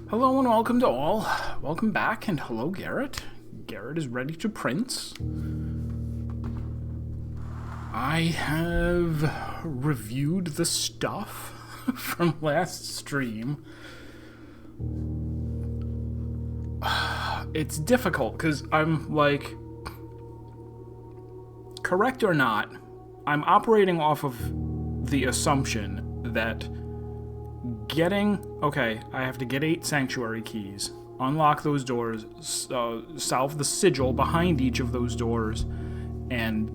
Hello and welcome to all. Welcome back, and hello, Garrett. Garrett is ready to print. I have reviewed the stuff from last stream. It's difficult because I'm like, correct or not, I'm operating off of the assumption that I have to get 8 sanctuary keys, unlock those doors, solve the sigil behind each of those doors, and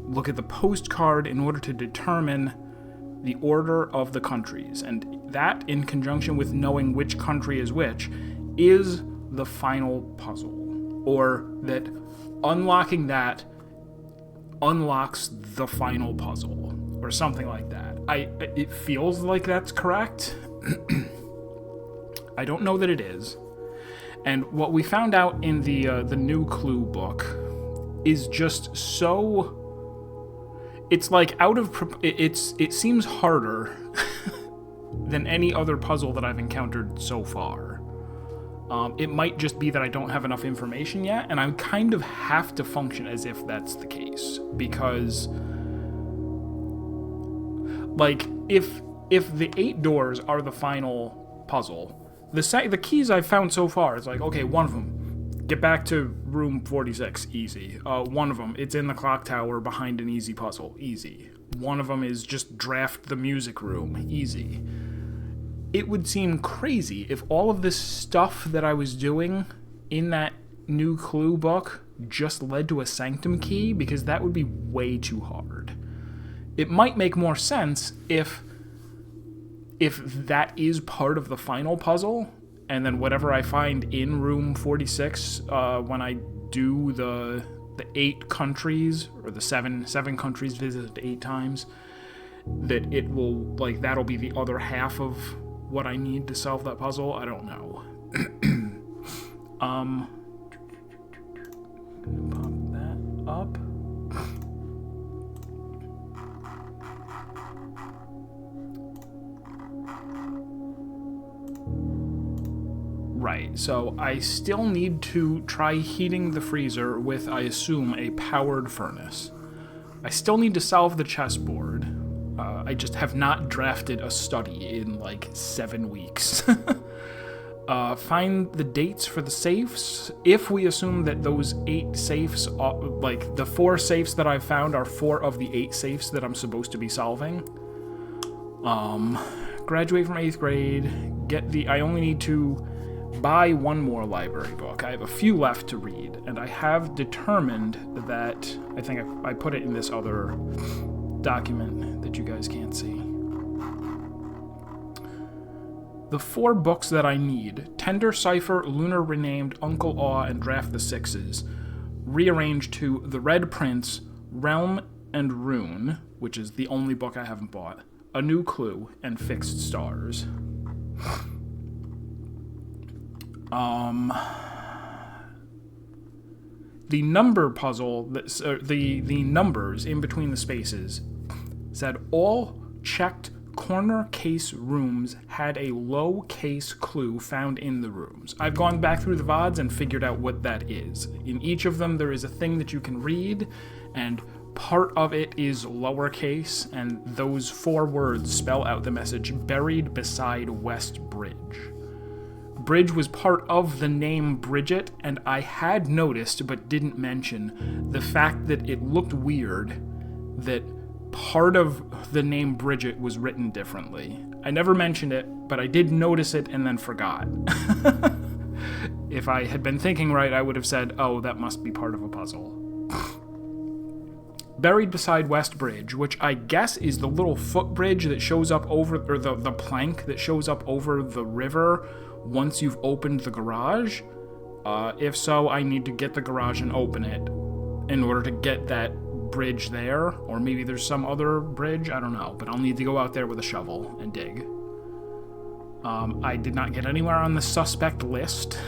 look at the postcard in order to determine the order of the countries. And that, in conjunction with knowing which country is which, is the final puzzle. Or that unlocking that unlocks the final puzzle, or something like that. It feels like that's correct. I don't know that it is. And what we found out in the new clue book is just so. It's like it seems harder than any other puzzle that I've encountered so far. It might just be that I don't have enough information yet, and I kind of have to function as if that's the case, because, like, if the 8 doors are the final puzzle, the keys I've found so far is like, okay, one of them, get back to room 46, easy. One of them, it's in the clock tower behind an easy puzzle, easy. One of them is just draft the music room, easy. It would seem crazy if all of this stuff that I was doing in that new clue book just led to a sanctum key, because that would be way too hard. It might make more sense if that is part of the final puzzle, and then whatever I find in room 46 when I do the 8 countries, or the 7 countries visited 8 times, that it will, like, that'll be the other half of what I need to solve that puzzle. I don't know. Gonna pop that up. Right, so I still need to try heating the freezer with, I assume, a powered furnace. I still need to solve the chessboard. I just have not drafted a study in like 7 weeks. Find the dates for the safes. If we assume that those 8 safes, like the 4 safes that I've found are 4 of the 8 safes that I'm supposed to be solving. Graduate from 8th grade. I only need to buy 1 more library book. I have a few left to read, and I have determined that, I think I put it in this other document that you guys can't see. The 4 books that I need: Tender Cipher, Lunar Renamed, Uncle Awe, and Draft the Sixes, rearranged to The Red Prince, Realm, and Rune, which is the only book I haven't bought, A New Clue, and Fixed Stars. The number puzzle, the numbers in between the spaces, said all checked corner case rooms had a low case clue found in the rooms. I've gone back through the VODs and figured out what that is. In each of them, there is a thing that you can read, and part of it is lowercase, and those 4 words spell out the message, buried beside West Bridge. Bridge was part of the name Bridget, and I had noticed, but didn't mention, the fact that it looked weird that part of the name Bridget was written differently. I never mentioned it, but I did notice it and then forgot. If I had been thinking right, I would have said, oh, that must be part of a puzzle. Buried beside West Bridge, which I guess is the little footbridge that shows up over, or the plank that shows up over the river once you've opened the garage. If so, I need to get the garage and open it in order to get that bridge there, or maybe there's some other bridge, I don't know, but I'll need to go out there with a shovel and dig. I did not get anywhere on the suspect list.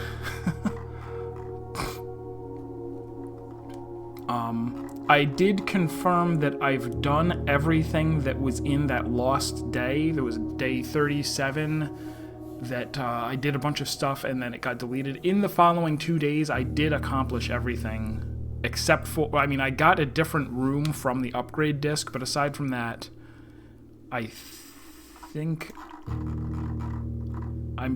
I did confirm that I've done everything that was in that lost day. There was day 37 that I did a bunch of stuff and then it got deleted. In the following 2 days, I did accomplish everything except for, I mean, I got a different room from the upgrade disc, but aside from that, I'm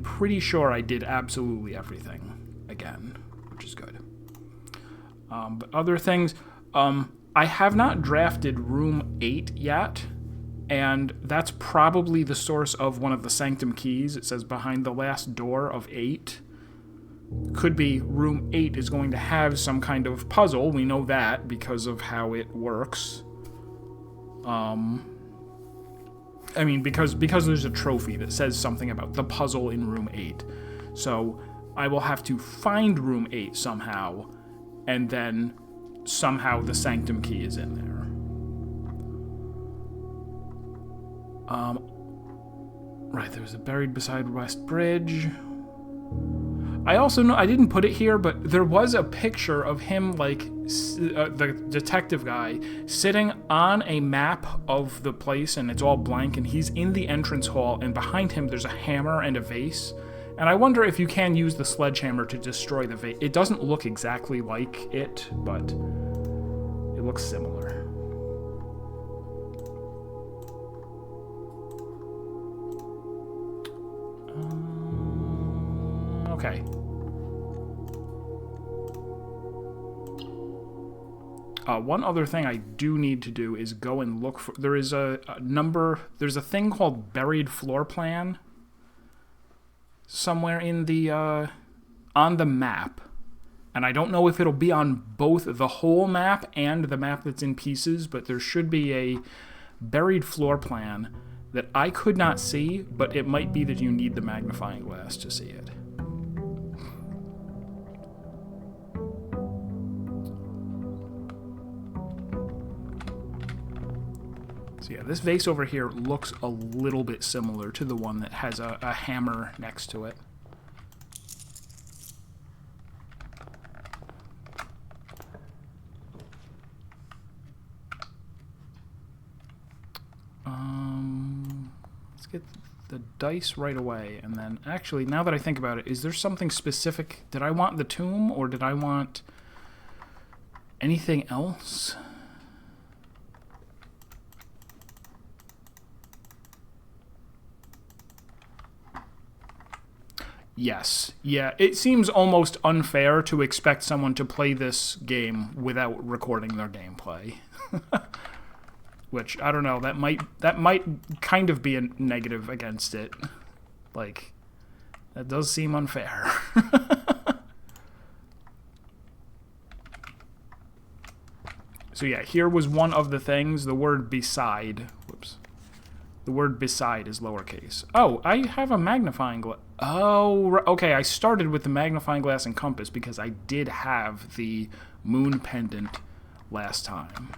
pretty sure I did absolutely everything again, which is good. But other things, I have not drafted room 8 yet, and that's probably the source of one of the sanctum keys. It says behind the last door of 8. Could be room 8 is going to have some kind of puzzle. We know that because of how it works. I mean, because there's a trophy that says something about the puzzle in room 8. So I will have to find room 8 somehow, and then somehow the sanctum key is in there. Right, there's a buried beside West Bridge. I also know, I didn't put it here, but there was a picture of him, like, the detective guy, sitting on a map of the place, and it's all blank, and he's in the entrance hall, and behind him there's a hammer and a vase. And I wonder if you can use the sledgehammer to destroy the vase. It doesn't look exactly like it, but it looks similar. Okay. One other thing I do need to do is go and look for... There is there's a thing called buried floor plan somewhere in the, on the map. And I don't know if it'll be on both the whole map and the map that's in pieces, but there should be a buried floor plan that I could not see, but it might be that you need the magnifying glass to see it. So yeah, this vase over here looks a little bit similar to the one that has a hammer next to it. Let's get the dice right away, and then actually, now that I think about it, is there something specific? Did I want the tomb, or did I want anything else? Yes. Yeah, it seems almost unfair to expect someone to play this game without recording their gameplay. Which, I don't know, that might kind of be a negative against it. Like, that does seem unfair. So yeah, here was one of the things, the word beside. Whoops. The word beside is lowercase. Oh, I have a magnifying glass. Oh, okay, I started with the magnifying glass and compass because I did have the moon pendant last time.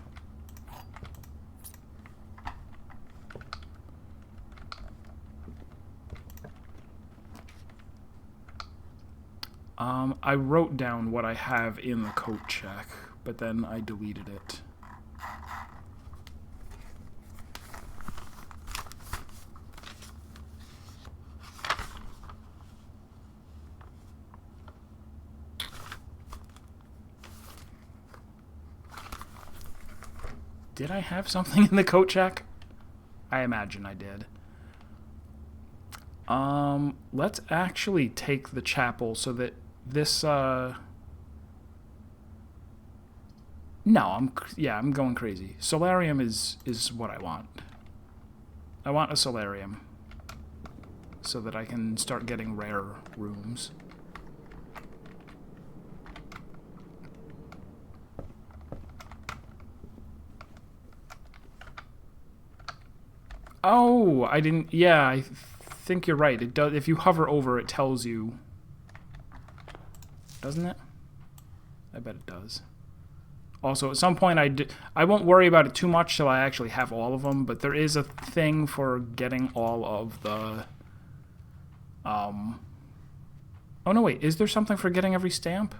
I wrote down what I have in the coat check, but then I deleted it. Did I have something in the coat check? I imagine I did. Let's actually take the chapel so that this, No, I'm going crazy. Solarium is what I want. I want a solarium so that I can start getting rare rooms. Oh, I didn't... Yeah, I think you're right. It does. If you hover over, it tells you... Doesn't it? I bet it does. Also, at some point, I won't worry about it too much till I actually have all of them, but there is a thing for getting all of the... Oh, no, wait. Is there something for getting every stamp?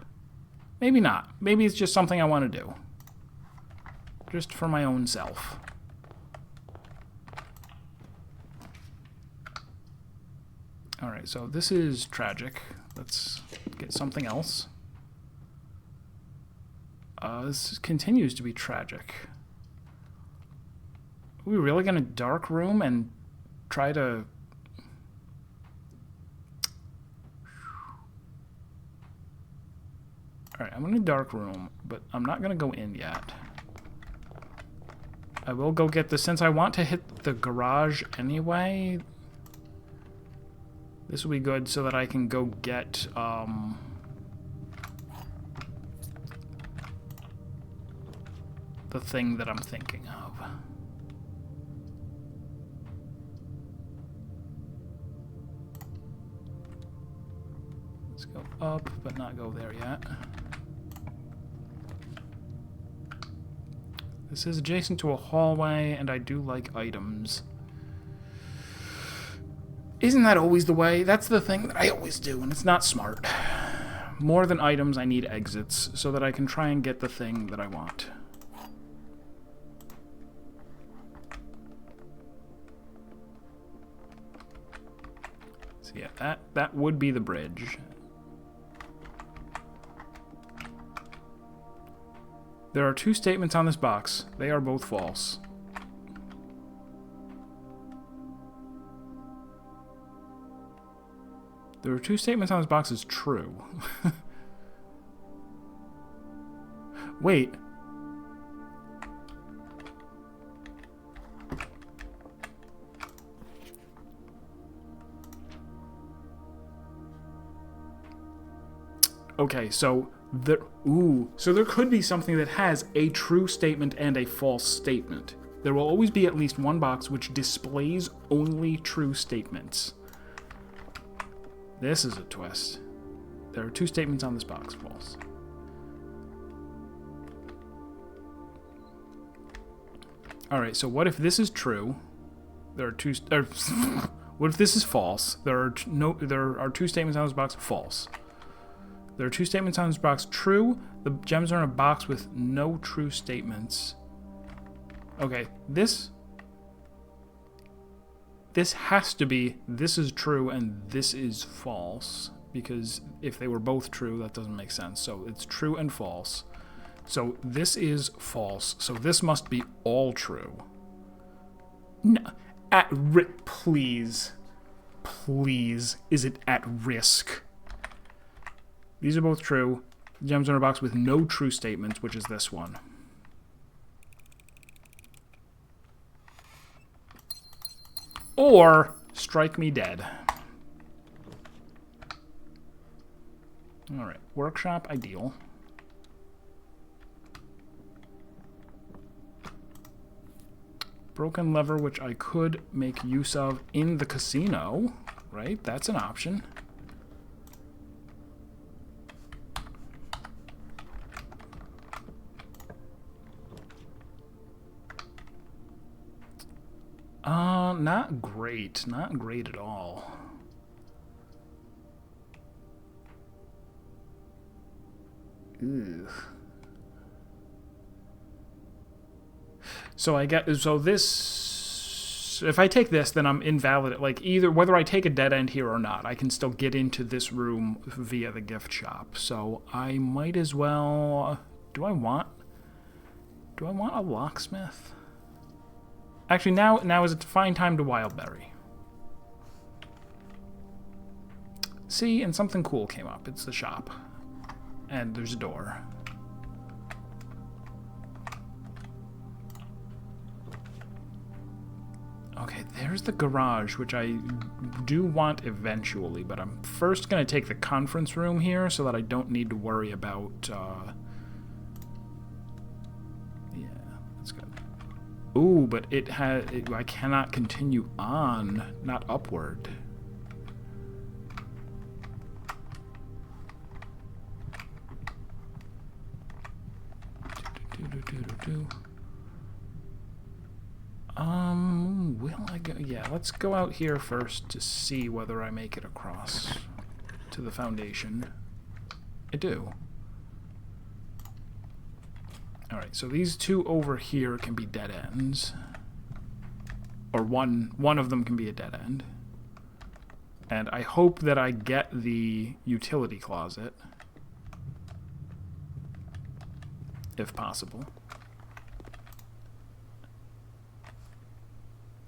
Maybe not. Maybe it's just something I want to do. Just for my own self. Alright, so this is tragic. Let's get something else. This continues to be tragic. Are we really going to dark room and try to... Alright, I'm going to dark room, but I'm not going to go in yet. I will go get this, since I want to hit the garage anyway. This will be good so that I can go get, the thing that I'm thinking of. Let's go up, but not go there yet. This is adjacent to a hallway, and I do like items. Isn't that always the way? That's the thing that I always do, and it's not smart. More than items, I need exits, so that I can try and get the thing that I want. So yeah, that would be the bridge. There are two statements on this box. They are both false. There are two statements on this box is true. Wait. Okay, so there could be something that has a true statement and a false statement. There will always be at least one box which displays only true statements. This is a twist. There are two statements on this box, false. Alright, so what if this is true? There are two... what if this is false? There are two statements on this box, false. There are two statements on this box, true. The gems are in a box with no true statements. Okay, this has to be, this is true and this is false, because if they were both true, that doesn't make sense. So it's true and false. So this is false. So this must be all true. No, please, is it at risk? These are both true. The gems are in a box with no true statements, which is this one. Or strike me dead. Alright, workshop, ideal. Broken lever, which I could make use of in the casino, right? That's an option. Not great. Not great at all. Ugh. So I get, so this, if I take this, then I'm invalid. Like, either, whether I take a dead end here or not, I can still get into this room via the gift shop. So I might as well, do I want a locksmith? Actually, now is a fine time to wildberry. See, and something cool came up. It's the shop. And there's a door. Okay, there's the garage, which I do want eventually, but I'm first going to take the conference room here so that I don't need to worry about... yeah, that's good. Ooh, but I cannot continue on, not upward. Will I go? Yeah, let's go out here first to see whether I make it across to the foundation. I do. Alright, so these two over here can be dead ends. Or one of them can be a dead end. And I hope that I get the utility closet, if possible.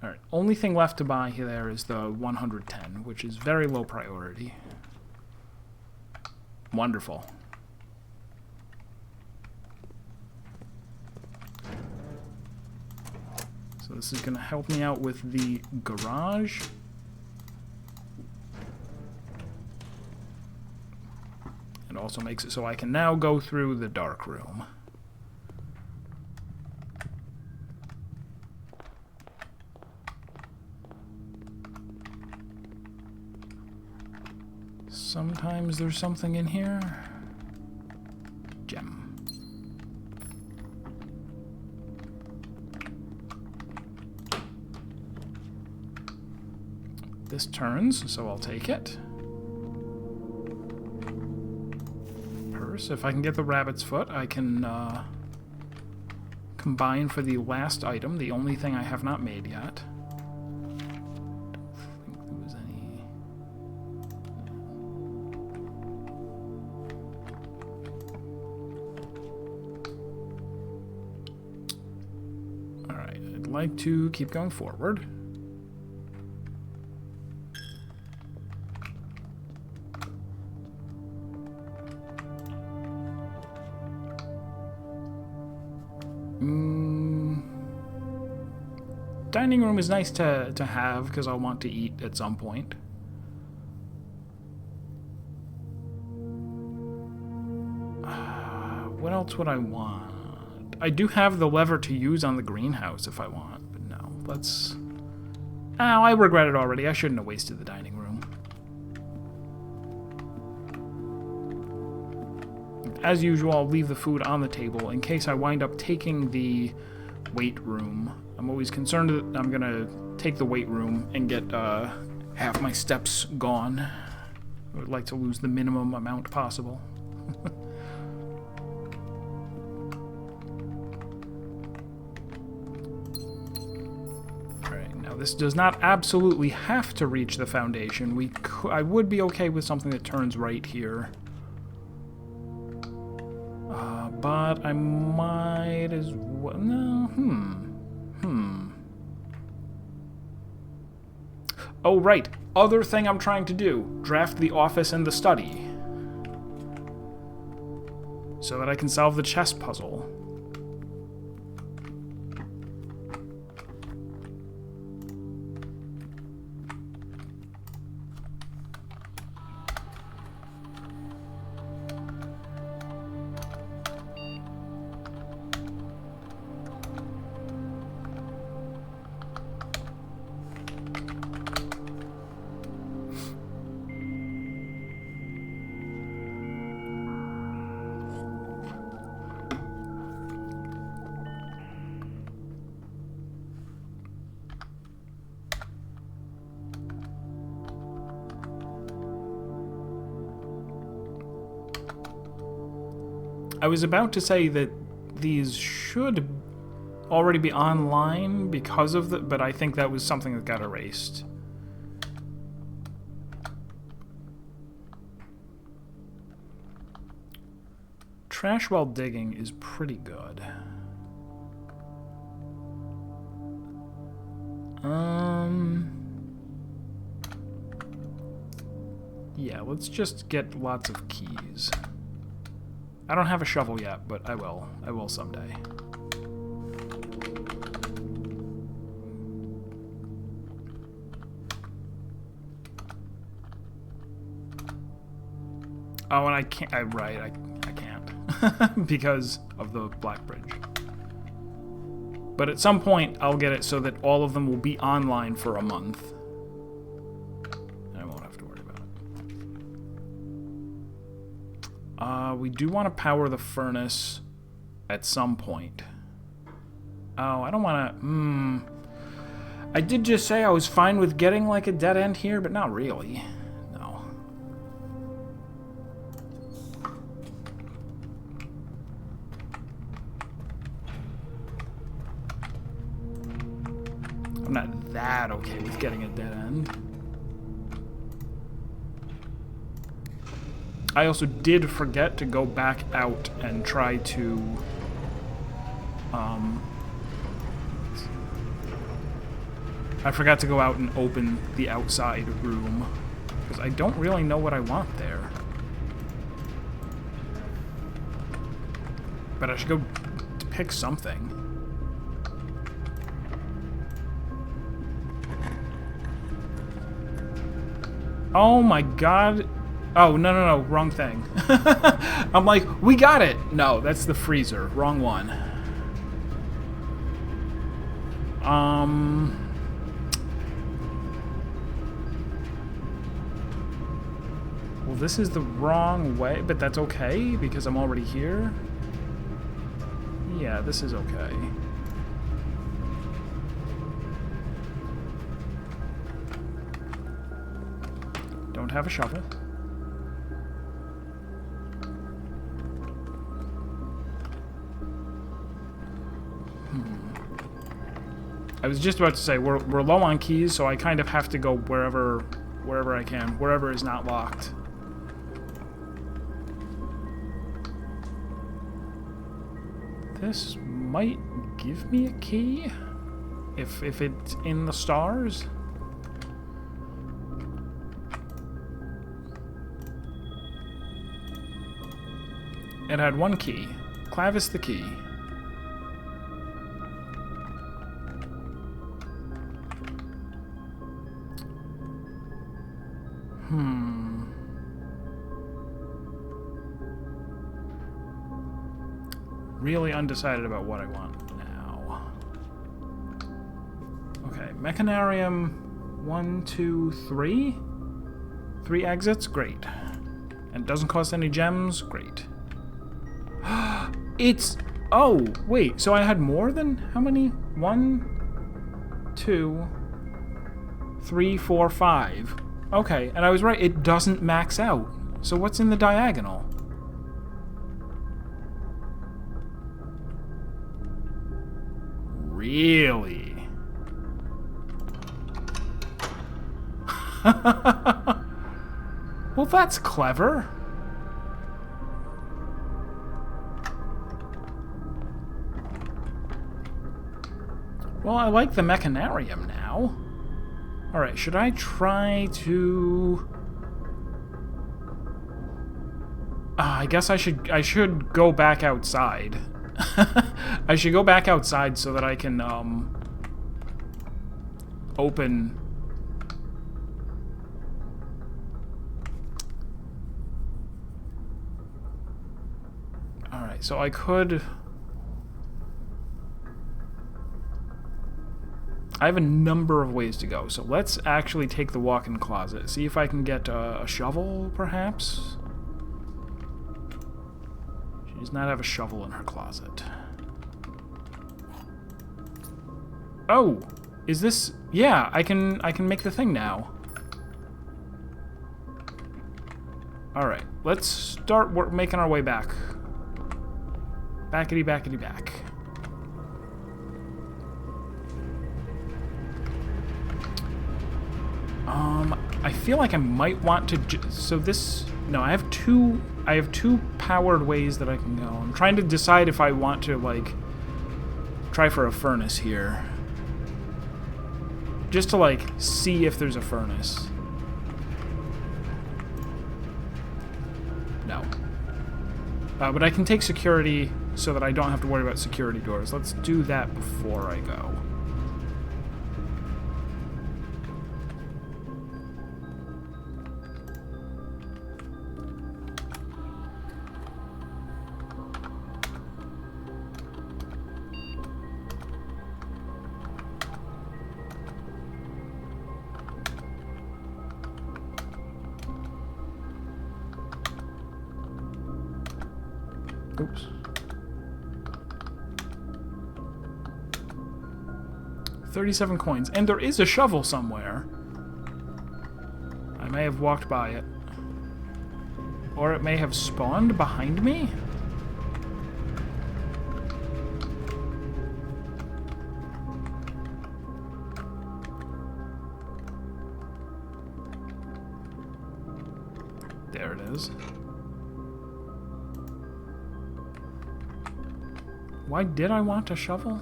Alright, only thing left to buy there is the 110, which is very low priority. Wonderful. So this is going to help me out with the garage. It also makes it so I can now go through the dark room. Sometimes there's something in here. Gem. This turns, so I'll take it. Purse. If I can get the rabbit's foot, I can combine for the last item, the only thing I have not made yet. Like to keep going forward. Dining room is nice to have because I'll want to eat at some point. What else would I want? I do have the lever to use on the greenhouse if I want, but no. Let's... Oh, I regret it already. I shouldn't have wasted the dining room. As usual, I'll leave the food on the table in case I wind up taking the weight room. I'm always concerned that I'm going to take the weight room and get half my steps gone. I would like to lose the minimum amount possible. This does not absolutely have to reach the foundation. I would be okay with something that turns right here. But I might as well... No, Oh, right. Other thing I'm trying to do. Draft the office and the study. So that I can solve the chess puzzle. I was about to say that these should already be online because of the... But I think that was something that got erased. Trash while digging is pretty good. Yeah, let's just get lots of keys. I don't have a shovel yet, but I will. I will someday. Oh, and I can't... I can't. Because of the Black Bridge. But at some point, I'll get it so that all of them will be online for a month. And I won't have to worry about it. We do want to power the furnace at some point. Oh, I don't want to... I did just say I was fine with getting like a dead end here, but not really. No. I'm not that okay with getting a dead end. I also did forget to go back out and try to... I forgot to go out and open the outside room, because I don't really know what I want there. But I should go pick something. Oh my god. Oh, no, wrong thing. I'm like, we got it! No, that's the freezer. Wrong one. Well, this is the wrong way, but that's okay, because I'm already here. Yeah, this is okay. Don't have a shovel. I was just about to say, we're low on keys, so I kind of have to go wherever I can, wherever is not locked. This might give me a key, if it's in the stars. It had one key. Clavis the key. Really undecided about what I want now. Okay, Mechanarium 1, 2, 3. 3 exits? Great. And doesn't cost any gems? Great. It's... Oh, wait, so I had more than... How many? 1, 2, 3, 4, 5. Okay, and I was right, it doesn't max out. So what's in the diagonal? Really? Well, that's clever. Well, I like the Mechanarium now. Alright, should I try to... I guess I should go back outside. I should go back outside so that I can, open... Alright, so I could... I have a number of ways to go, so let's actually take the walk-in closet. See if I can get a shovel, perhaps? She does not have a shovel in her closet. Oh! Is this... Yeah, I can make the thing now. Alright, let's start making our way back. Backity, backity, back. I feel like I might want to... So this... No, I have two powered ways that I can go. I'm trying to decide if I want to, like, try for a furnace here. Just to, like, see if there's a furnace. No. But I can take security so that I don't have to worry about security doors. Let's do that before I go. Oops. 37 coins. And there is a shovel somewhere. I may have walked by it. Or it may have spawned behind me? There it is. Why did I want a shovel?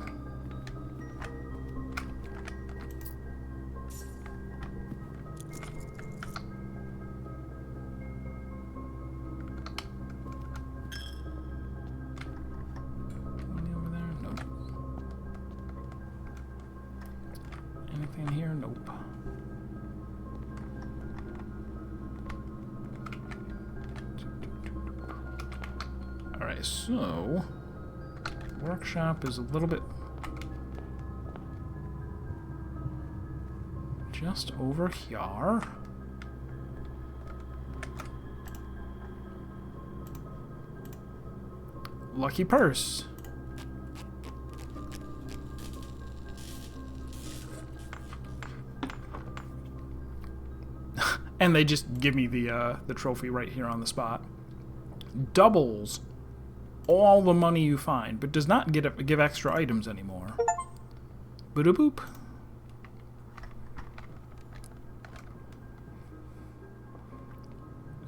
Anything over there? Nope. Anything here? Nope. Alright, so workshop is a little bit just over here. Lucky purse. And they just give me the trophy right here on the spot. Doubles all the money you find, but does not give extra items anymore. Boop.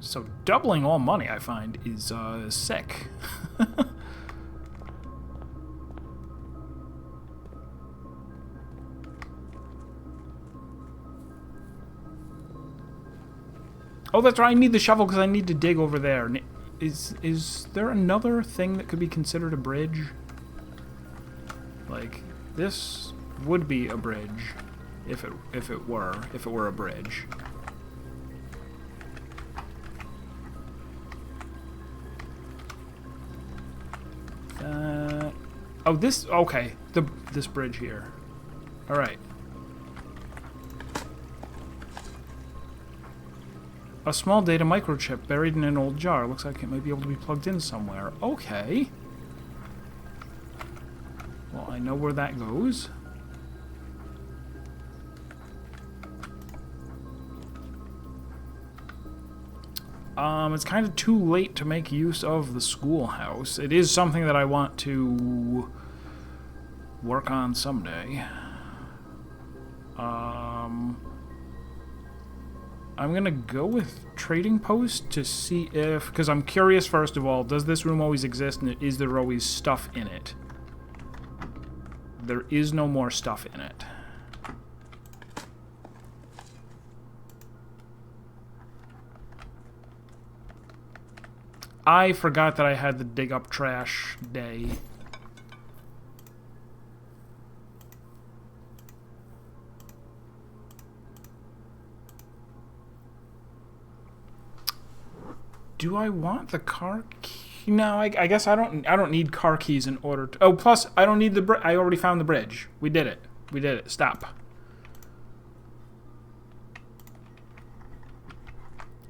So doubling all money, I find, is sick. Oh, that's right. I need the shovel because I need to dig over there. Is there another thing that could be considered a bridge? Like, this would be a bridge if it were a bridge. Oh, this, okay, this bridge here. All right. A small data microchip buried in an old jar. Looks like it might be able to be plugged in somewhere. Okay. Well, I know where that goes. It's kind of too late to make use of the schoolhouse. It is something that I want to work on someday. I'm gonna go with Trading Post to see if... Because I'm curious, first of all, does this room always exist, and is there always stuff in it? There is no more stuff in it. I forgot that I had the dig up trash day. Do I want the car key? No, I guess I don't need car keys in order to... Oh, plus I don't need the I already found the bridge. We did it. We did it. Stop.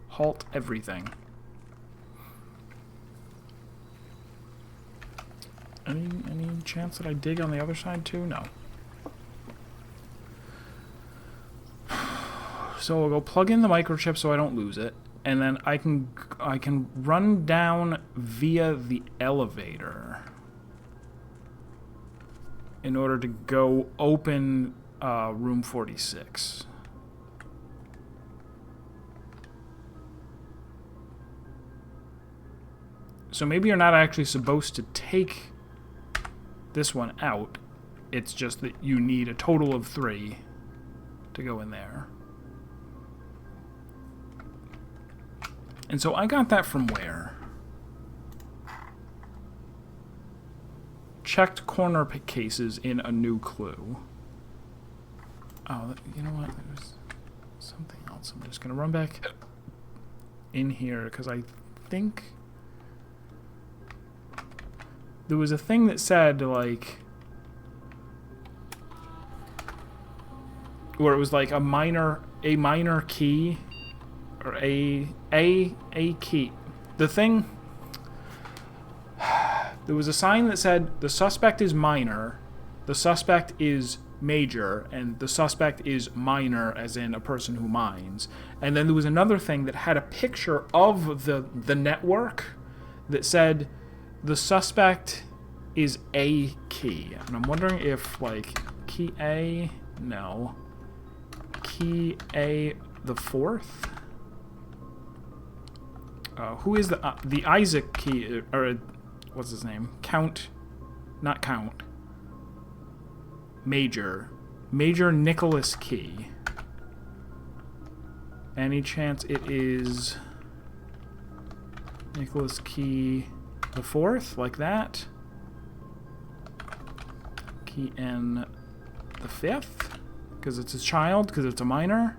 Halt everything. Any chance that I dig on the other side too? No. So we'll go plug in the microchip so I don't lose it. And then I can run down via the elevator in order to go open room 46. So maybe you're not actually supposed to take this one out. It's just that you need a total of 3 to go in there. And so I got that from where? Checked corner cases in a new clue. Oh, you know what? There's something else. I'm just going to run back in here because I think there was a thing that said, like, where it was like a minor key. Or a key. The thing... There was a sign that said, the suspect is minor, the suspect is major, and the suspect is minor, as in a person who mines. And then there was another thing that had a picture of the network that said, the suspect is a key. And I'm wondering if, like, key A... No. Key A the 4th? Who is the Isaac key, or what's his name? Count Not Count. Major. Major Nicholas Key. Any chance it is Nicholas Key the Fourth, like that? Key N the Fifth, because it's his child, because it's a minor.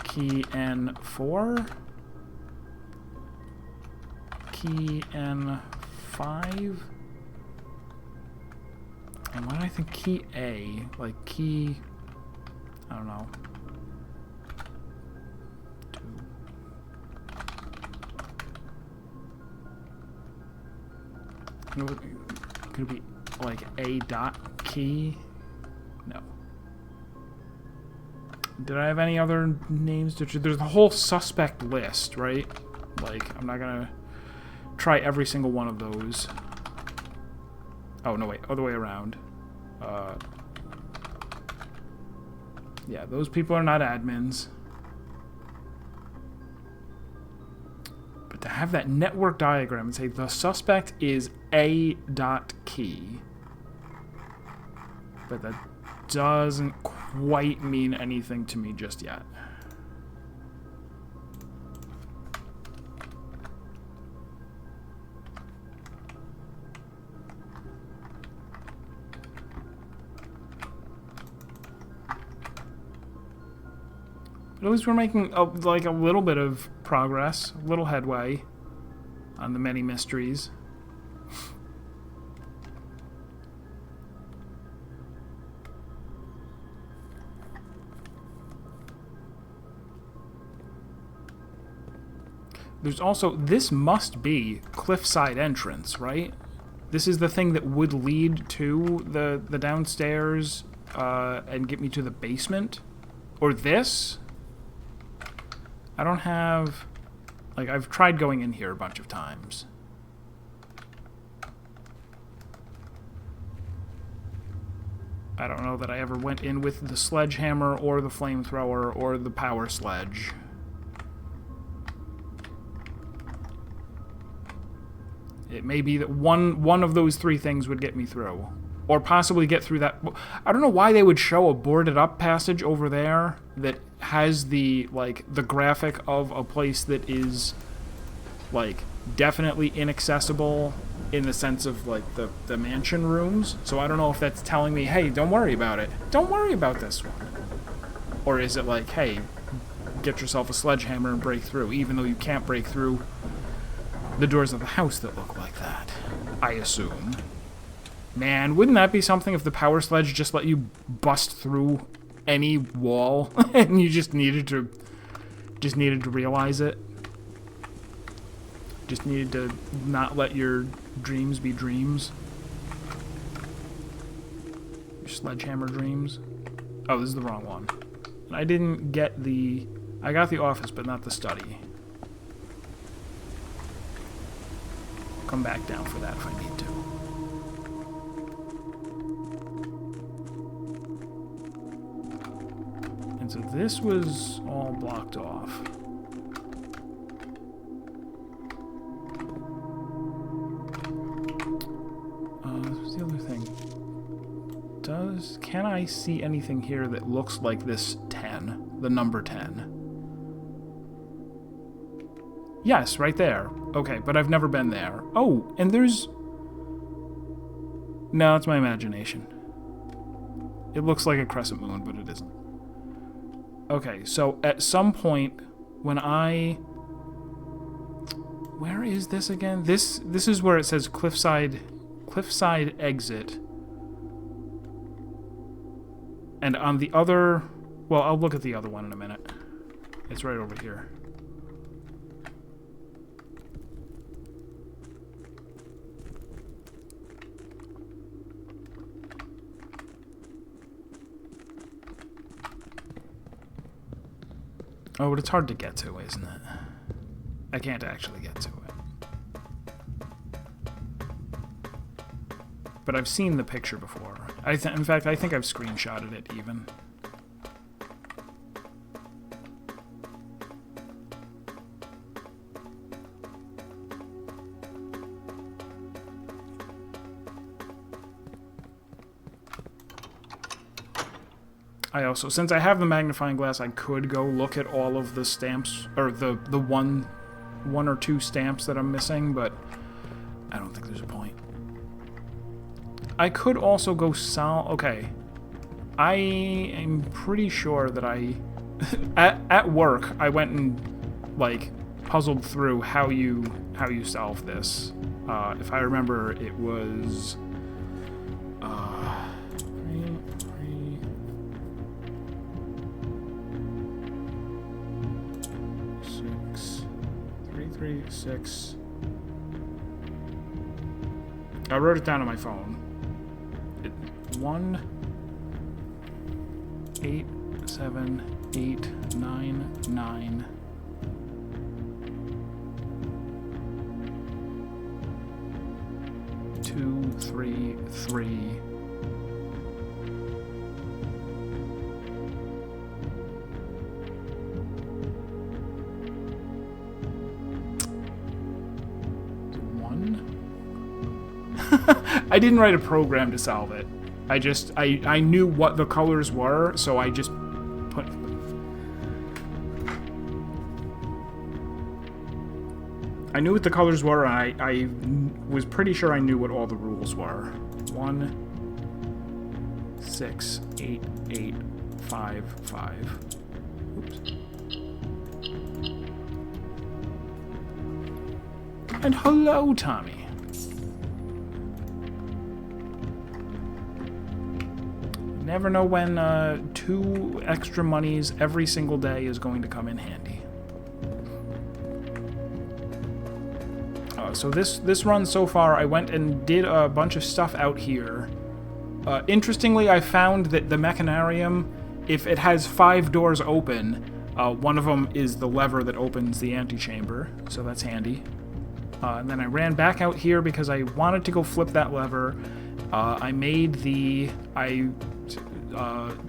Key N4. Key N5. And why do I think key A? Like key... I don't know. 2. Could it be like A dot key? No. Did I have any other names? There's the whole suspect list, right? Like, I'm not gonna try every single one of those. Oh, no, wait. Other way around. Yeah, those people are not admins. But to have that network diagram and say the suspect is A dot key. But that doesn't quite mean anything to me just yet. But at least we're making like a little bit of progress, a little headway on the many mysteries. There's also, this must be cliffside entrance, right? This is the thing that would lead to the downstairs and get me to the basement? Or this? I don't have... Like, I've tried going in here a bunch of times. I don't know that I ever went in with the sledgehammer or the flamethrower or the power sledge. It may be that one of those three things would get me through. Or possibly get through that... I don't know why they would show a boarded up passage over there that has the, like, the graphic of a place that is, like, definitely inaccessible in the sense of, like, the mansion rooms. So I don't know if that's telling me, hey, don't worry about it. Don't worry about this one. Or is it like, hey, get yourself a sledgehammer and break through, even though you can't break through the doors of the house that look like that, I assume. Man, wouldn't that be something if the power sledge just let you bust through any wall and you just needed to realize it? Just needed to not let your dreams be dreams. Your sledgehammer dreams. Oh, this is the wrong one. I didn't get the... I got the office, but not the study. Come back down for that if I need to. And so this was all blocked off. What's the other thing? Can I see anything here that looks like this 10? The number 10? Yes, right there. Okay, but I've never been there. Oh, and there's... No, it's my imagination. It looks like a crescent moon, but it isn't. Okay, so at some point, when I... Where is this again? This is where it says cliffside exit. And on the other... Well, I'll look at the other one in a minute. It's right over here. Oh, but it's hard to get to, isn't it? I can't actually get to it. But I've seen the picture before. In fact, I think I've screenshotted it even. I also, since I have the magnifying glass, I could go look at all of the stamps, or the one or two stamps that I'm missing, but I don't think there's a point. I could also go okay. I am pretty sure that I, at work, I went and, like, puzzled through how you solve this. If I remember, it was, 336. I wrote it down on my phone. 1, 8, 7, 8, 9, 9. 2, 3, 3. I didn't write a program to solve it. I knew what the colors were, so I just put... I knew what the colors were, and I was pretty sure I knew what all the rules were. 1, 6, 8, 8, 5, 5. Oops. And hello, Tommy. Never know when 2 extra monies every single day is going to come in handy. So this run so far, I went and did a bunch of stuff out here. Interestingly, I found that the Mechanarium, if it has 5 doors open, one of them is the lever that opens the antechamber, so that's handy. And then I ran back out here because I wanted to go flip that lever. I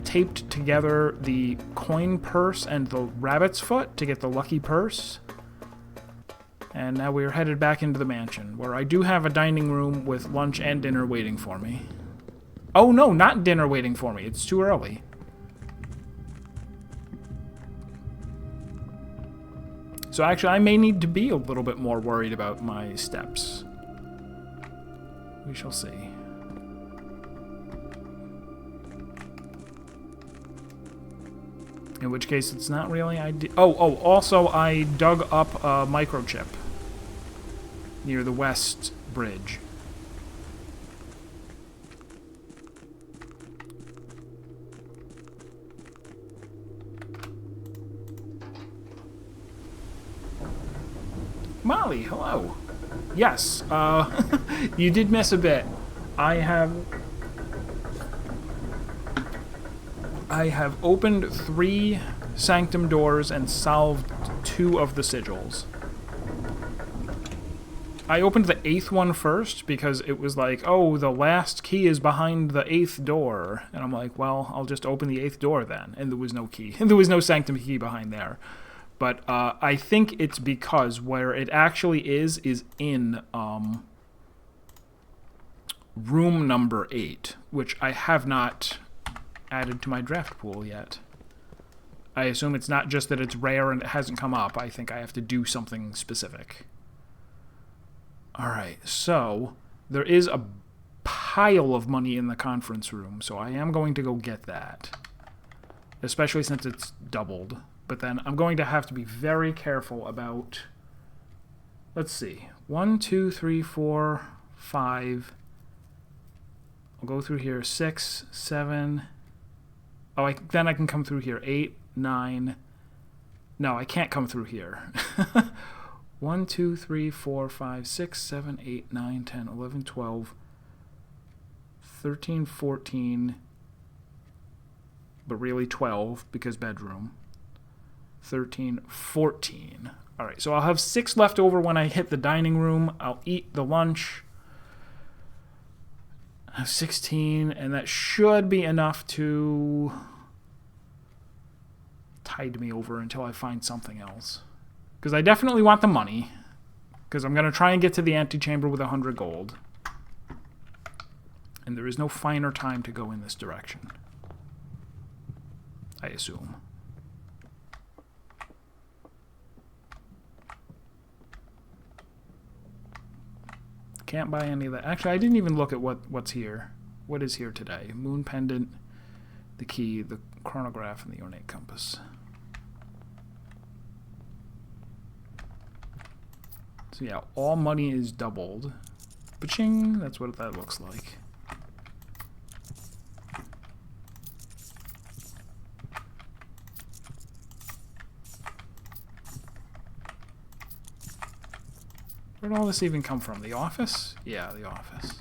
taped together the coin purse and the rabbit's foot to get the lucky purse. And now we're headed back into the mansion, where I do have a dining room with lunch and dinner waiting for me. Oh no, not dinner waiting for me. It's too early. So actually, I may need to be a little bit more worried about my steps. We shall see. In which case, it's not really ideal. Oh, also, I dug up a microchip near the west bridge. Molly, hello. Yes, you did miss a bit. I have opened 3 sanctum doors and solved 2 of the sigils. I opened the 8th one first because it was like, oh, the last key is behind the 8th door. And I'm like, well, I'll just open the 8th door then. And there was no key. And there was no sanctum key behind there. But I think it's because where it actually is in room number 8, which I have not added to my draft pool yet. I assume it's not just that it's rare and it hasn't come up. I think I have to do something specific. Alright, so there is a pile of money in the conference room, so I am going to go get that. Especially since it's doubled. But then I'm going to have to be very careful about... Let's see. 1, 2, 3, 4, 5. I'll go through here. 6, 7... Oh, then I can come through here. 8, 9... No, I can't come through here. 1, 2, 3, 4, 5, 6, 7, 8, 9, 10, 11, 12, 13, 14, but really 12 because bedroom. 13, 14. All right, so I'll have 6 left over when I hit the dining room. I'll eat the lunch. I have 16, and that should be enough to tide me over until I find something else. Because I definitely want the money. Because I'm going to try and get to the antechamber with 100 gold. And there is no finer time to go in this direction. I assume. Can't buy any of that. Actually, I didn't even look at what's here. What is here today? Moon pendant, the key, the chronograph, and the ornate compass. So yeah, all money is doubled. Ba-ching! That's what that looks like. Where'd all this even come from? The office? Yeah, the office.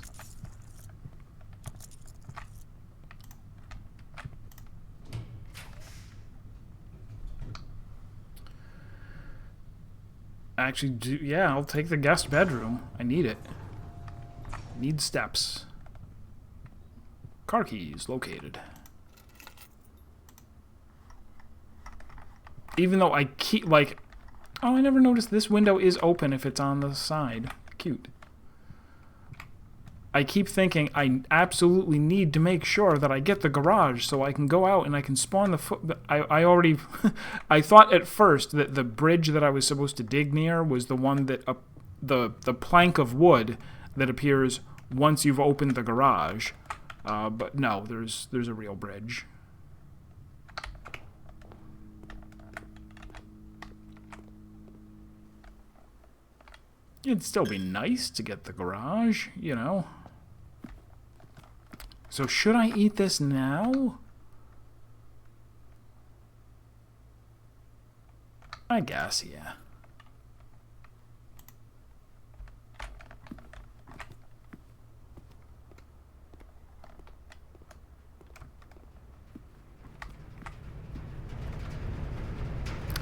Actually, yeah, I'll take the guest bedroom. I need it. Need steps. Car keys located. Even though I keep, like... Oh, I never noticed this window is open if it's on the side. Cute. I keep thinking I absolutely need to make sure that I get the garage so I can go out and I can spawn the foot. I already... I thought at first that the bridge that I was supposed to dig near was the one that... the plank of wood that appears once you've opened the garage. But no, there's a real bridge. It'd still be nice to get the garage, you know. So should I eat this now? I guess, yeah.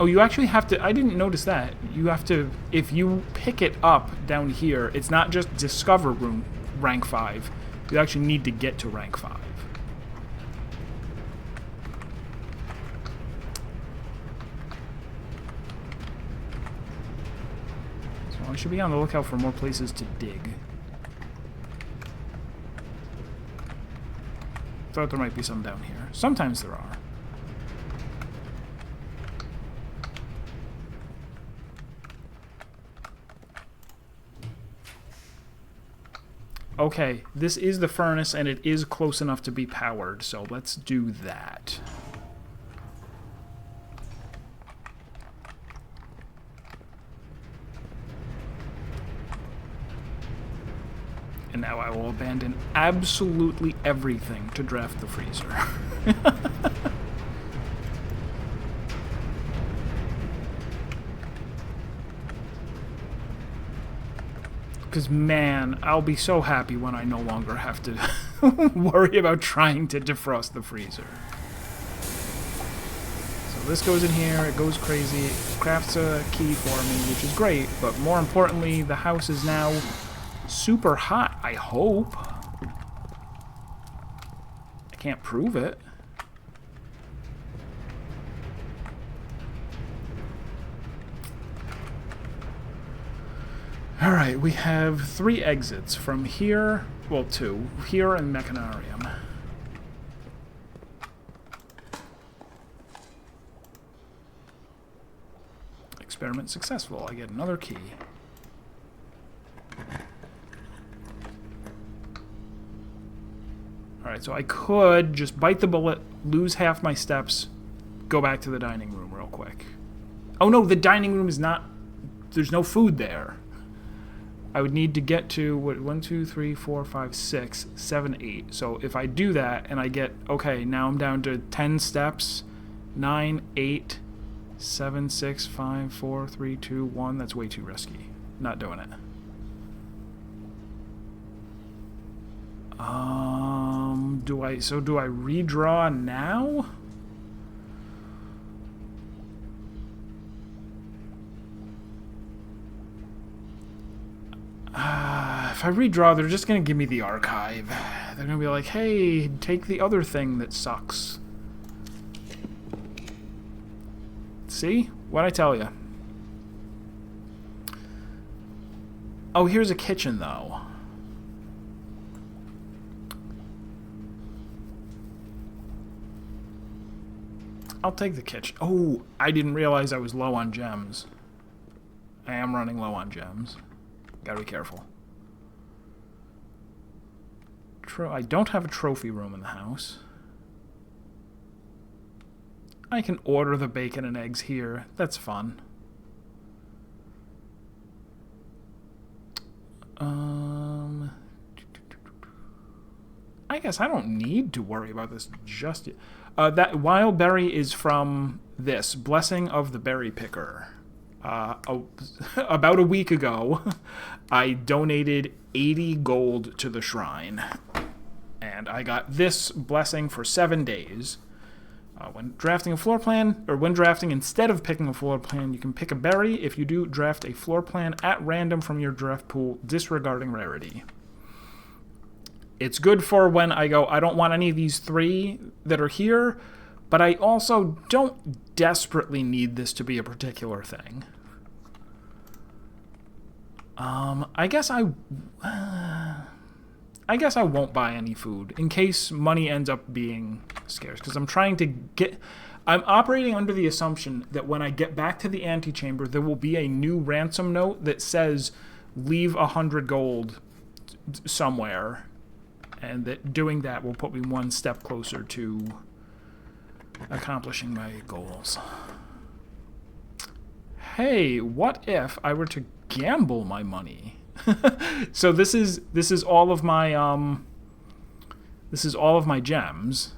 Oh, you actually have to... I didn't notice that. You have to... If you pick it up down here, it's not just Discover Room rank 5. You actually need to get to rank 5. So I should be on the lookout for more places to dig. Thought there might be some down here. Sometimes there are. Okay, this is the furnace, and it is close enough to be powered, so let's do that. And now I will abandon absolutely everything to draft the freezer. Because, man, I'll be so happy when I no longer have to worry about trying to defrost the freezer. So this goes in here, it goes crazy, it crafts a key for me, which is great, but more importantly, the house is now super hot, I hope. I can't prove it. Alright, we have 3 exits from here, well 2, here and Mechanarium. Experiment successful, I get another key. Alright, so I could just bite the bullet, lose half my steps, go back to the dining room real quick. Oh no, the dining room is not... There's no food there. I would need to get to, what, 1, 2, 3, 4, 5, 6, 7, 8. So if I do that and I get, okay, now I'm down to 10 steps, 9, 8, 7, 6, 5, 4, 3, 2, 1. That's way too risky. Not doing it. Do I redraw now? If I redraw, they're just going to give me the archive. They're going to be like, hey, take the other thing that sucks. See? What'd I tell you? Oh, here's a kitchen, though. I'll take the kitchen. Oh, I didn't realize I was low on gems. I am running low on gems. Gotta be careful. I don't have a trophy room in the house. I can order the bacon and eggs here. That's fun. I guess I don't need to worry about this just yet. That wild berry is from this, Blessing of the Berry Picker. About a week ago, I donated 80 gold to the shrine. And I got this blessing for 7 days. When drafting a floor plan, or when drafting instead of picking a floor plan, you can pick a berry. If you do, draft a floor plan at random from your draft pool, disregarding rarity. It's good for when I go, I don't want any of these 3 that are here, but I also don't desperately need this to be a particular thing. I guess I won't buy any food in case money ends up being scarce, because I'm trying to I'm operating under the assumption that when I get back to the antechamber, there will be a new ransom note that says, leave 100 gold somewhere, and that doing that will put me one step closer to accomplishing my goals. Hey, what if I were to gamble my money? So this is all of my gems,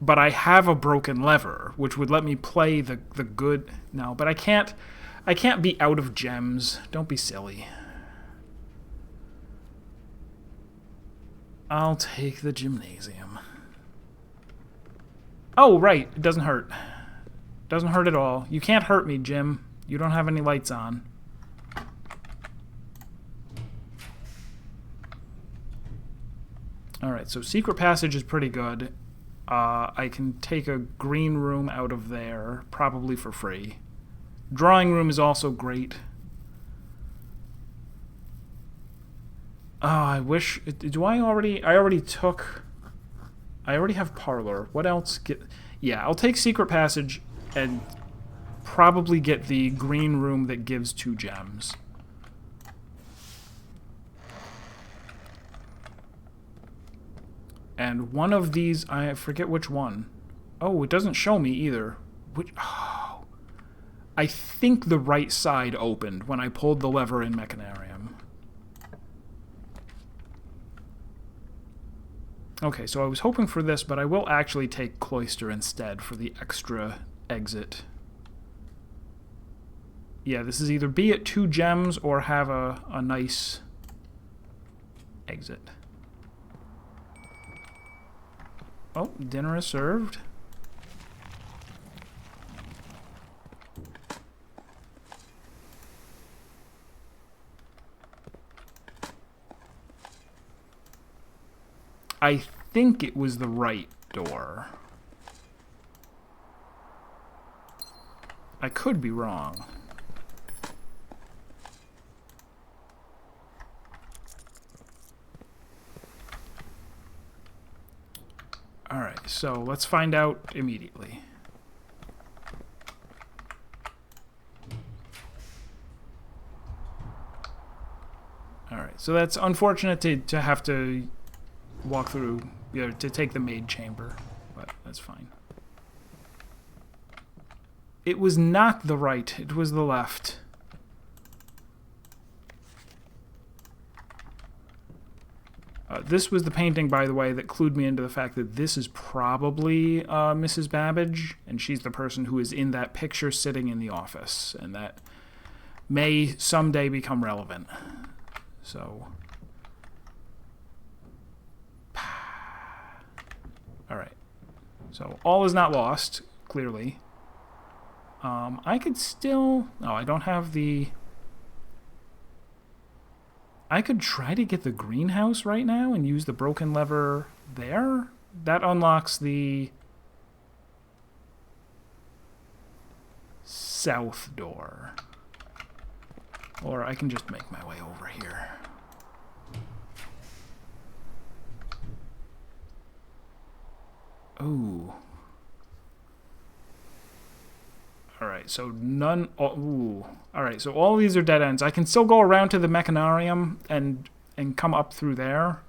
but I have a broken lever, which would let me play the good. No, but I can't be out of gems. Don't be silly. I'll take the gymnasium. Oh, right. It doesn't hurt. Doesn't hurt at all. You can't hurt me, Jim. You don't have any lights on. Alright, so secret passage is pretty good. I can take a green room out of there, probably for free. Drawing room is also great. Oh, I wish... I already have Parlor. What else? Yeah, I'll take secret passage and probably get the green room that gives 2 gems. And one of these, I forget which one. Oh, it doesn't show me either. Oh. I think the right side opened when I pulled the lever in Mechanarium. Okay, so I was hoping for this, but I will actually take Cloister instead for the extra exit. Yeah, this is either be at 2 gems or have a nice exit. Oh, dinner is served. I think it was the right door. I could be wrong. Alright, so let's find out immediately. Alright, so that's unfortunate to have to walk through, you know, to take the maid chamber, but that's fine. It was not the right, it was the left. This was the painting, by the way, that clued me into the fact that this is probably Mrs. Babbage, and she's the person who is in that picture sitting in the office, and that may someday become relevant. So... Alright. So, all is not lost, clearly. I could still... Oh, I don't have the... I could try to get the greenhouse right now and use the broken lever there. That unlocks the south door. Or I can just make my way over here. Ooh. Alright, so none... Oh, ooh. Alright, so all these are dead ends. I can still go around to the mechanarium and come up through there.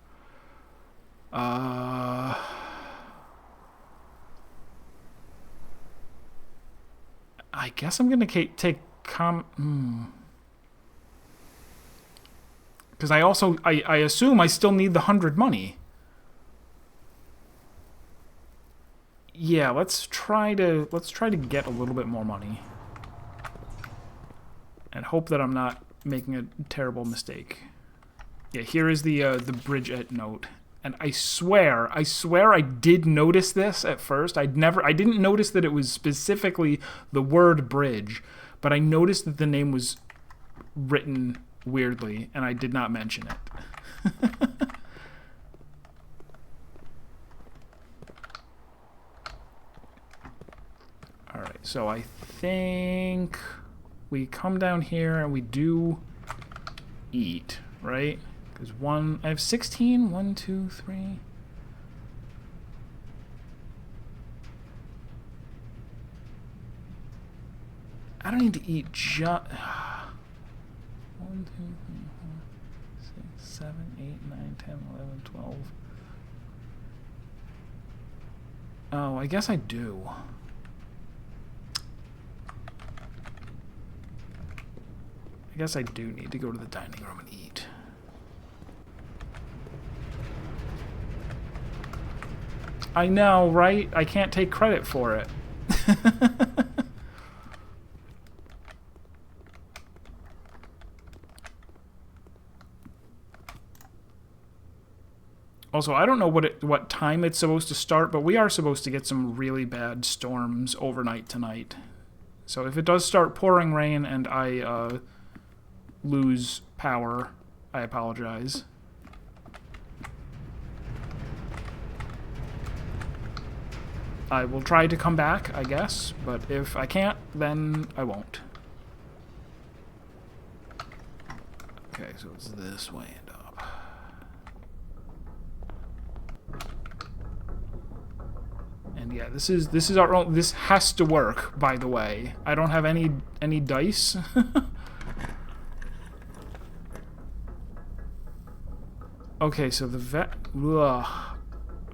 I guess I'm going to take... Because I also... I assume I still need the 100 money. Yeah, let's try to get a little bit more money. And hope that I'm not making a terrible mistake. Yeah, here is the Bridget note. And I swear I did notice this at first. I didn't notice that it was specifically the word bridge, but I noticed that the name was written weirdly, and I did not mention it. Alright, so I think we come down here and we do eat, right? Because I have 16, 1, 2, 3. I don't need to eat just... 1, 2, 3, 4, 6, 7, 8, 9, 10, 11, 12. Oh, I guess I do. I guess I do need to go to the dining room and eat. I know, right? I can't take credit for it. Also, I don't know what time it's supposed to start, but we are supposed to get some really bad storms overnight tonight. So if it does start pouring rain and I lose power, I apologize. I will try to come back, I guess, but if I can't, then I won't. Okay, so it's this way and up. And yeah, this is our own. This has to work, by the way. I don't have any dice. Okay, so the vet... Ugh.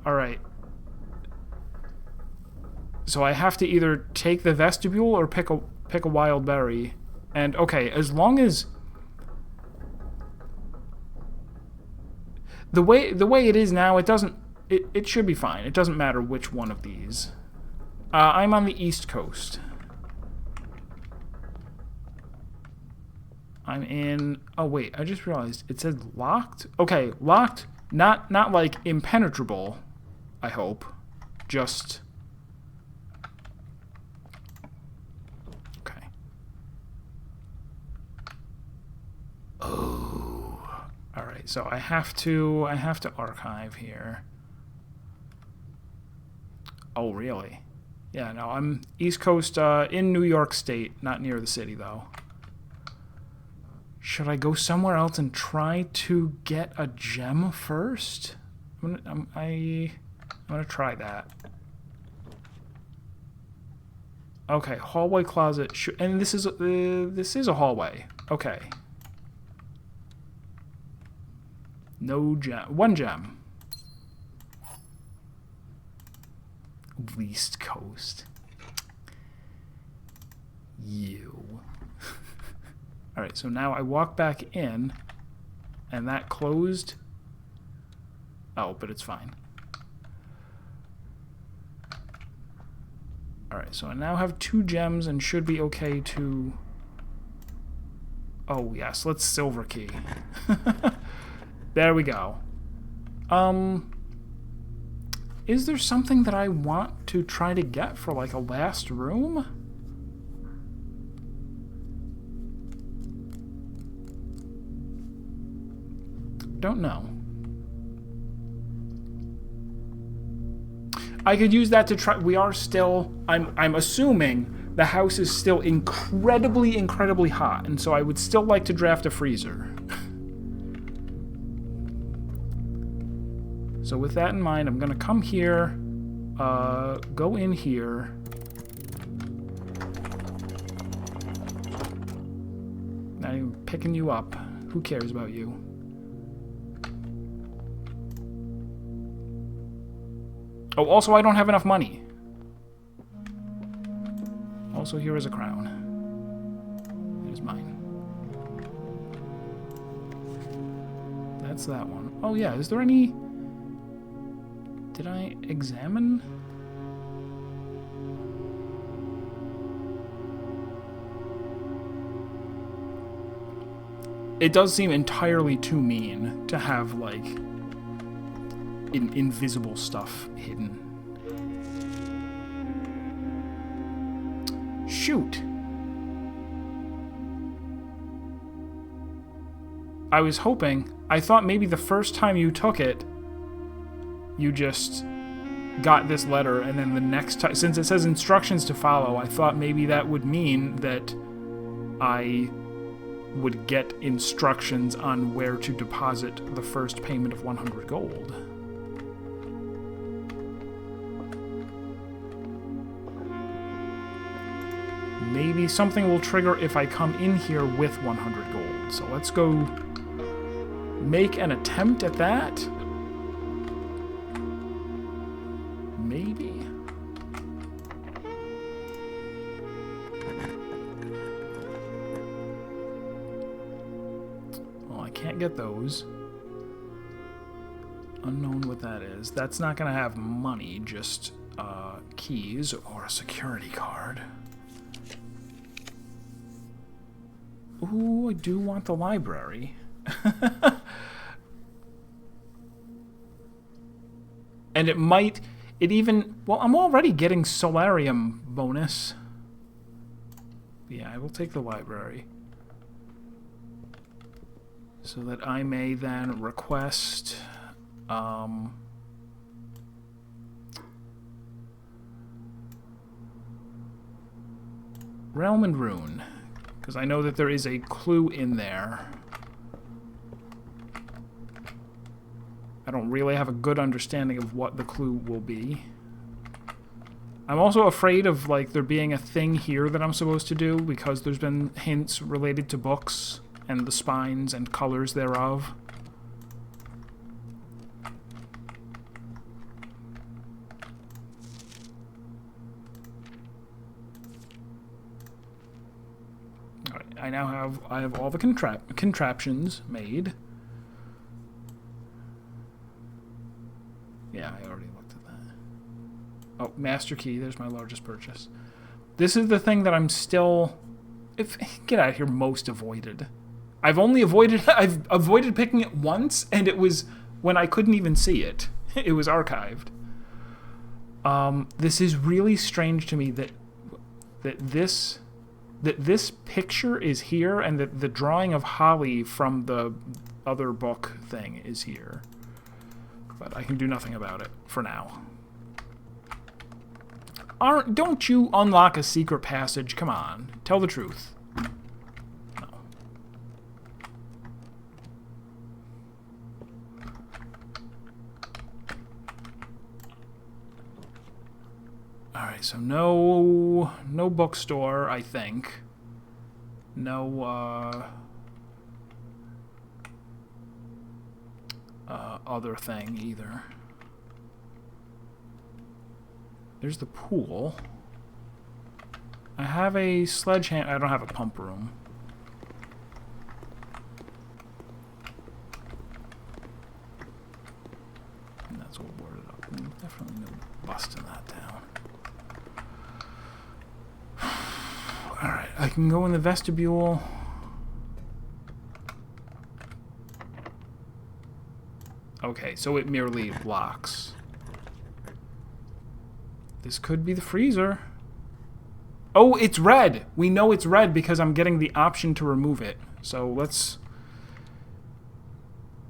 Alright. So I have to either take the vestibule or pick a wild berry. And, okay, as long as... The way it is now, it doesn't... It should be fine. It doesn't matter which one of these. I'm on the East Coast. I'm in... Oh, wait. I just realized it said locked. Okay, locked. Not like impenetrable, I hope. Just... Okay. Oh. Alright, so I have to archive here. Oh, really? Yeah, no, I'm East Coast, in New York State. Not near the city, though. Should I go somewhere else and try to get a gem first? I'm gonna try that. Okay, hallway closet, and this is a hallway. Okay. No gem. One gem. East Coast. You. Alright, so now I walk back in, and that closed. Oh, but it's fine. Alright, so I now have 2 gems and should be okay to... Oh, yes, let's silver key. There we go. Is there something that I want to try to get for, like, a last room? Don't know. I could use that to try. We are still. I'm assuming the house is still incredibly hot, and so I would still like to draft a freezer. So with that in mind, I'm gonna come here, go in here, picking you up. Who cares about you? Oh, also, I don't have enough money. Also, here is a crown. It is mine. That's that one. Oh, yeah. Is there any... Did I examine? It does seem entirely too mean to have, like, invisible stuff hidden. Shoot! I was hoping... I thought maybe the first time you took it, you just got this letter, and then the next time... Since it says instructions to follow, I thought maybe that would mean that I would get instructions on where to deposit the first payment of 100 gold. Maybe something will trigger if I come in here with 100 gold. So let's go make an attempt at that. Maybe. Well, I can't get those. Unknown what that is. That's not going to have money, just keys or a security card. Ooh, I do want the library. And it might... It even... Well, I'm already getting solarium bonus. Yeah, I will take the library. So that I may then request... Realm and Rune. Because I know that there is a clue in there. I don't really have a good understanding of what the clue will be. I'm also afraid of, like, there being a thing here that I'm supposed to do, because there's been hints related to books and the spines and colors thereof. I have all the contraptions made. Yeah, I already looked at that. Oh, master key. There's my largest purchase. This is the thing that I'm still... Get out of here, most avoided. I've avoided picking it once, and it was when I couldn't even see it. It was archived. This is really strange to me that this picture is here, and that the drawing of Holly from the other book thing is here. But I can do nothing about it for now. Don't you unlock a secret passage? Come on. Tell the truth. No. Alright, so no bookstore, I think. No, other thing either. There's the pool. I have a sledgehammer. I don't have a pump room. And that's all boarded up. Definitely no busting that down. Alright, I can go in the vestibule. Okay, so it merely locks. This could be the freezer. Oh, it's red! We know it's red because I'm getting the option to remove it. So let's...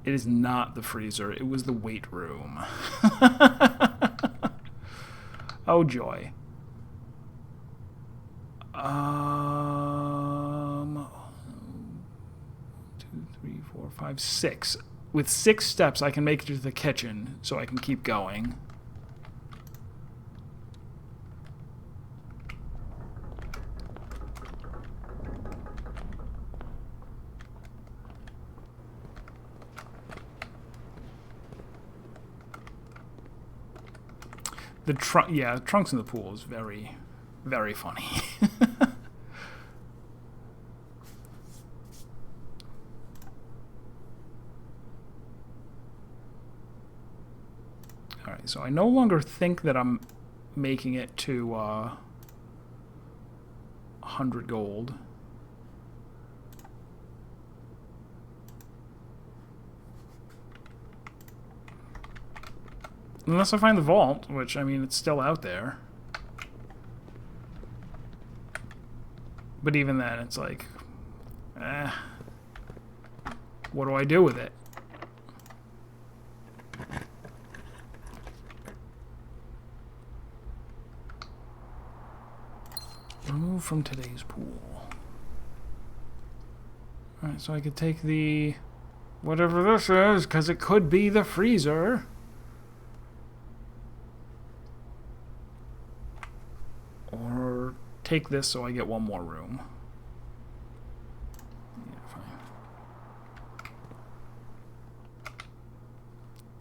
It is not the freezer. It was the weight room. Oh, joy. 1, 2, 3, 4, 5, 6. With 6 steps, I can make it to the kitchen, so I can keep going. The trunks in the pool is very, very funny. Alright, so I no longer think that I'm making it to 100 gold. Unless I find the vault, which, I mean, it's still out there. But even then, it's like, what do I do with it? Remove from today's pool. Alright, so I could take the... whatever this is, because it could be the freezer. Or take this so I get one more room. Yeah, fine.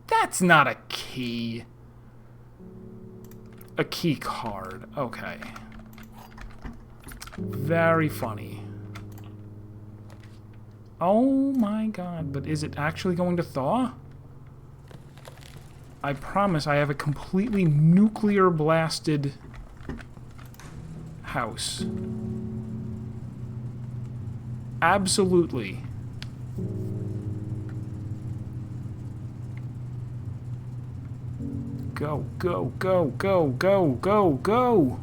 That's not a key. A key card. Okay. Very funny. Oh my god, but is it actually going to thaw? I promise I have a completely nuclear blasted house. Absolutely. Go, go, go, go, go, go, go!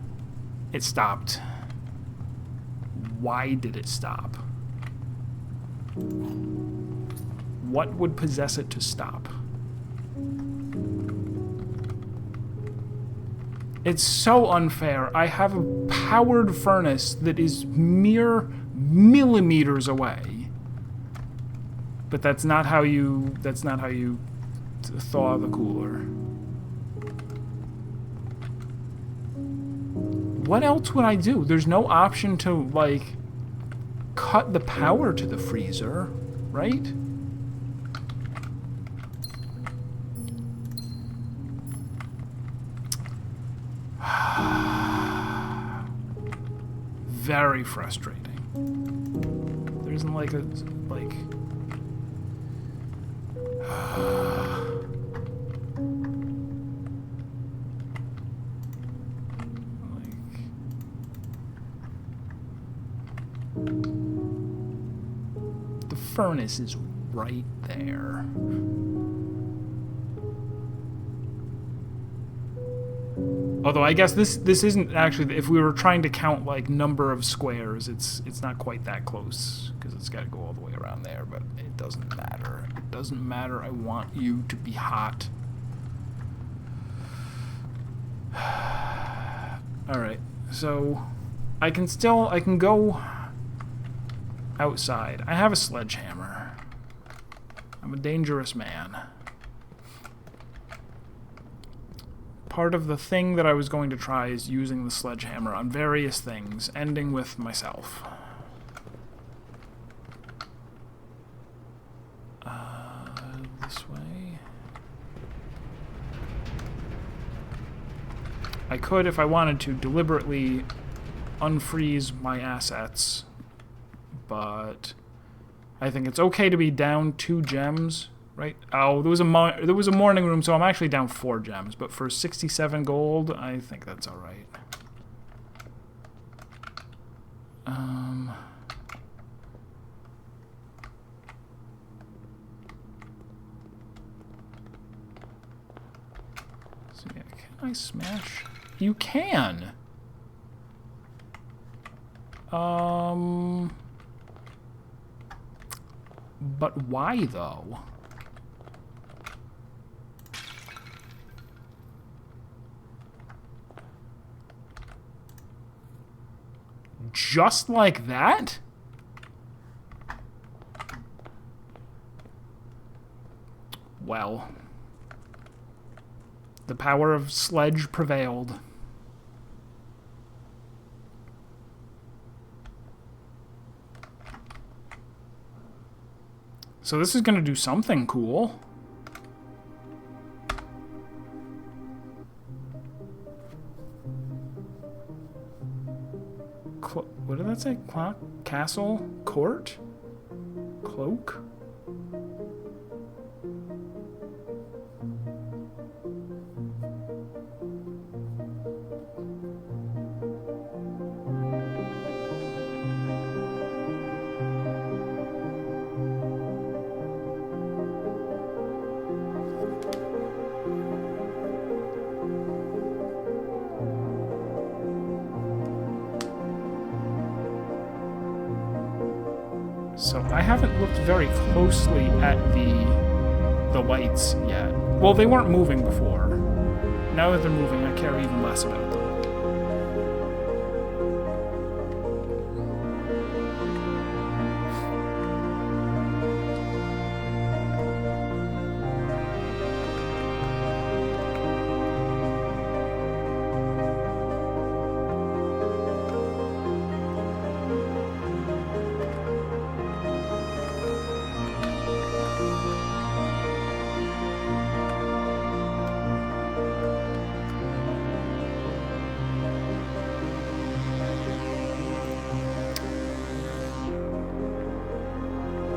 It stopped. Why did it stop? What would possess it to stop? It's so unfair. I have a powered furnace that is mere millimeters away. But that's not how you thaw the cooler. What else would I do? There's no option to, like, cut the power to the freezer, right? Very frustrating. There isn't like a, like... The furnace is right there. Although I guess this isn't actually, if we were trying to count like number of squares, it's not quite that close because it's got to go all the way around there, but it doesn't matter. It doesn't matter. I want you to be hot. All right. So I can go outside. I have a sledgehammer. I'm a dangerous man. Part of the thing that I was going to try is using the sledgehammer on various things, ending with myself. This way. I could, if I wanted to, deliberately unfreeze my assets, but I think it's okay to be down 2 gems. Right? Oh, there was a morning room, so I'm actually down 4 gems. But for 67 gold, I think that's all right. So yeah, can I smash? You can. But why though? Just like that? Well, the power of sledge prevailed. So this is going to do something cool. that say? Clock? Castle? Court? Cloak? So I haven't looked very closely at the lights yet. Well, they weren't moving before. Now that they're moving, I care even less about them.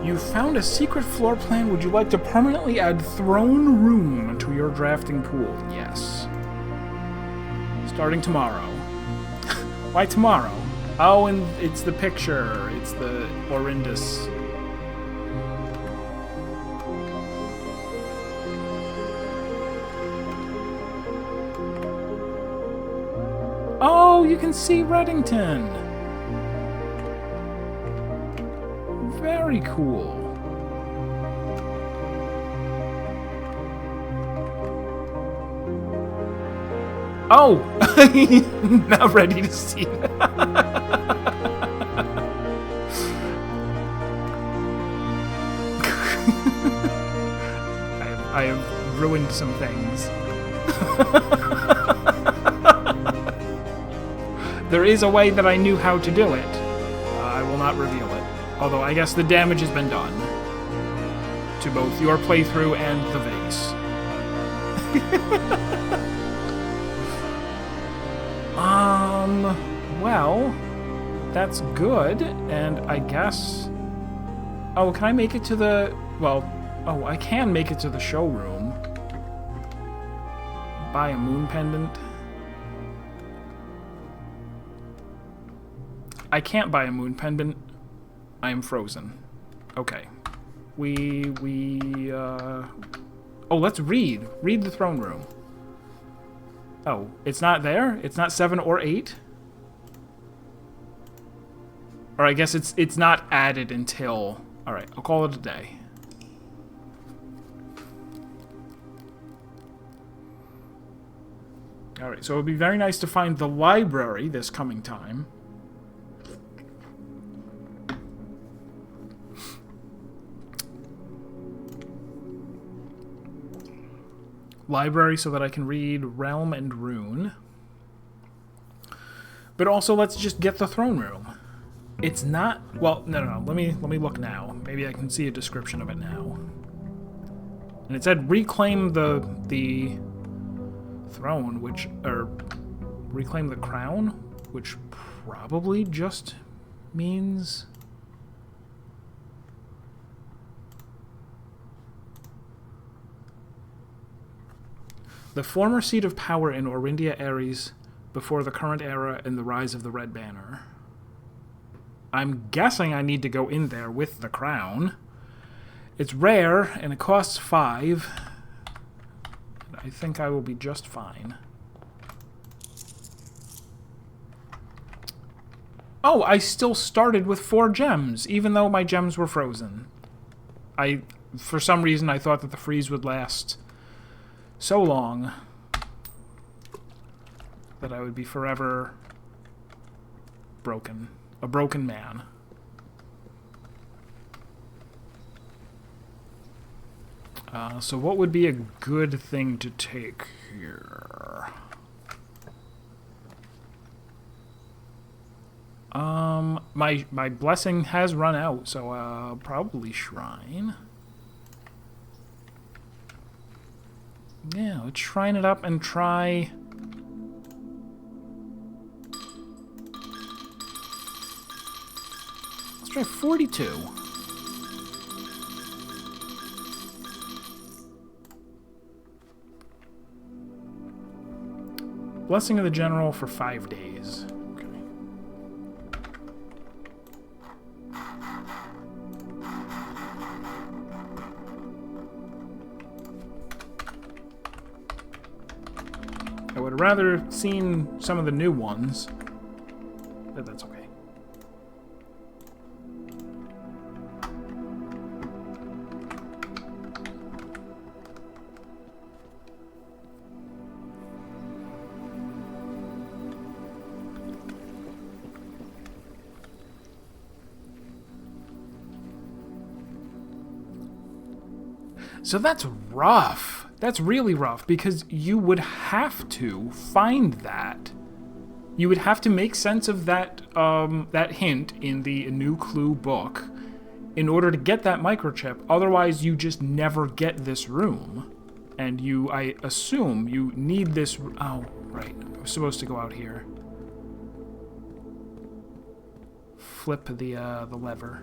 You found a secret floor plan. Would you like to permanently add throne room to your drafting pool? Yes. Starting tomorrow. Why tomorrow? Oh, and it's the picture. It's the horrendous. Oh, you can see Reddington. Very cool. Oh! Not ready to see that. I have ruined some things. There is a way that I knew how to do it. I will not reveal it. Although I guess the damage has been done to both your playthrough and the vase. Well, that's good, and I guess... Oh, can I make it to the... Well, oh, I can make it to the showroom. Buy a moon pendant. I can't buy a moon pendant. I am frozen. Okay. Oh, let's read. Read the throne room. Oh, it's not there? It's not 7 or 8? Or I guess it's not added until... Alright, I'll call it a day. Alright, so it would be very nice to find the library this coming time. Library so that I can read Realm and Rune. But also, let's just get the throne room. It's not... Well, no. Let me look now. Maybe I can see a description of it now. And it said reclaim the throne, which... Or reclaim the crown, which probably just means... The former seat of power in Orindia Ares before the current era and the rise of the Red Banner. I'm guessing I need to go in there with the crown. It's rare, and it costs 5. I think I will be just fine. Oh, I still started with 4 gems, even though my gems were frozen. For some reason, I thought that the freeze would last so long that I would be forever broken. A broken man. So what would be a good thing to take here? My blessing has run out, so probably shrine. Yeah, let's shrine it up and try... try 42. Blessing of the General for 5 days. Okay. I would have rather seen some of the new ones, but that's okay. So that's rough. That's really rough, because you would have to find that. You would have to make sense of that that hint in the new clue book in order to get that microchip. Otherwise, you just never get this room. And I assume you need this... Oh, right. I was supposed to go out here. Flip the lever.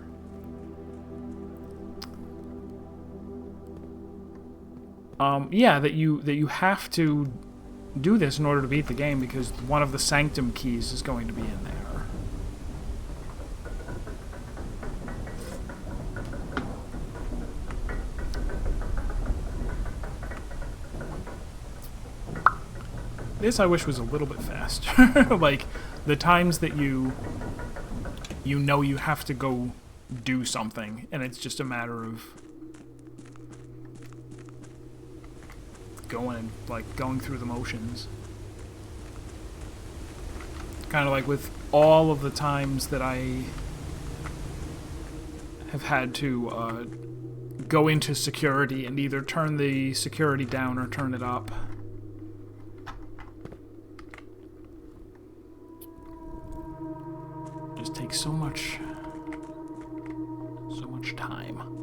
Yeah, that you have to do this in order to beat the game, because one of the Sanctum keys is going to be in there. This I wish was a little bit faster. Like, the times that you know you have to go do something, and it's just a matter of going through the motions. Kind of like with all of the times that I have had to go into security and either turn the security down or turn it up. Just takes so much time.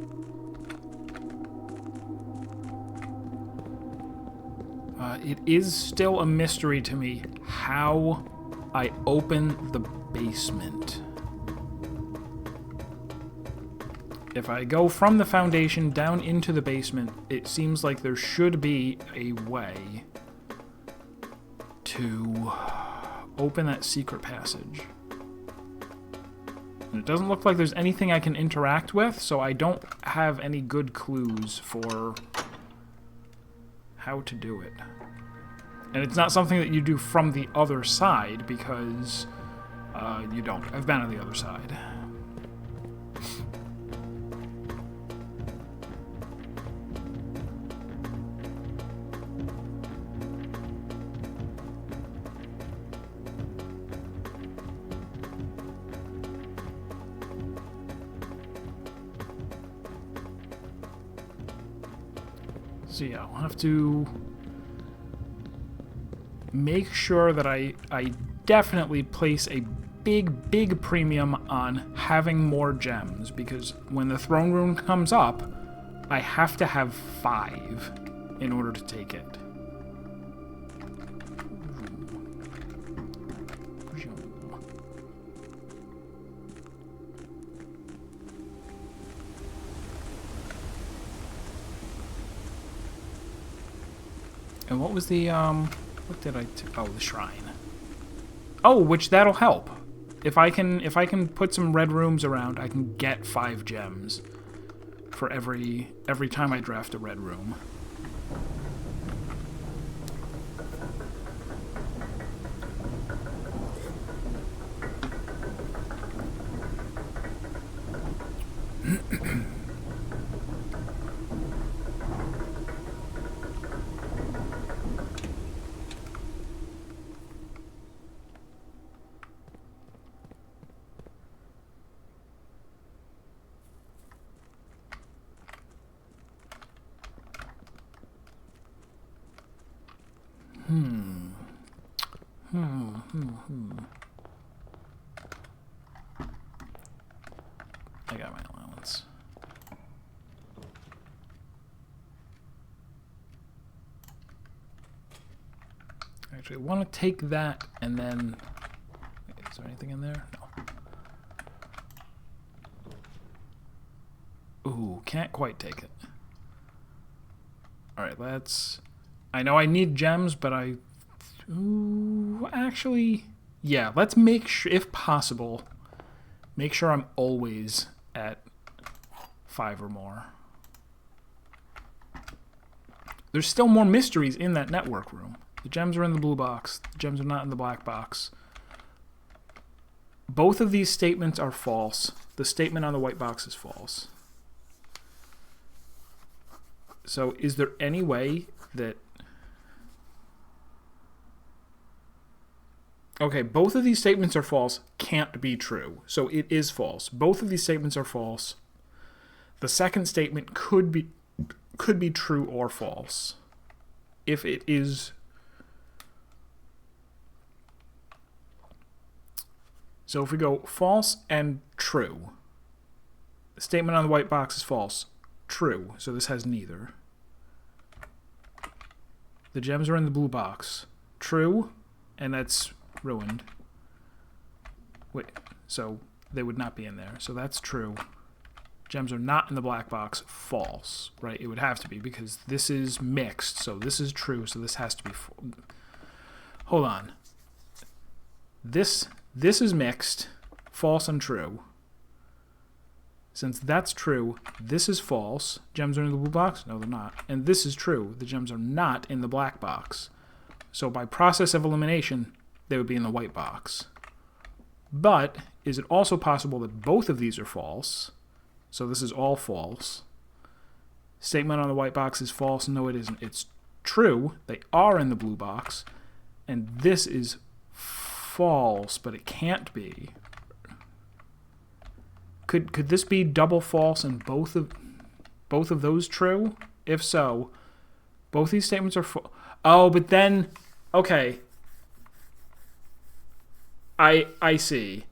It is still a mystery to me how I open the basement. If I go from the foundation down into the basement, it seems like there should be a way to open that secret passage. And it doesn't look like there's anything I can interact with, so I don't have any good clues for how to do it. And it's not something that you do from the other side, because you don't. I've been on the other side. So yeah, I'll have to make sure that I definitely place a big premium on having more gems, because when the throne room comes up, I have to have 5 in order to take it. And what was the, what did oh, the shrine. Oh, which that'll help. If I can put some red rooms around, I can get 5 gems for every time I draft a red room. I got my allowance. Actually, I want to take that and then... Wait, is there anything in there? No. Ooh, can't quite take it. Alright, let's... I know I need gems, but Ooh, actually... Yeah, let's make sure, if possible, make sure I'm always at 5 or more. There's still more mysteries in that network room. The gems are in the blue box. The gems are not in the black box. Both of these statements are false. The statement on the white box is false. So is there any way that... Okay, both of these statements are false. Can't be true. So it is false. Both of these statements are false. The second statement could be true or false. If it is... So if we go false and true, the statement on the white box is false. True. So this has neither. The gems are in the blue box. True, and that's ruined. Wait, so they would not be in there. So that's true. Gems are not in the black box. False, right? It would have to be because this is mixed. So this is true. So this has to be. Hold on. This is mixed. False and true. Since that's true, this is false. Gems are in the blue box? No, they're not. And this is true. The gems are not in the black box. So by process of elimination, they would be in the white box. But is it also possible that both of these are false? So this is all false. Statement on the white box is false. No, it isn't. It's true. They are in the blue box. And this is false, but it can't be. Could this be double false and both of those true? If so, both these statements are false. Oh, but then, okay. I see.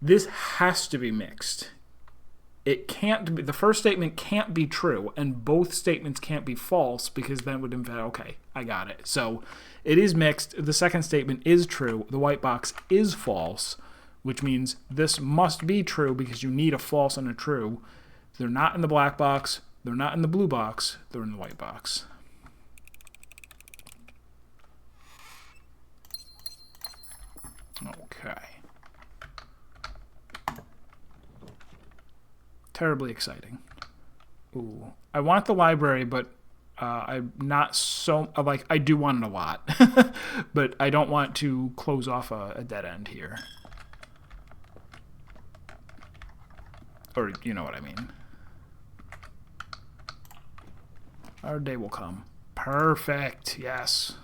This has to be mixed. It can't be, the first statement can't be true, and both statements can't be false, because then it would imply, okay, I got it. So it is mixed. The second statement is true. The white box is false, which means this must be true because you need a false and a true. They're not in the black box. They're not in the blue box. They're in the white box. Okay. Terribly exciting. Ooh. I want the library, but I'm not so... Like, I do want it a lot. But I don't want to close off a dead end here. Or, you know what I mean. Our day will come. Perfect. Yes.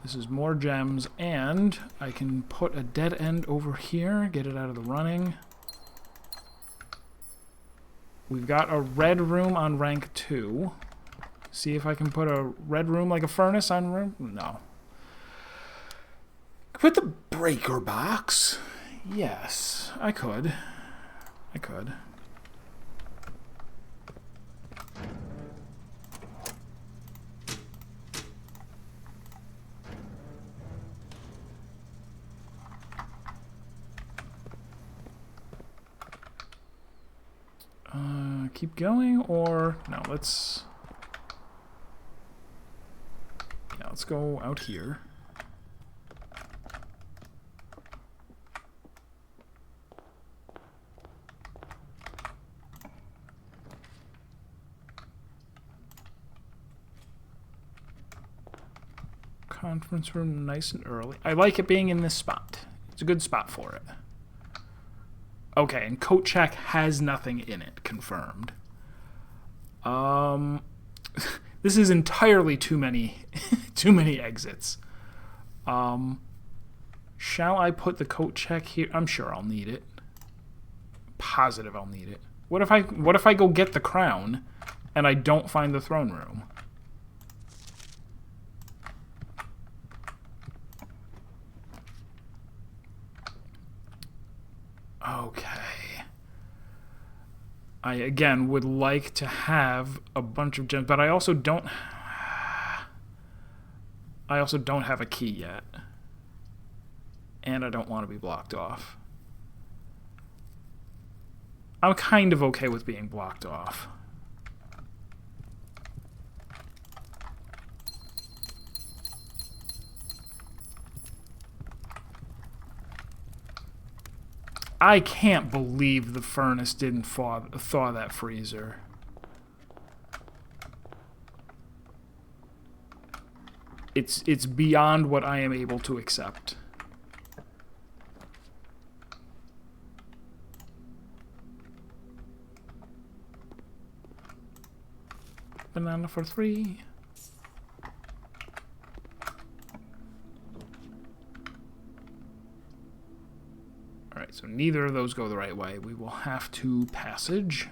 This is more gems, and I can put a dead end over here, get it out of the running. We've got a red room on rank 2. See if I can put a red room like a furnace on room. No. Put the breaker box. Yes, I could. I could. Keep going, or no, let's go out here. Conference room, nice and early. I like it being in this spot. It's a good spot for it. Okay, and coat check has nothing in it, confirmed. This is entirely too many exits. Shall I put the coat check here? I'm sure I'll need it. Positive I'll need it. What if I go get the crown and I don't find the throne room? Okay. I, again, would like to have a bunch of gems, but I also don't have a key yet. And I don't want to be blocked off. I'm kind of okay with being blocked off. I can't believe the furnace didn't thaw that freezer. It's beyond what I am able to accept. Banana for 3. Alright, so neither of those go the right way. We will have to passage.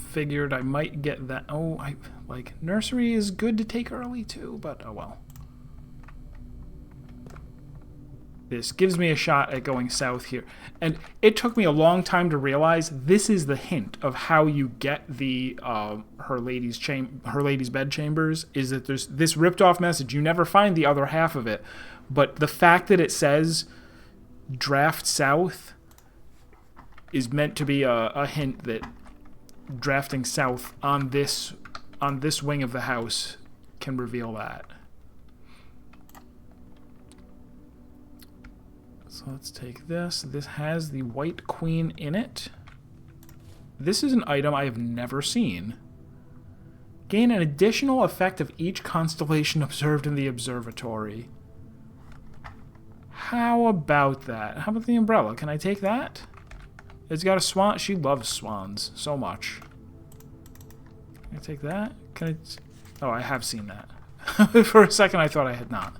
Figured I might get that. Oh, like nursery is good to take early too, but oh well. This gives me a shot at going south here, and it took me a long time to realize this is the hint of how you get the her lady's bed chambers. Is that there's this ripped off message? You never find the other half of it, but the fact that it says draft south is meant to be a hint that drafting south on this wing of the house can reveal that. So let's take this. This has the white queen in it. This is an item I have never seen. Gain an additional effect of each constellation observed in the observatory. How about that? How about the umbrella? Can I take that? It's got a swan. She loves swans so much. Can I take that? Can I? Oh, I have seen that. For a second, I thought I had not.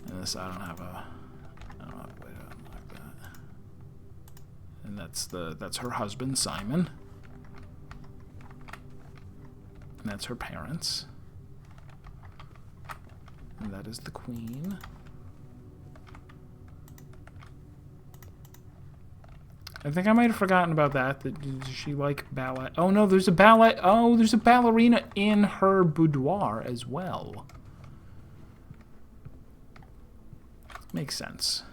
And this, I don't have a way to unlock that. And that's her husband, Simon. And that's her parents. And that is the queen. I think I might have forgotten about that. Does she like ballet? Oh no, there's a ballet. Oh, there's a ballerina in her boudoir as well. Makes sense.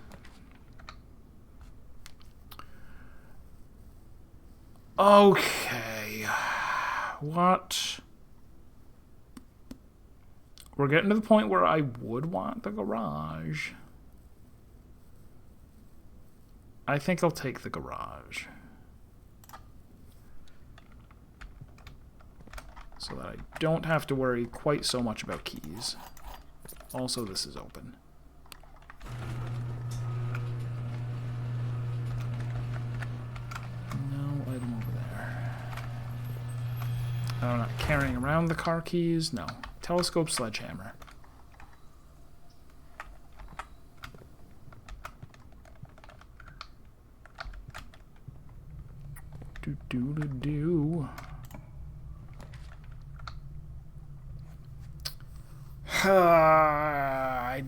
Okay. What? We're getting to the point where I would want the garage. I think I'll take the garage. So that I don't have to worry quite so much about keys. Also, this is open. No item over there. I'm not carrying around the car keys. No. Telescope sledgehammer. I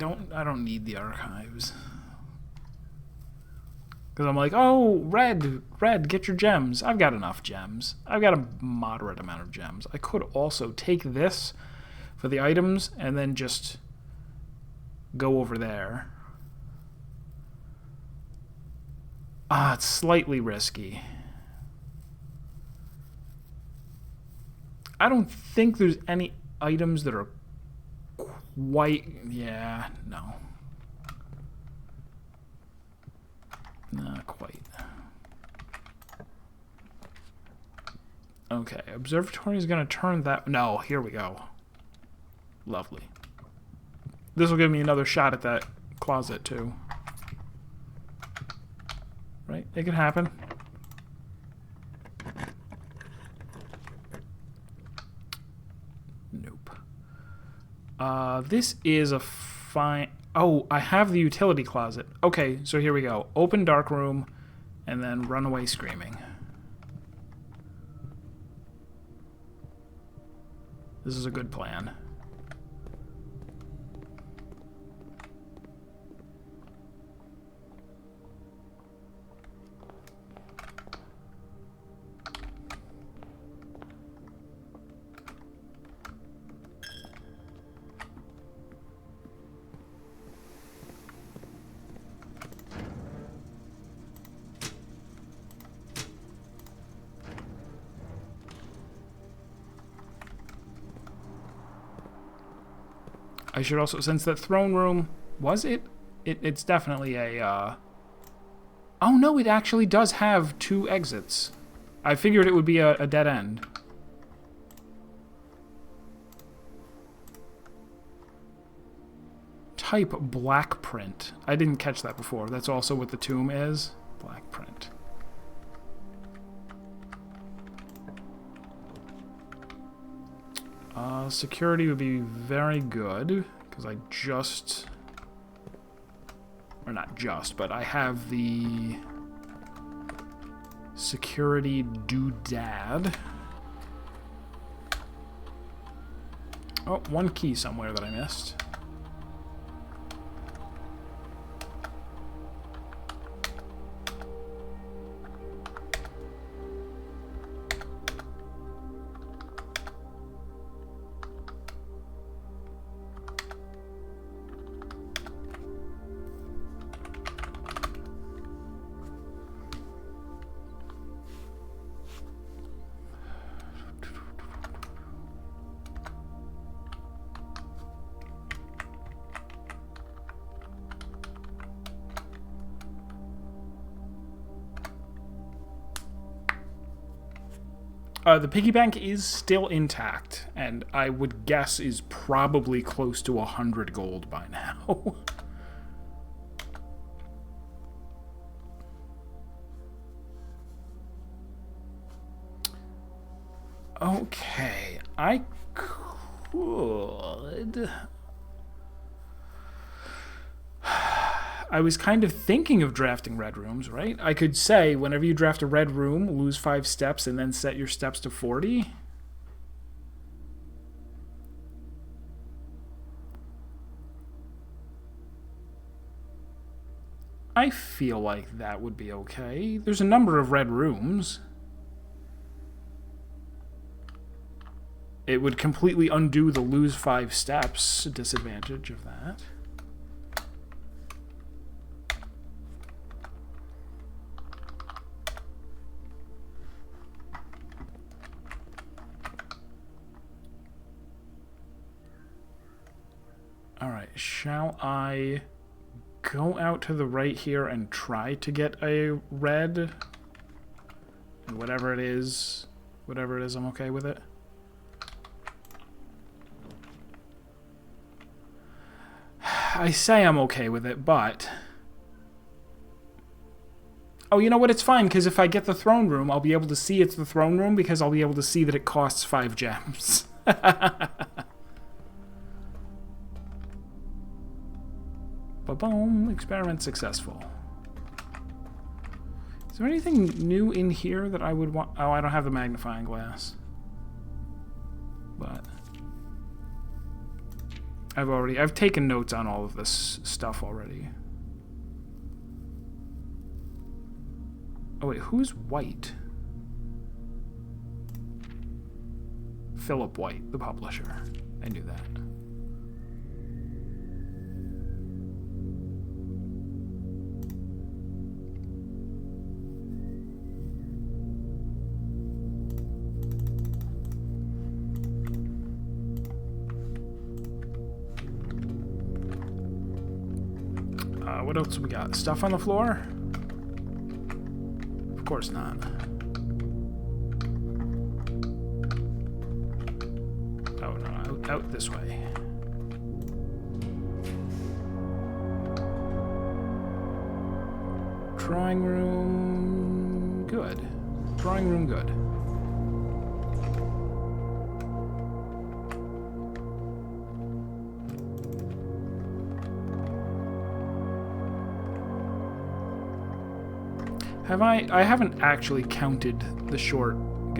don't need the archives. Because I'm like, oh, red, get your gems. I've got enough gems. I've got a moderate amount of gems. I could also take this for the items and then just go over there. It's slightly risky. I don't think there's any items that are quite... Yeah, no. Not quite. Okay, observatory is going to turn that... No, here we go. Lovely. This will give me another shot at that closet, too. Right? It can happen. Nope. This is a fine... Oh, I have the utility closet. Okay, so here we go. Open dark room, and then run away screaming. This is a good plan. I should also, since that throne room, was it? It's definitely a, oh no, it actually does have 2 exits. I figured it would be a dead end. Type black print. I didn't catch that before. That's also what the tomb is. Black print. Security would be very good, because I just... Or not just, but I have the security doodad. Oh, 1 key somewhere that I missed. The piggy bank is still intact, and I would guess is probably close to 100 gold by now. Okay, I could... I was kind of thinking of drafting red rooms, right? I could say, whenever you draft a red room, lose 5 steps and then set your steps to 40. I feel like that would be okay. There's a number of red rooms. It would completely undo the lose 5 steps disadvantage of that. Alright, shall I go out to the right here and try to get a red? And whatever it is, I'm okay with it. I say I'm okay with it, but... Oh, you know what? It's fine, because if I get the throne room, I'll be able to see it's the throne room, because I'll be able to see that it costs 5 gems. Ba-boom, experiment successful. Is there anything new in here that I would want? Oh, I don't have the magnifying glass. But I've taken notes on all of this stuff already. Oh wait, who's White? Philip White, the publisher. I knew that. What else we got? Stuff on the floor? Of course not. Oh no, out this way. Drawing room... good. Drawing room good. I haven't actually counted the short...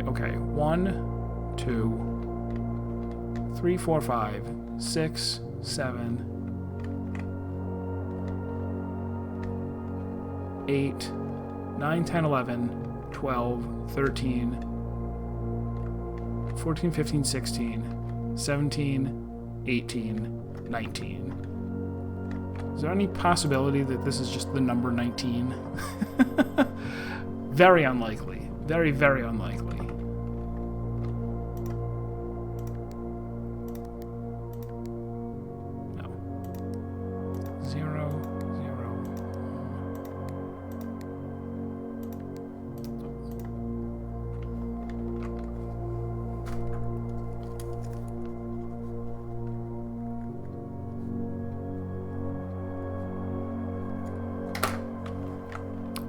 Okay, 1, 2, 3, 4, 5, 6, 7, 8, 9, 10, 11, 12, 13, 14, 15, 16, 17, 18, 19. Is there any possibility that this is just the number 19? Very unlikely. Very, very unlikely.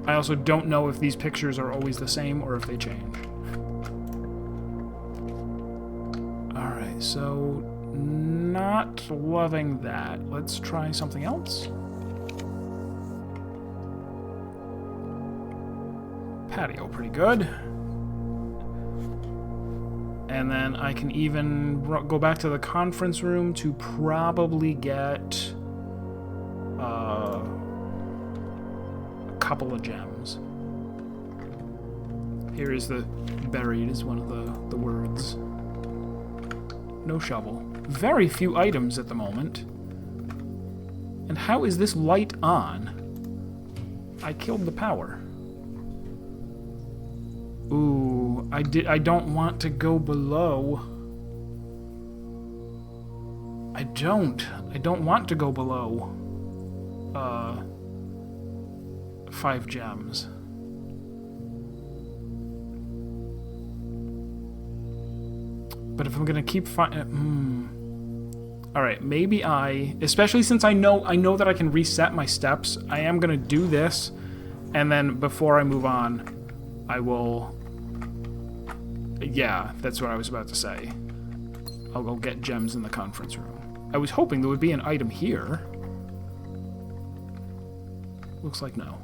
I also don't know if these pictures are always the same or if they change. Alright, so not loving that. Let's try something else. Patio, pretty good. And then I can even go back to the conference room to probably get a couple of gems. Here is the buried is one of the words. No shovel. Very few items at the moment. And how is this light on? I killed the power. Ooh, I don't want to go below. I don't want to go below 5 gems. But if I'm gonna keep Alright, maybe especially since I know that I can reset my steps, I am gonna do this, and then before I move on, I will... Yeah, that's what I was about to say. I'll go get gems in the conference room. I was hoping there would be an item here. Looks like no.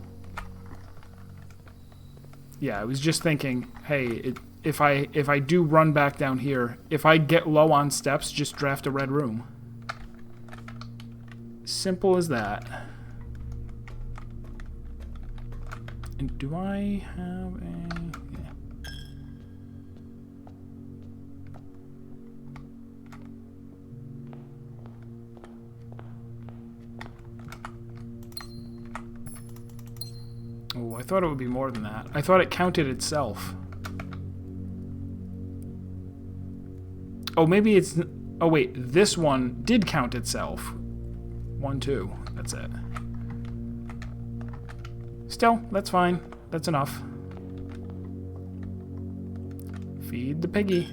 Yeah, I was just thinking, hey, if I do run back down here, if I get low on steps, just draft a red room. Simple as that. And do I have a... Yeah. Oh, I thought it would be more than that. I thought it counted itself. Oh, maybe it's... Oh, wait. This one did count itself. 1, 2. That's it. Still, that's fine. That's enough. Feed the piggy.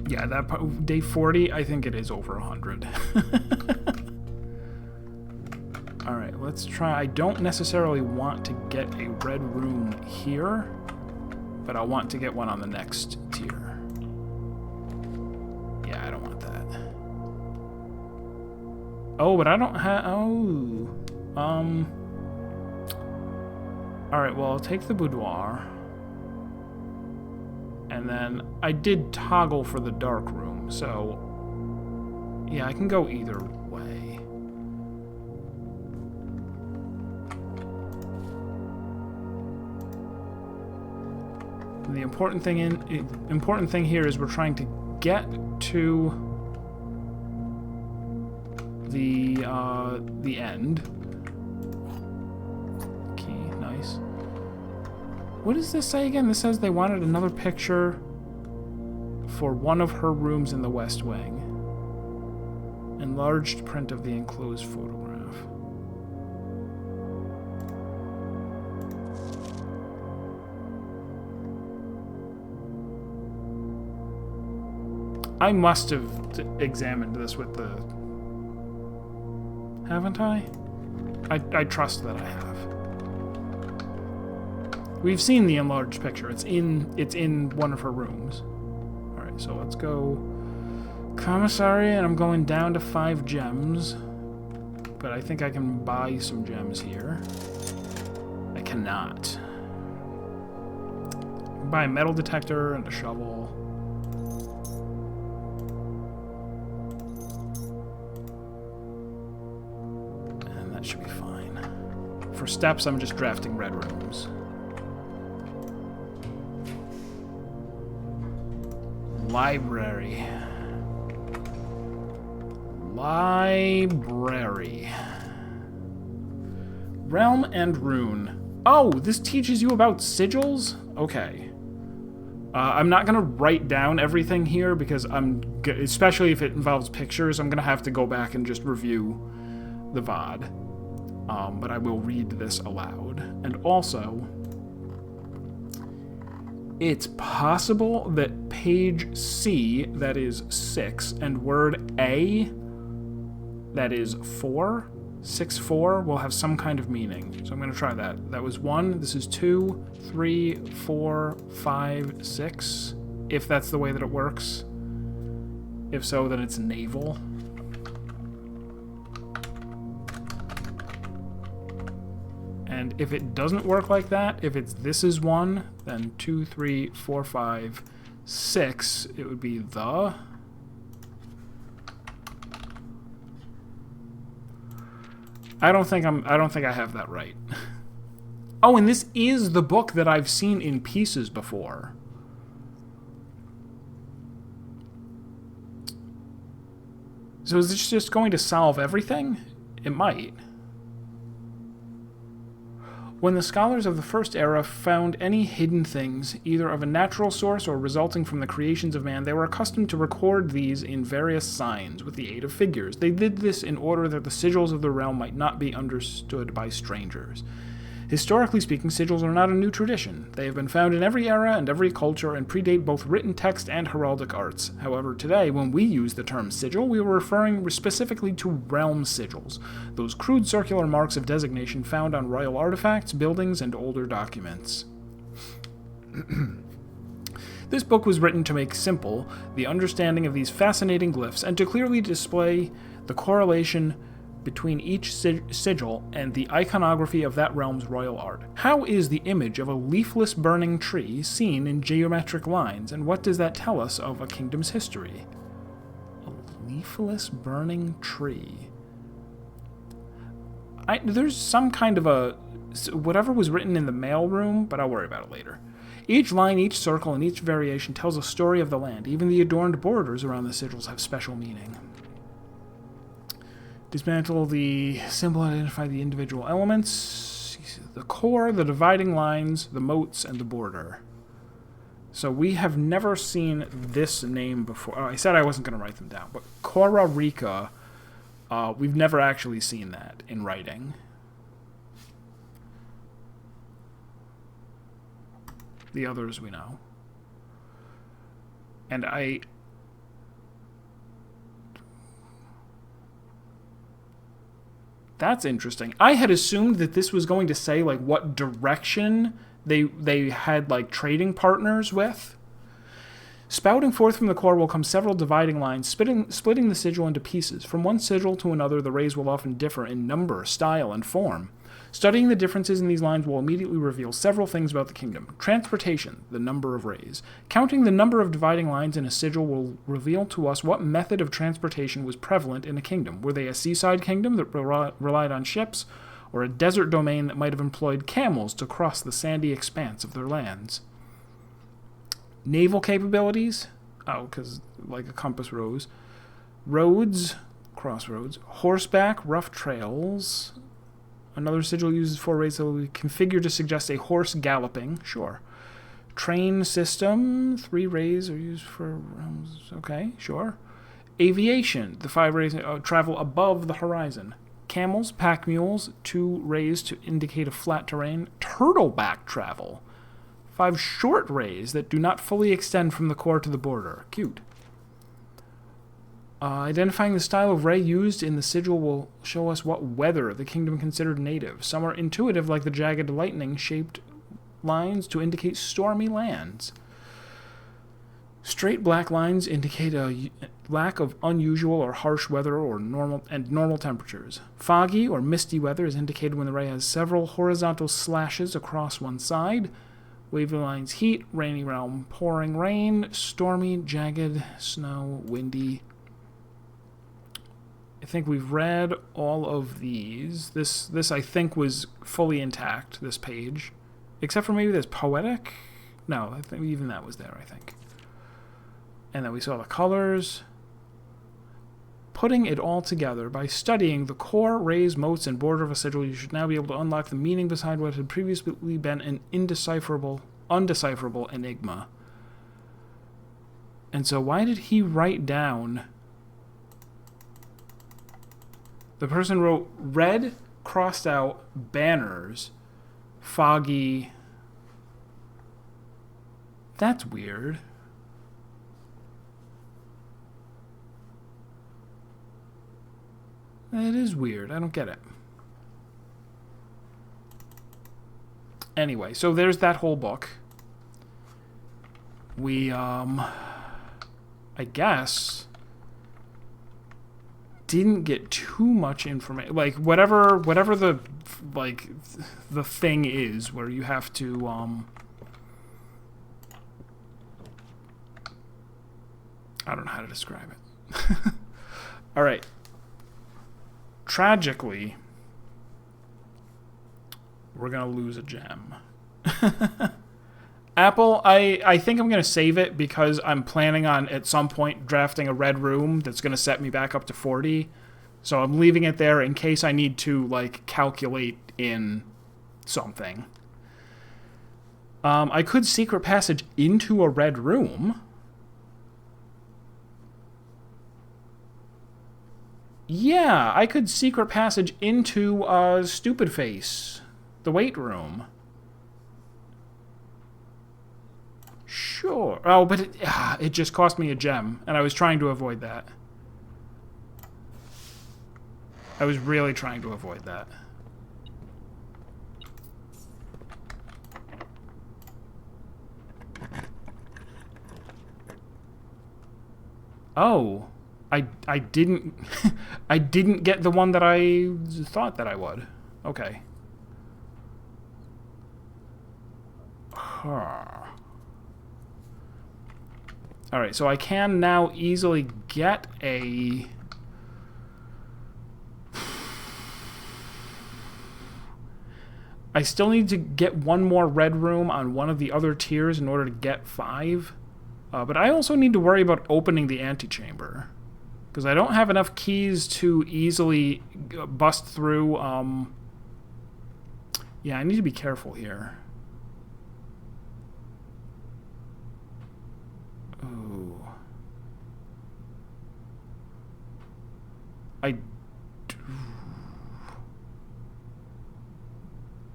Yeah, that day 40, I think it is over 100. Alright, let's try. I don't necessarily want to get a red room here, but I want to get one on the next tier. Yeah, I don't want that. Oh, but I don't have... Oh. Alright, well, I'll take the boudoir. And then I did toggle for the dark room, so... Yeah, I can go either way. And the important thing here is we're trying to get to the end. Okay, nice. What does this say again? This says they wanted another picture for one of her rooms in the West Wing. Enlarged print of the enclosed photograph. I must have examined this with the... Haven't I? I trust that I have. We've seen the enlarged picture. It's in one of her rooms. Alright, so let's go commissary, and I'm going down to 5 gems. But I think I can buy some gems here. I cannot. Buy a metal detector and a shovel. And that should be fine. For steps, I'm just drafting red rooms. Library. Realm and Rune. Oh, this teaches you about sigils? Okay. I'm not going to write down everything here because especially if it involves pictures, I'm going to have to go back and just review the VOD. But I will read this aloud. And also, it's possible that page C, that is 6, and word A, that is 4, 6, 4 will have some kind of meaning. So I'm going to try that. That was 1. This is 2, 3, 4, 5, 6. If that's the way that it works. If so, then it's navel. And if it doesn't work like that, if it's this is 1, then 2, 3, 4, 5, 6, it would be the. I don't think I have that right. Oh, and this is the book that I've seen in pieces before. So is this just going to solve everything? It might. When the scholars of the first era found any hidden things, either of a natural source or resulting from the creations of man, they were accustomed to record these in various signs with the aid of figures. They did this in order that the sigils of the realm might not be understood by strangers. Historically speaking, sigils are not a new tradition. They have been found in every era and every culture and predate both written text and heraldic arts. However, today, when we use the term sigil, we are referring specifically to realm sigils, those crude circular marks of designation found on royal artifacts, buildings, and older documents. This book was written to make simple the understanding of these fascinating glyphs and to clearly display the correlation between each sigil and the iconography of that realm's royal art. How is the image of a leafless burning tree seen in geometric lines, and what does that tell us of a kingdom's history? A leafless burning tree. There's some kind of a... whatever was written in the mailroom, but I'll worry about it later. Each line, each circle, and each variation tells a story of the land. Even the adorned borders around the sigils have special meaning. Dismantle the symbol and identify the individual elements, the core, the dividing lines, the moats, and the border. So we have never seen this name before. Oh, I said I wasn't going to write them down, but Cora Rica, we've never actually seen that in writing. The others we know. And that's interesting. I had assumed that this was going to say, like, what direction they had, like, trading partners with. Spouting forth from the core will come several dividing lines, splitting the sigil into pieces. From one sigil to another, the rays will often differ in number, style, and form. Studying the differences in these lines will immediately reveal several things about the kingdom. Transportation, the number of rays. Counting the number of dividing lines in a sigil will reveal to us what method of transportation was prevalent in a kingdom. Were they a seaside kingdom that relied on ships, or a desert domain that might have employed camels to cross the sandy expanse of their lands? Naval capabilities? Oh, because like a compass rose. Roads, crossroads. Horseback, rough trails. Another sigil uses 4 rays that will be configured to suggest a horse galloping. Sure. Train system. 3 rays are used for... okay, sure. Aviation. The 5 rays travel above the horizon. Camels, pack mules. 2 rays to indicate a flat terrain. Turtleback travel. 5 short rays that do not fully extend from the core to the border. Cute. Identifying the style of ray used in the sigil will show us what weather the kingdom considered native. Some are intuitive, like the jagged lightning-shaped lines to indicate stormy lands. Straight black lines indicate a lack of unusual or harsh weather or normal temperatures. Foggy or misty weather is indicated when the ray has several horizontal slashes across one side. Wavy lines, heat, rainy realm, pouring rain, stormy, jagged, snow, windy. I think we've read all of these. This I think was fully intact, this page. Except for maybe this poetic? No, I think even that was there, I think. And then we saw the colors. Putting it all together, by studying the core, rays, moats, and border of a sigil, you should now be able to unlock the meaning beside what had previously been an undecipherable enigma. And so why did he write down... The person wrote red, crossed out, banners, foggy. That's weird. It is weird. I don't get it. Anyway, so there's that whole book. We, I guess, didn't get too much information. Like, whatever the, like, the thing is where you have to, I don't know how to describe it. All right. Tragically, we're going to lose a gem. Apple, I think I'm going to save it because I'm planning on, at some point, drafting a red room that's going to set me back up to 40. So I'm leaving it there in case I need to, like, calculate in something. I could secret passage into a red room. Yeah, I could secret passage into Stupid Face, the weight room. Sure. Oh, but it just cost me a gem, and I was trying to avoid that. I was really trying to avoid that. Oh, I didn't I didn't get the one that I thought that I would. Okay. Alright, so I can now easily get a... I still need to get one more red room on one of the other tiers in order to get 5. But I also need to worry about opening the antechamber. Because I don't have enough keys to easily bust through... Yeah, I need to be careful here. Oh.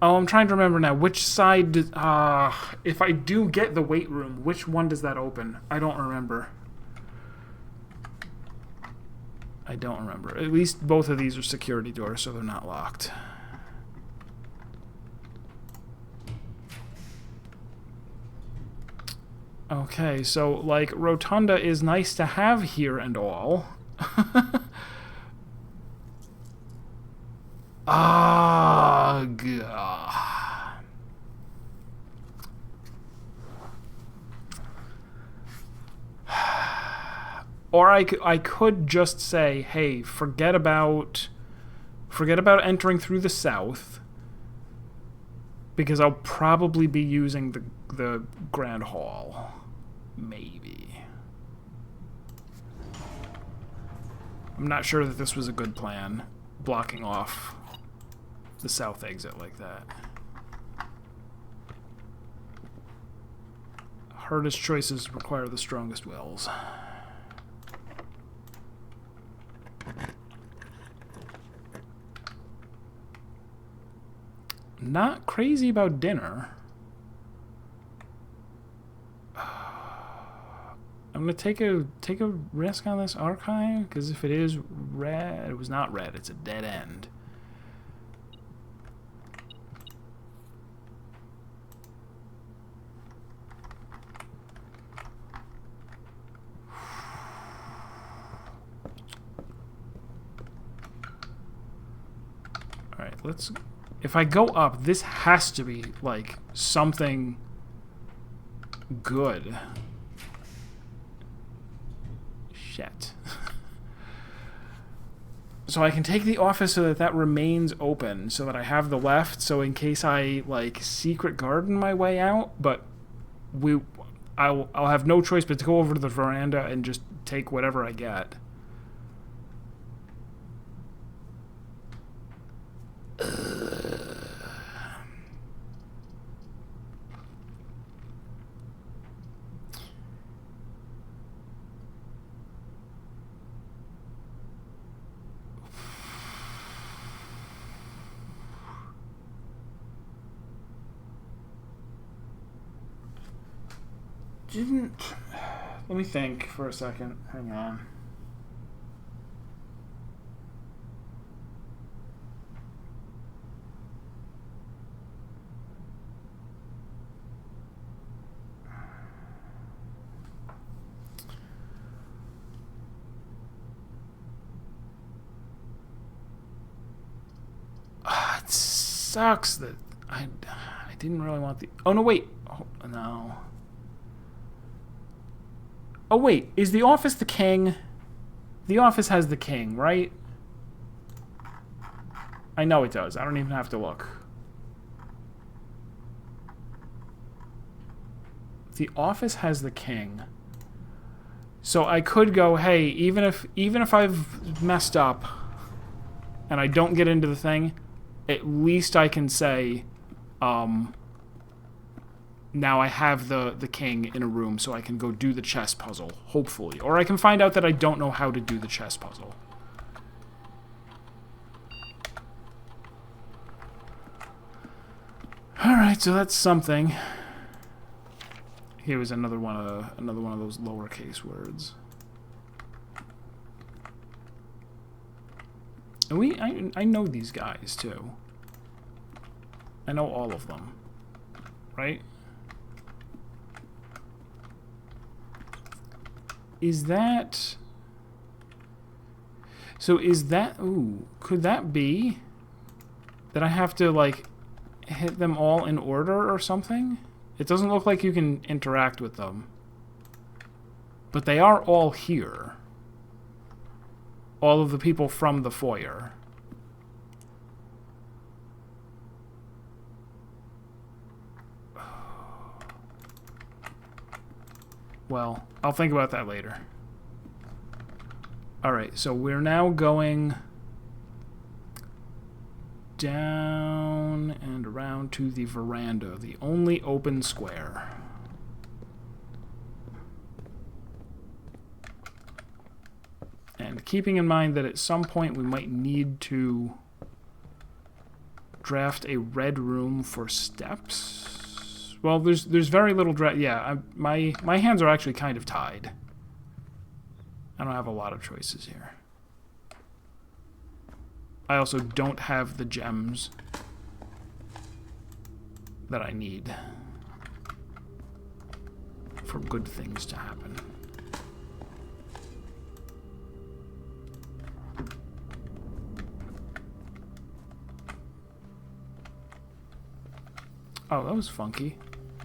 Oh, I'm trying to remember now. Which side... if I do get the weight room, which one does that open? I don't remember. I don't remember. At least both of these are security doors, so they're not locked. Okay, so, like, Rotunda is nice to have here and all. Ugh. Or I could just say, hey, forget about entering through the south, because I'll probably be using the Grand Hall. Maybe. I'm not sure that this was a good plan, blocking off the south exit like that. Hardest choices require the strongest wills. Not crazy about dinner. I'm gonna take a risk on this archive, because if it is red, it was not red. It's a dead end. All right, let's. If I go up, this has to be like something good. Shit. So I can take the office so that remains open, so that I have the left, so in case I, like, secret garden my way out, but I'll have no choice but to go over to the veranda and just take whatever I get. Let me think for a second. Hang on. sucks that I didn't really want the... Oh, no, wait. Oh, no. Oh, wait. Is the office the king? The office has the king, right? I know it does. I don't even have to look. The office has the king. So I could go, hey, even if I've messed up and I don't get into the thing, at least I can say, now I have the king in a room so I can go do the chess puzzle, hopefully. Or I can find out that I don't know how to do the chess puzzle. Alright, so that's something. Here was another one of those lowercase words. And I know these guys too. I know all of them. Right? Is that... So is that... Ooh, could that be that I have to, like, hit them all in order or something? It doesn't look like you can interact with them. But they are all here. All of the people from the foyer. Well, I'll think about that later. Alright, so we're now going down and around to the veranda, the only open square. And keeping in mind that at some point we might need to draft a red room for steps. Well, there's very little draft. Yeah, my hands are actually kind of tied. I don't have a lot of choices here. I also don't have the gems that I need for good things to happen. Oh, that was funky.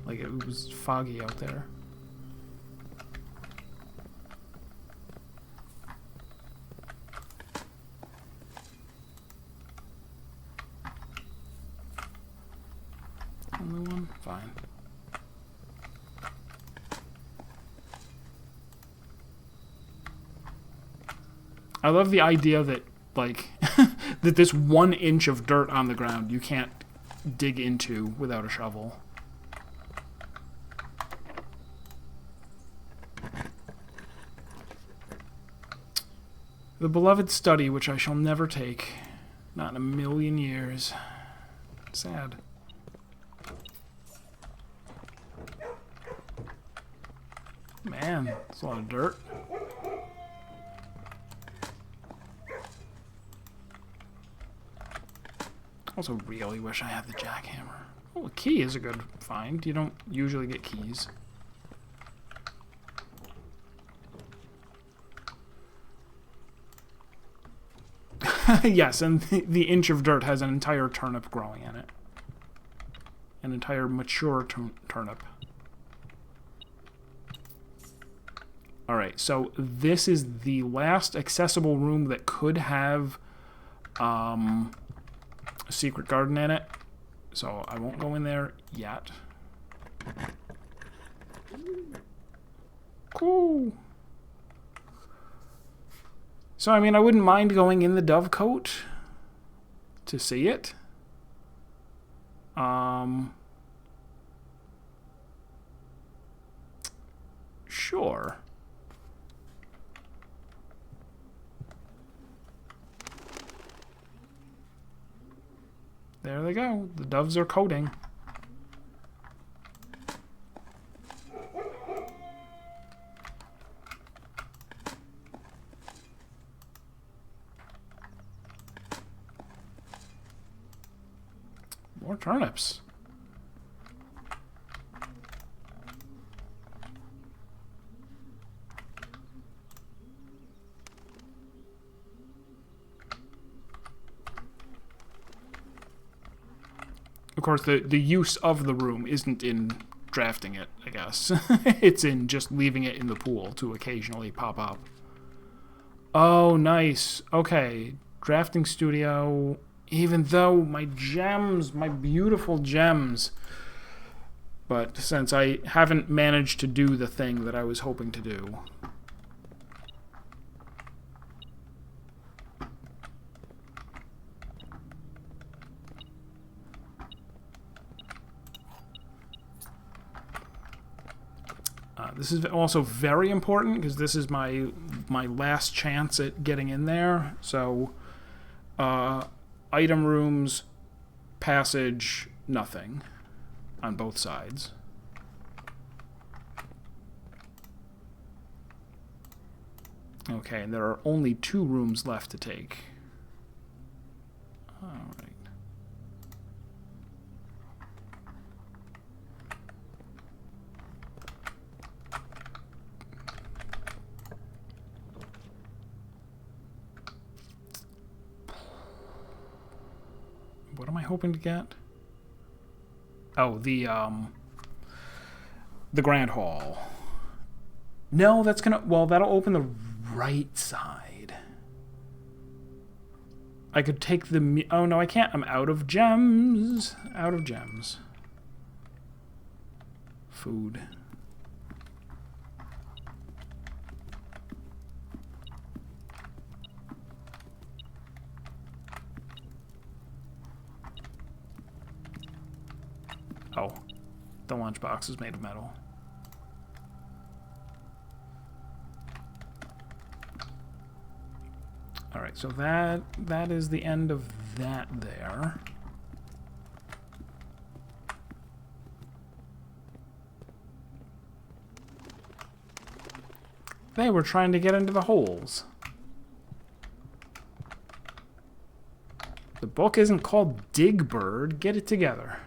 Like, it was foggy out there. Only one? Fine. I love the idea that, like, that this 1 inch of dirt on the ground you can't dig into without a shovel. The beloved study, which I shall never take. Not in a million years. Sad. Man, that's a lot of dirt. Also really wish I had the jackhammer. Oh, a key is a good find. You don't usually get keys. Yes, and the inch of dirt has an entire turnip growing in it. An entire mature turnip. Alright, so this is the last accessible room that could have a secret garden in it. So I won't go in there yet. Cool. So, I mean, I wouldn't mind going in the dovecote to see it. Sure. There they go. The doves are coating. More turnips. Of course, the use of the room isn't in drafting it, I guess. It's in just leaving it in the pool to occasionally pop up. Oh, nice. Okay. Drafting studio. Even though my gems, my beautiful gems. But since I haven't managed to do the thing that I was hoping to do. This is also very important because this is my last chance at getting in there. So, item rooms, passage, nothing on both sides. Okay, and there are only 2 rooms left to take. All right. What am I hoping to get? Oh, the Grand Hall. No, that's gonna... Well, that'll open the right side. I could take the... Oh, no, I can't. I'm out of gems. Out of gems. Food. Oh, the lunchbox is made of metal. All right, so that is the end of that there. They were trying to get into the holes. The book isn't called Dig Bird. Get it together.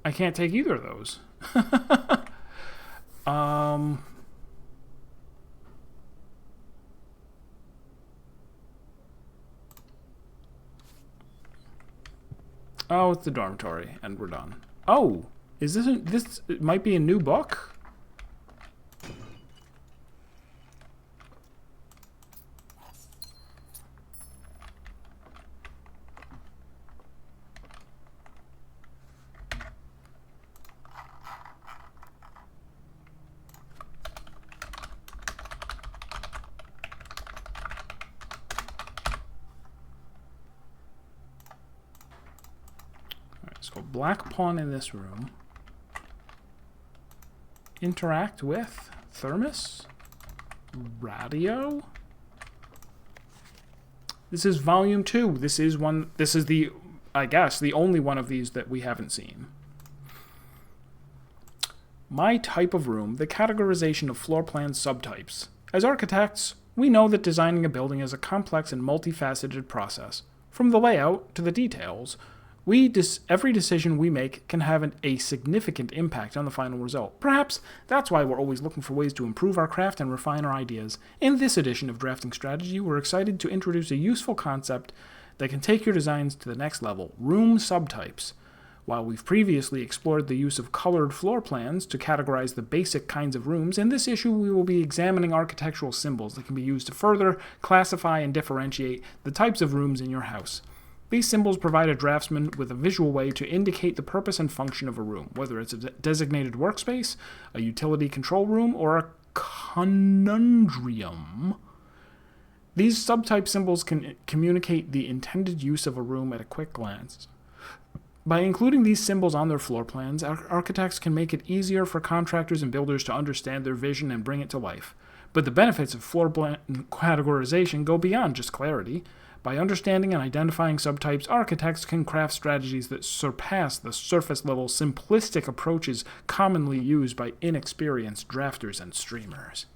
I can't take either of those. Oh, it's the dormitory, and we're done. Oh, is this it might be a new book? So black pawn in this room. Interact with thermos, radio. This is volume 2. This is the, I guess, the only one of these that we haven't seen. My type of room, the categorization of floor plan subtypes. As architects, we know that designing a building is a complex and multifaceted process. From the layout to the details, every decision we make can have a significant impact on the final result. Perhaps that's why we're always looking for ways to improve our craft and refine our ideas. In this edition of Drafting Strategy, we're excited to introduce a useful concept that can take your designs to the next level: room subtypes. While we've previously explored the use of colored floor plans to categorize the basic kinds of rooms, in this issue we will be examining architectural symbols that can be used to further classify and differentiate the types of rooms in your house. These symbols provide a draftsman with a visual way to indicate the purpose and function of a room, whether it's a designated workspace, a utility control room, or a conundrum. These subtype symbols can communicate the intended use of a room at a quick glance. By including these symbols on their floor plans, architects can make it easier for contractors and builders to understand their vision and bring it to life. But the benefits of floor plan categorization go beyond just clarity. By understanding and identifying subtypes, architects can craft strategies that surpass the surface-level, simplistic approaches commonly used by inexperienced drafters and streamers.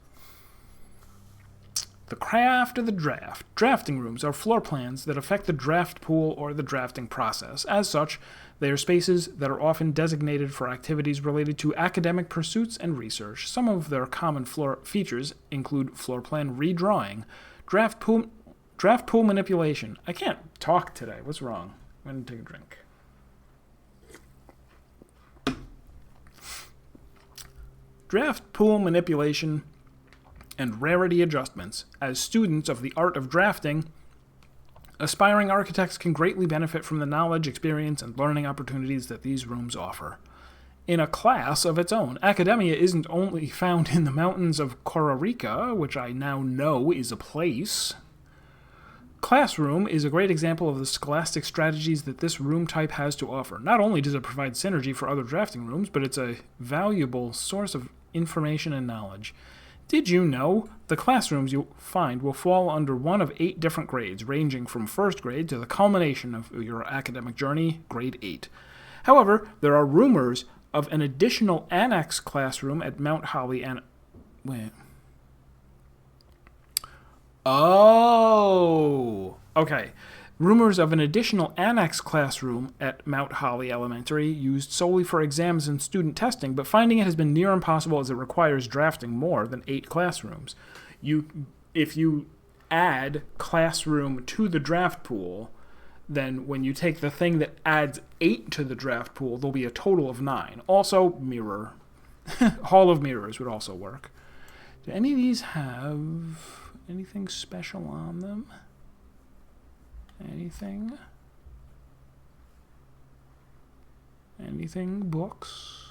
The craft of the draft. Drafting rooms are floor plans that affect the draft pool or the drafting process. As such, they are spaces that are often designated for activities related to academic pursuits and research. Some of their common floor features include floor plan redrawing, draft pool manipulation. I can't talk today. What's wrong? I'm going to take a drink. Draft pool manipulation and rarity adjustments. As students of the art of drafting, aspiring architects can greatly benefit from the knowledge, experience, and learning opportunities that these rooms offer. In a class of its own, academia isn't only found in the mountains of Costa Rica, which I now know is a place. Classroom is a great example of the scholastic strategies that this room type has to offer. Not only does it provide synergy for other drafting rooms, but it's a valuable source of information and knowledge. Did you know the classrooms you'll find will fall under one of 8 different grades, ranging from first grade to the culmination of your academic journey, grade 8. However, there are rumors of an additional annex classroom at Mount Holly and... Wait. Oh! Okay. Rumors of an additional annex classroom at Mount Holly Elementary used solely for exams and student testing, but finding it has been near impossible as it requires drafting more than 8 classrooms. If you add classroom to the draft pool, then when you take the thing that adds 8 to the draft pool, there'll be a total of 9. Also, mirror. Hall of Mirrors would also work. Do any of these have anything special on them? Anything? Anything? Books?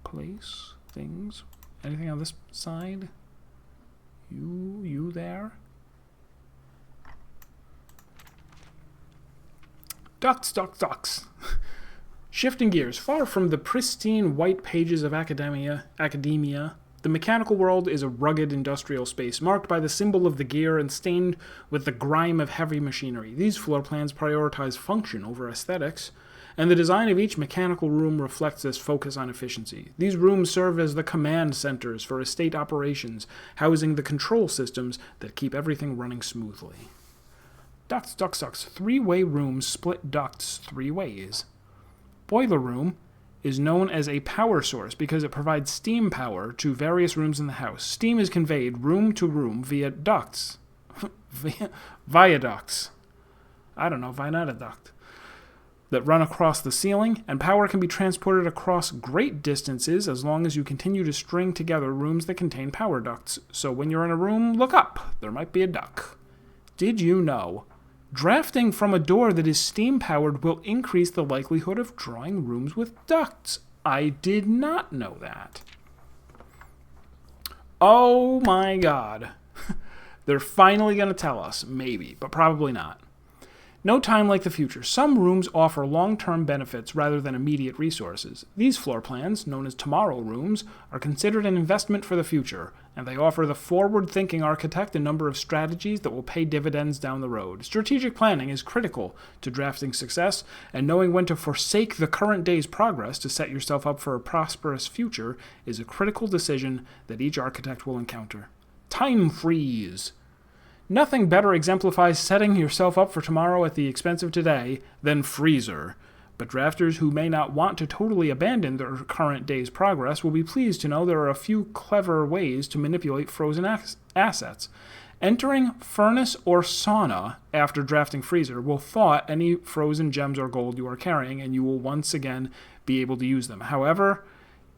Place? Things? Anything on this side? You there? Ducks. Shifting gears, far from the pristine white pages of academia, the mechanical world is a rugged industrial space, marked by the symbol of the gear and stained with the grime of heavy machinery. These floor plans prioritize function over aesthetics, and the design of each mechanical room reflects this focus on efficiency. These rooms serve as the command centers for estate operations, housing the control systems that keep everything running smoothly. Ducts. 3-way rooms split ducts 3 ways. Boiler room is known as a power source because it provides steam power to various rooms in the house. Steam is conveyed room to room via ducts. Viaducts. I don't know, viaduct. That run across the ceiling, and power can be transported across great distances as long as you continue to string together rooms that contain power ducts. So when you're in a room, look up. There might be a duct. Did you know? Drafting from a door that is steam-powered will increase the likelihood of drawing rooms with ducts. I did not know that. Oh my god. They're finally going to tell us. Maybe, but probably not. No time like the future. Some rooms offer long-term benefits rather than immediate resources. These floor plans, known as tomorrow rooms, are considered an investment for the future, and they offer the forward-thinking architect a number of strategies that will pay dividends down the road. Strategic planning is critical to drafting success, and knowing when to forsake the current day's progress to set yourself up for a prosperous future is a critical decision that each architect will encounter. Time freeze. Nothing better exemplifies setting yourself up for tomorrow at the expense of today than freezer. But drafters who may not want to totally abandon their current day's progress will be pleased to know there are a few clever ways to manipulate frozen assets. Entering furnace or sauna after drafting freezer will thaw any frozen gems or gold you are carrying, and you will once again be able to use them. However,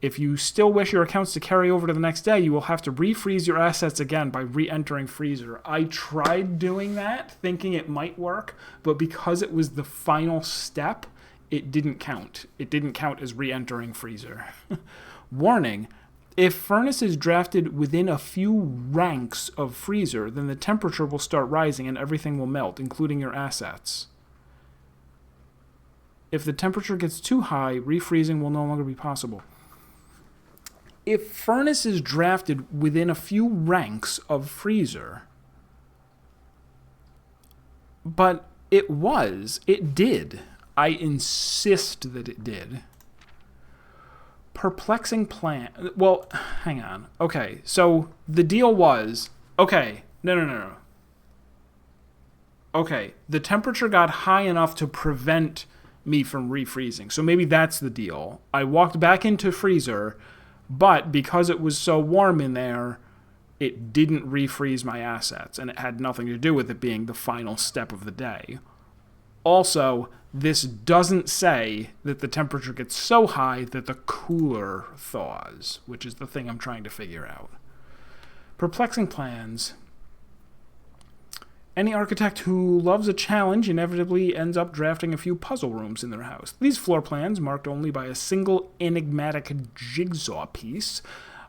if you still wish your accounts to carry over to the next day, you will have to refreeze your assets again by re-entering freezer. I tried doing that, thinking it might work, but because it was the final step, it didn't count. It didn't count as re-entering freezer. Warning, if furnace is drafted within a few ranks of freezer, then the temperature will start rising and everything will melt, including your assets. If the temperature gets too high, refreezing will no longer be possible. If furnace is drafted within a few ranks of freezer, but it did. I insist that it did. Perplexing plan. Well, hang on. Okay, so the deal was, okay, No, no, no, no. Okay, the temperature got high enough to prevent me from refreezing. So maybe that's the deal. I walked back into freezer, but because it was so warm in there, it didn't refreeze my assets, and it had nothing to do with it being the final step of the day. Also, this doesn't say that the temperature gets so high that the cooler thaws, which is the thing I'm trying to figure out. Perplexing plans. Any architect who loves a challenge inevitably ends up drafting a few puzzle rooms in their house. These floor plans, marked only by a single enigmatic jigsaw piece,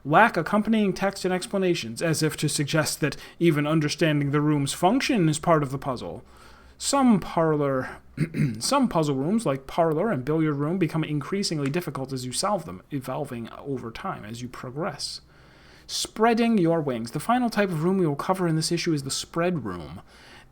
lack accompanying text and explanations, as if to suggest that even understanding the room's function is part of the puzzle. Some puzzle rooms, like Parlor and Billiard Room, become increasingly difficult as you solve them, evolving over time as you progress. Spreading your wings. The final type of room we will cover in this issue is the spread room.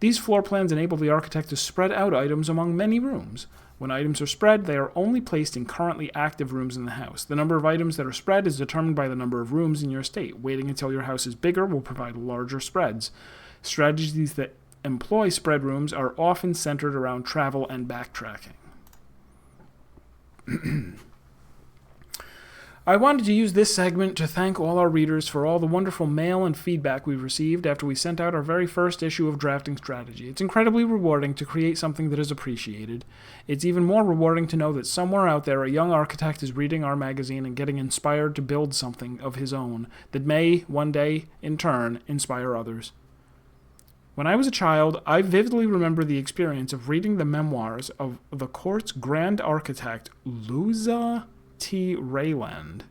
These floor plans enable the architect to spread out items among many rooms. When items are spread, they are only placed in currently active rooms in the house. The number of items that are spread is determined by the number of rooms in your estate. Waiting until your house is bigger will provide larger spreads. Strategies that employ spread rooms are often centered around travel and backtracking. I wanted to use this segment to thank all our readers for all the wonderful mail and feedback we've received after we sent out our very first issue of Drafting Strategy. It's incredibly rewarding to create something that is appreciated. It's even more rewarding to know that somewhere out there a young architect is reading our magazine and getting inspired to build something of his own that may, one day, in turn, inspire others. When I was a child, I vividly remember the experience of reading the memoirs of the court's grand architect, Louisa T. Rayland.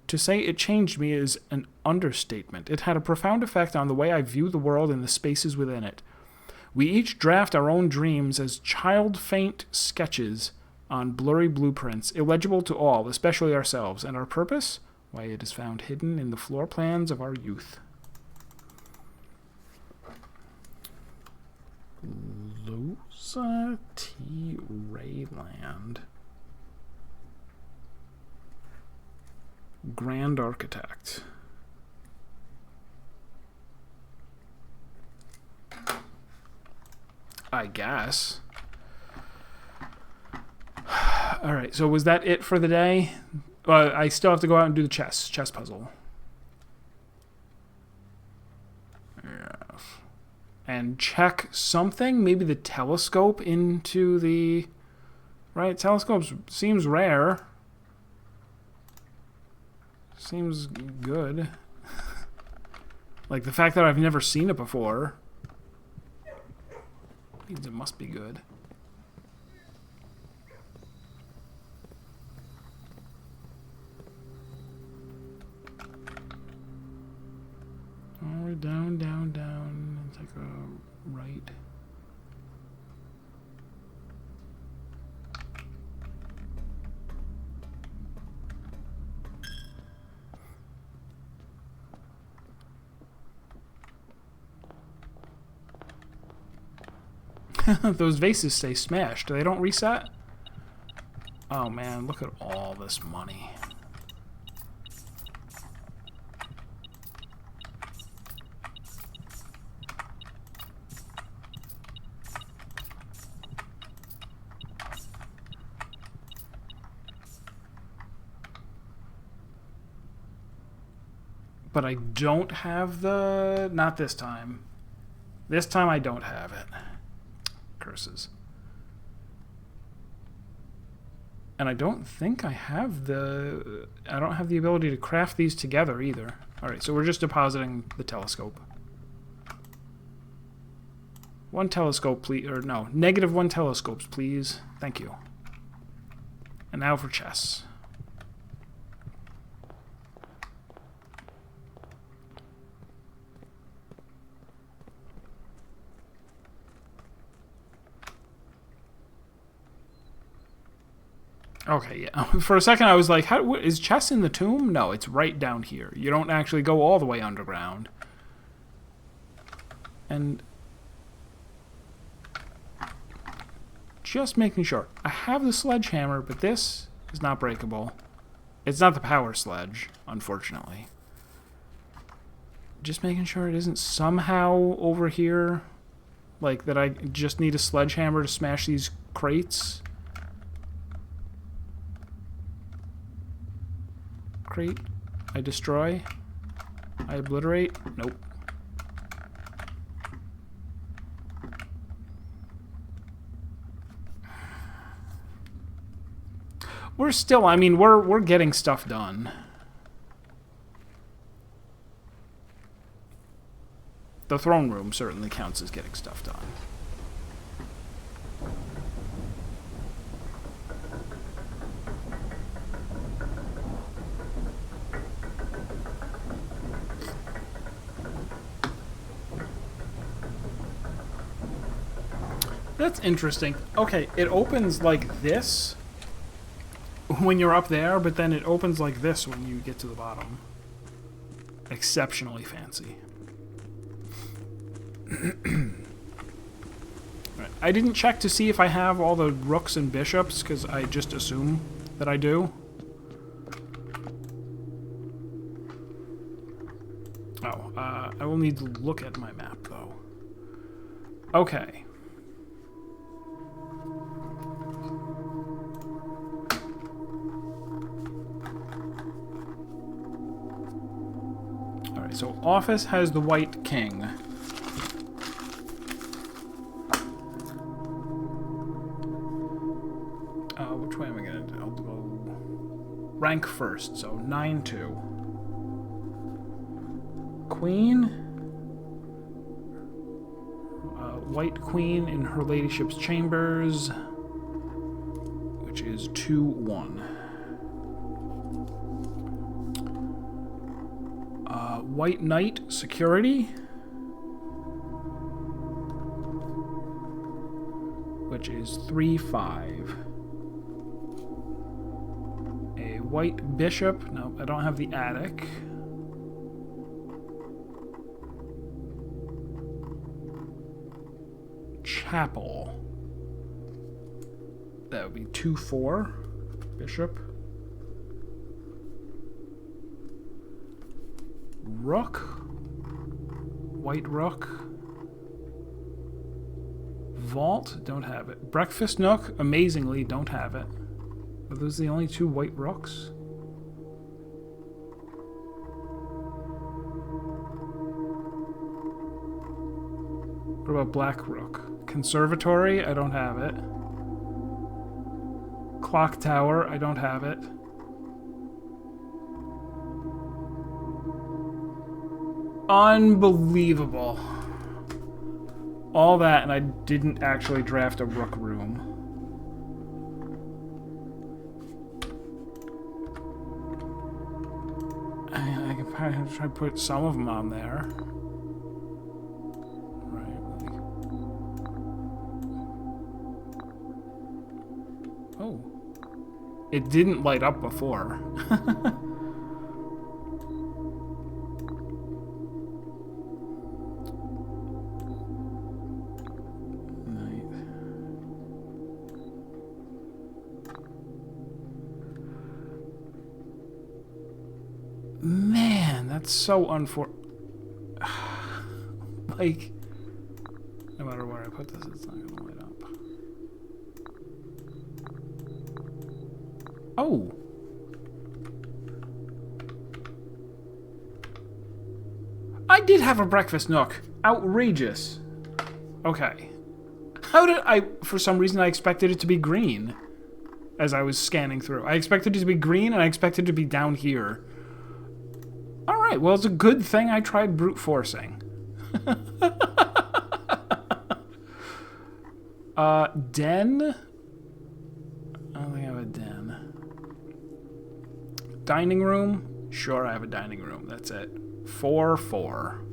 To say it changed me is an understatement. It had a profound effect on the way I view the world and the spaces within it. We each draft our own dreams as child-faint sketches on blurry blueprints, illegible to all, especially ourselves. And our purpose? Why, it is found hidden in the floor plans of our youth. Louisa T. Rayland. Grand Architect. I guess. Alright, so was that it for the day? I still have to go out and do the chess puzzle. Yes. And check something, maybe the telescope into the... Right, telescopes seems rare. Seems good. Like the fact that I've never seen it before means it must be good. Oh, down, down, down. It's like a right. Those vases stay smashed. They don't reset? Oh man, look at all this money. But I don't have the... Not this time. This time I don't have it. Curses. And I don't think I have the... I don't have the ability to craft these together either. Alright, so we're just depositing the telescope. One telescope, please. Or no, -1 telescopes, please. Thank you. And now for chess. Okay, yeah. For a second I was like, is chess in the tomb? No, it's right down here. You don't actually go all the way underground. And... just making sure. I have the sledgehammer, but this is not breakable. It's not the power sledge, unfortunately. Just making sure it isn't somehow over here. Like, that I just need a sledgehammer to smash these crates. Crate. I destroy. I obliterate. Nope. We're still, I mean, we're getting stuff done. The throne room certainly counts as getting stuff done. That's interesting. Okay, it opens like this when you're up there, but then it opens like this when you get to the bottom. Exceptionally fancy. Right. I didn't check to see if I have all the rooks and bishops, because I just assume that I do. Oh, I will need to look at my map, though. Okay. Alright, so office has the white king. Which way am I going to do? I'll go rank first, so 9-2. Queen. White queen in her ladyship's chambers, which is 2-1. White knight security, which is 3-5. A white bishop. No, I don't have the attic. Chapel. That would be 2-4. Bishop. Rook. White rook. Vault. Don't have it. Breakfast nook. Amazingly, don't have it. Are those the only two white rooks? What about black rook? Conservatory. I don't have it. Clock tower. I don't have it. Unbelievable. All that, and I didn't actually draft a rook room. I can probably try to put some of them on there. Right. Oh. It didn't light up before. Man, that's so like, no matter where I put this, it's not gonna light up. Oh! I did have a breakfast nook. Outrageous. Okay. How did I... For some reason, I expected it to be green as I was scanning through. I expected it to be green, and I expected it to be down here. Alright, well, it's a good thing I tried brute forcing. Den? I don't think I have a den. Dining room? Sure, I have a dining room. That's it. 4-4.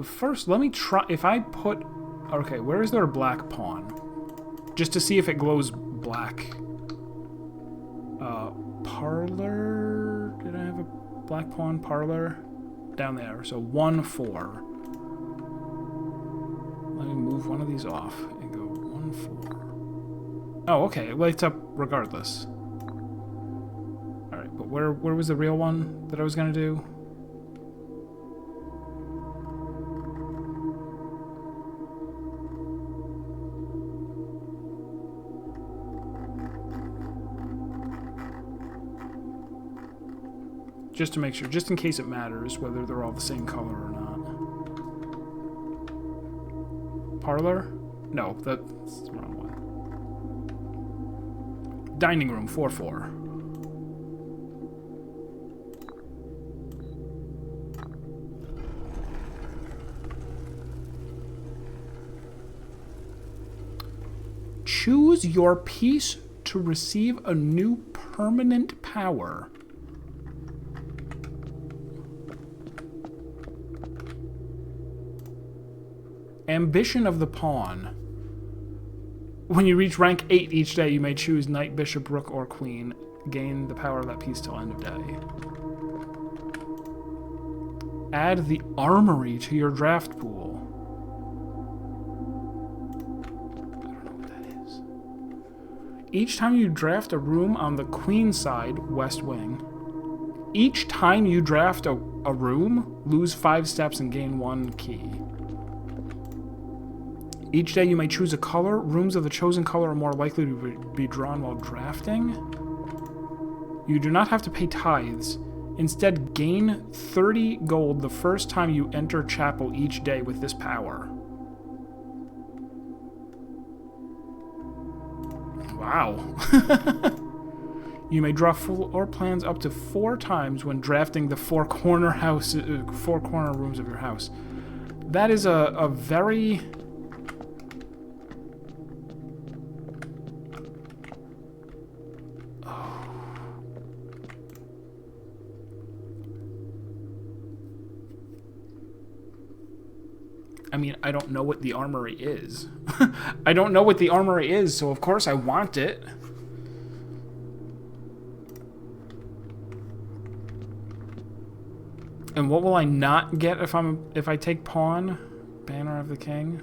First, let me try... If I put... Okay, where is there a black pawn? Just to see if it glows black. Parlor? Did I have a black pawn? Parlor? Down there. So 1-4. Let me move one of these off and go 1-4. Oh, okay. It lights up regardless. Alright, but Where was the real one that I was gonna do? Just to make sure, just in case it matters, whether they're all the same color or not. Parlor? No, that's the wrong one. Dining room, 4-4. Choose your piece to receive a new permanent power. Ambition of the pawn. When you reach rank 8 each day, you may choose knight, bishop, rook, or queen. Gain the power of that piece till end of day. Add the armory to your draft pool. I don't know what that is. Each time you draft a room on the queen side, west wing. Each time you draft a room, lose 5 steps and gain 1 key. Each day you may choose a color. Rooms of the chosen color are more likely to be drawn while drafting. You do not have to pay tithes. Instead, gain 30 gold the first time you enter chapel each day with this power. Wow. You may draw floor plans up to 4 times when drafting the 4 corner rooms of your house. That is a very... I mean, I don't know what the armory is. I don't know what the armory is, so of course I want it. And what will I not get if I take pawn? Banner of the King.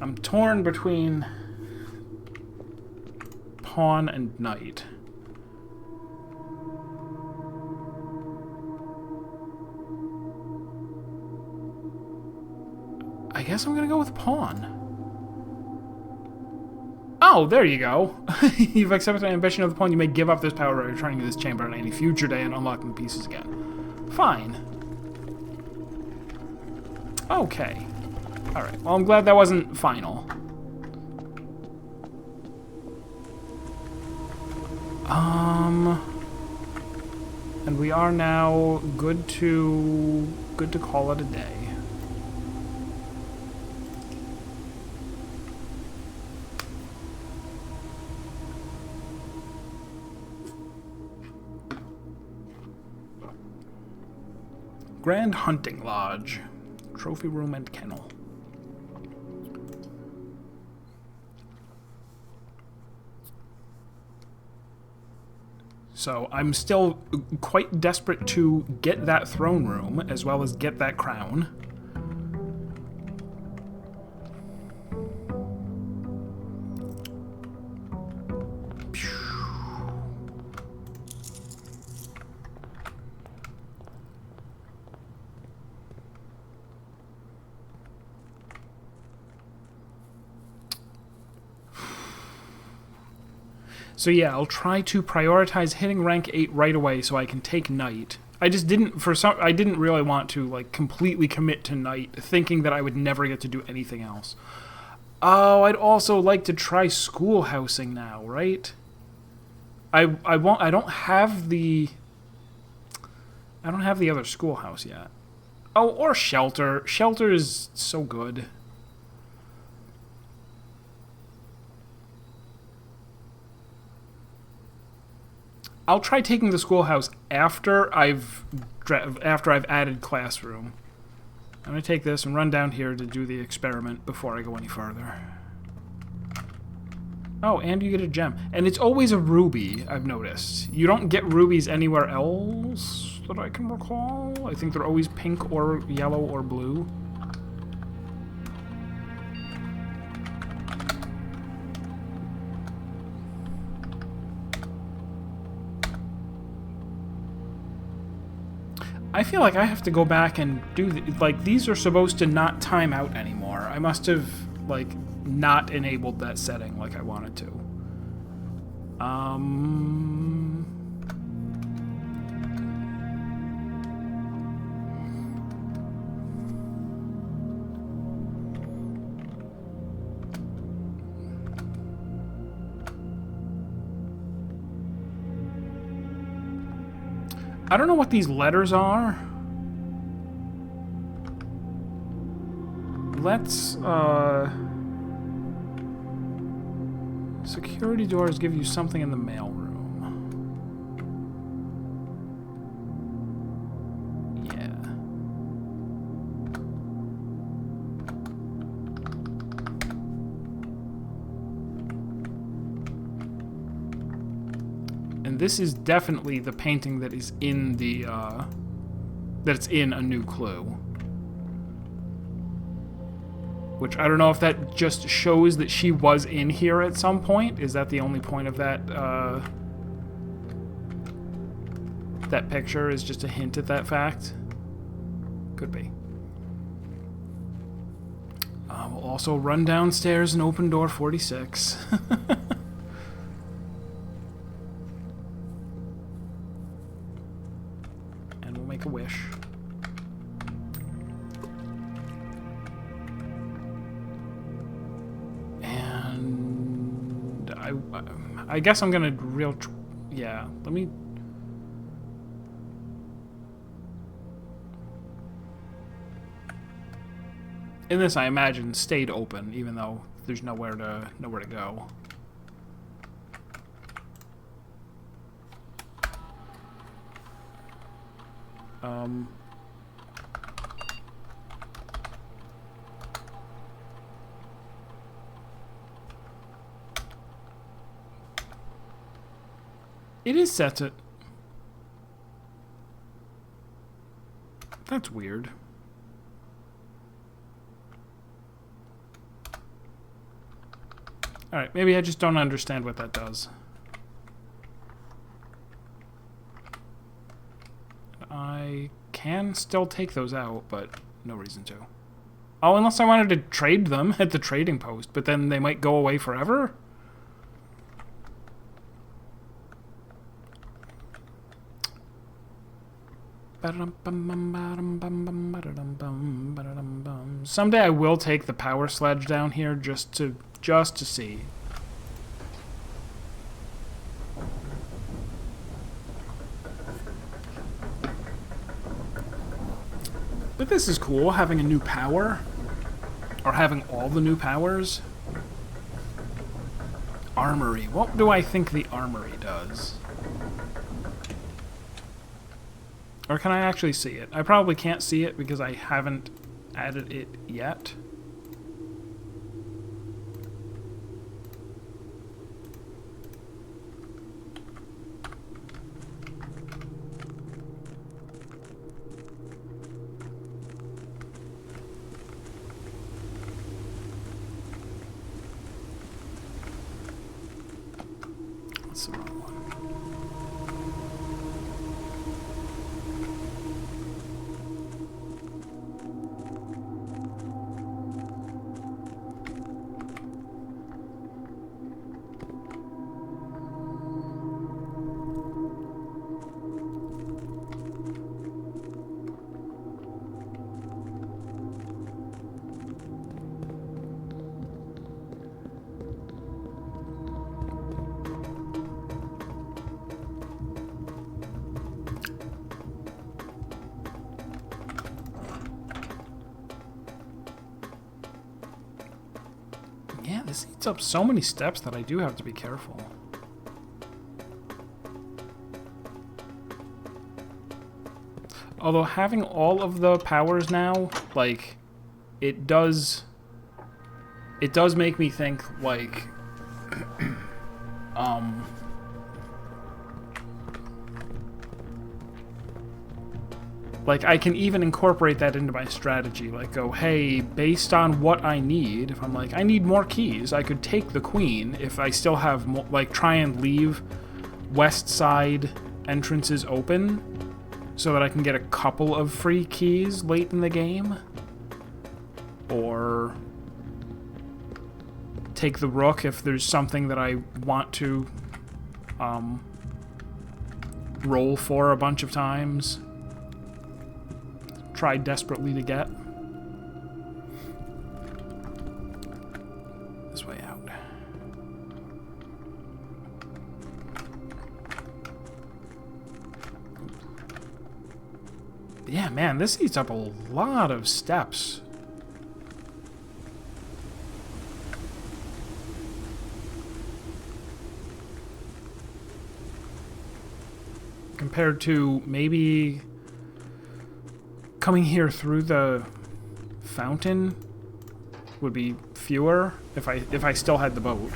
I'm torn between pawn and knight. I guess I'm gonna go with pawn. Oh, there you go. You've accepted an ambition of the pawn. You may give up this power by returning to this chamber on any future day and unlocking the pieces again. Fine. Okay. Alright, well, I'm glad that wasn't final. And we are now good to call it a day. Grand Hunting Lodge, Trophy Room and Kennel. So I'm still quite desperate to get that throne room, as well as get that crown. So yeah, I'll try to prioritize hitting rank 8 right away so I can take knight. I didn't really want to like completely commit to knight, thinking that I would never get to do anything else. Oh, I'd also like to try schoolhousing now, right? I don't have the other schoolhouse yet. Oh, or shelter. Shelter is so good. I'll try taking the schoolhouse after I've added classroom. I'm going to take this and run down here to do the experiment before I go any farther. Oh, and you get a gem. And it's always a ruby, I've noticed. You don't get rubies anywhere else that I can recall. I think they're always pink or yellow or blue. I feel like I have to go back and do... like, these are supposed to not time out anymore. I must have, like, not enabled that setting like I wanted to. I don't know what these letters are. Let's, security doors give you something in the mail room. Yeah. And this is definitely the painting that is in the, that's in A New Clue. Which, I don't know if that just shows that she was in here at some point. Is that the only point of that, that picture is just a hint at that fact? Could be. We'll also run downstairs and open door 46. And we'll make a wish. I guess I'm gonna yeah, let me... In this, I imagine, stayed open, even though there's nowhere to go. It is set to... That's weird. Alright, maybe I just don't understand what that does. I can still take those out, but no reason to. Oh, unless I wanted to trade them at the trading post, but then they might go away forever? Someday I will take the power sledge down here just to see. But this is cool, having a new power. Or having all the new powers. Armory. What do I think the Armory does? Or can I actually see it? I probably can't see it because I haven't added it yet. That's the wrong one. Yeah, this eats up so many steps that I do have to be careful. Although having all of the powers now, like, it does make me think, like, like, I can even incorporate that into my strategy. Like, go, hey, based on what I need, if I'm like, I need more keys, I could take the queen if I still have more, like, try and leave west side entrances open so that I can get a couple of free keys late in the game. Or take the rook if there's something that I want to roll for a bunch of times. Try desperately to get. This way out. Yeah, man, this eats up a lot of steps. Compared to maybe coming here through the fountain would be fewer if I still had the boat.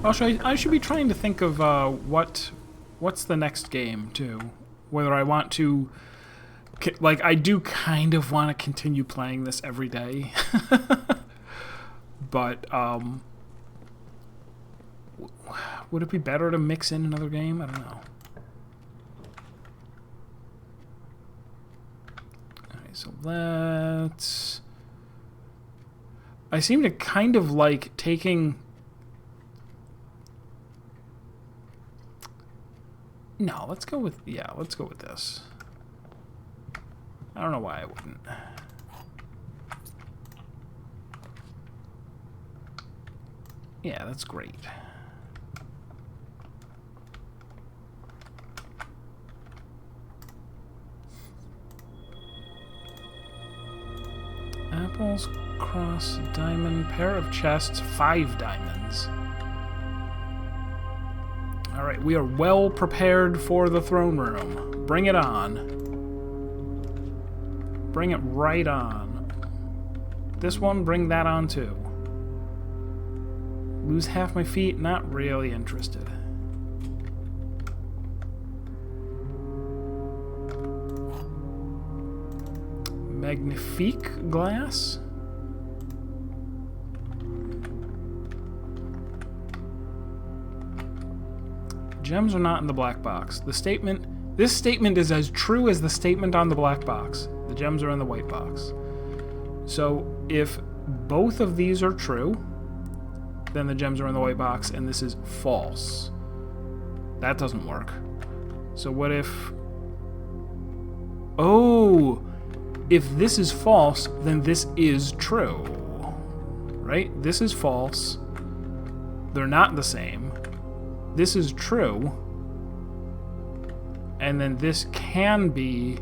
Also, I should be trying to think of what's the next game too. Whether I want to, like, I do kind of want to continue playing this every day. But, would it be better to mix in another game? I don't know. Alright, so let's... I seem to kind of like taking... No, let's go with... Yeah, let's go with this. I don't know why I wouldn't. Yeah, that's great. Apples, cross, diamond, pair of chests, 5 diamonds. Alright, we are well prepared for the throne room. Bring it on. Bring it right on. This one, bring that on too. Lose half my feet, not really interested. Magnifique glass? Gems are not in the black box. This statement is as true as the statement on the black box. The gems are in the white box. So if both of these are true, then the gems are in the white box, and this is false. That doesn't work. So what if... Oh! If this is false, then this is true. Right? This is false. They're not the same. This is true. And then this can be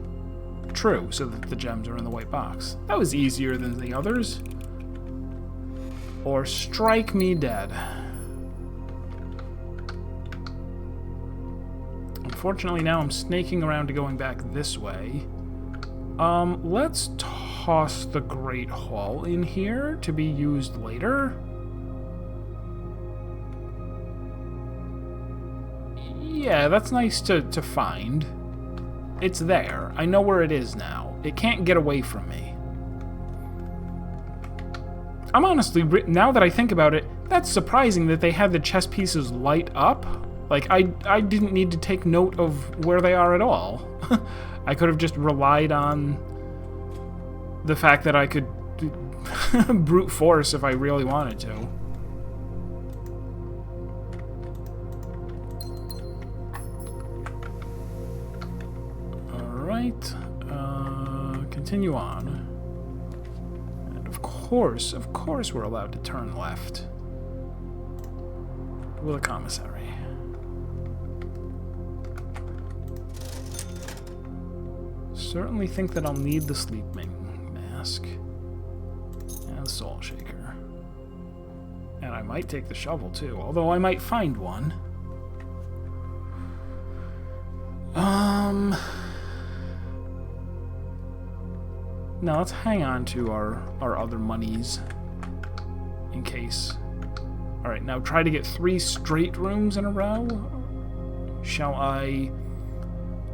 true, so that the gems are in the white box. That was easier than the others. Or strike me dead. Unfortunately, now I'm snaking around to going back this way. Let's toss the Great Hall in here to be used later. Yeah, that's nice to find. It's there. I know where it is now. It can't get away from me. I'm honestly, now that I think about it, that's surprising that they had the chess pieces light up. Like, I didn't need to take note of where they are at all. I could have just relied on the fact that I could brute force if I really wanted to. Alright, continue on. And of course we're allowed to turn left. With a commissary. So certainly think that I'll need the sleeping mask. And the salt shaker. And I might take the shovel too, although I might find one. Now let's hang on to our other monies in case. Alright, now try to get 3 straight rooms in a row. Shall I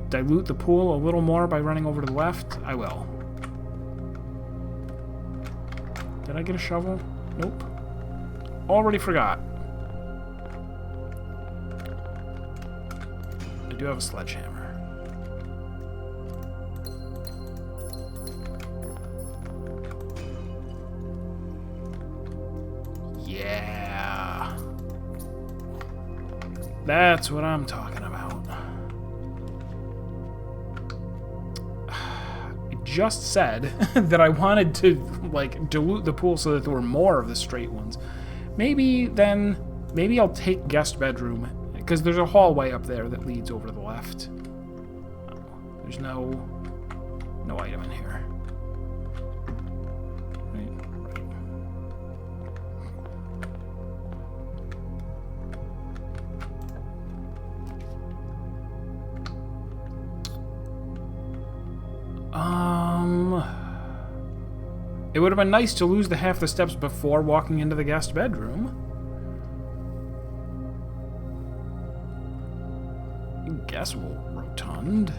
dilute the pool a little more by running over to the left? I will. Did I get a shovel? Nope. Already forgot. I do have a sledgehammer. Yeah. That's what I'm talking about. I just said that I wanted to, like, dilute the pool so that there were more of the straight ones. Maybe I'll take guest bedroom, because there's a hallway up there that leads over to the left. Oh, there's no item in here. Right. It would have been nice to lose the half the steps before walking into the guest bedroom. Guessable rotund.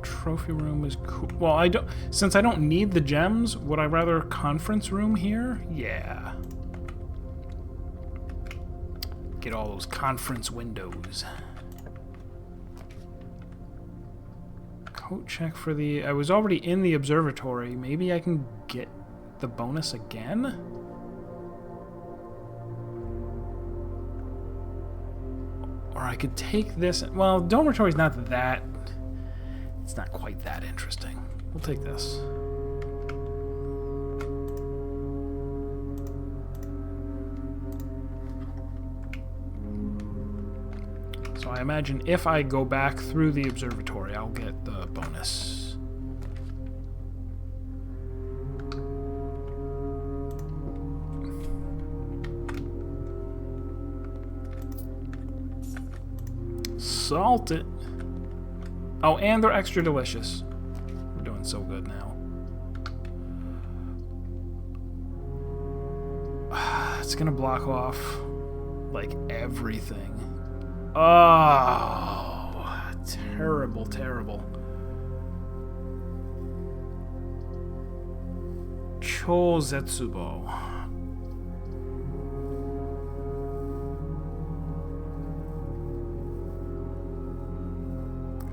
Trophy room is cool. Well, since I don't need the gems, would I rather conference room here? Yeah. Get all those conference windows. Coat check for the... I was already in the observatory. Maybe I can get the bonus again? Or I could take this... Well, dormitory's not that... It's not quite that interesting. We'll take this. So I imagine if I go back through the observatory, I'll get the bonus. Salt it. Oh, and they're extra delicious. We're doing so good now. It's gonna block off, like, everything. Oh, terrible, terrible. Chozetsubo.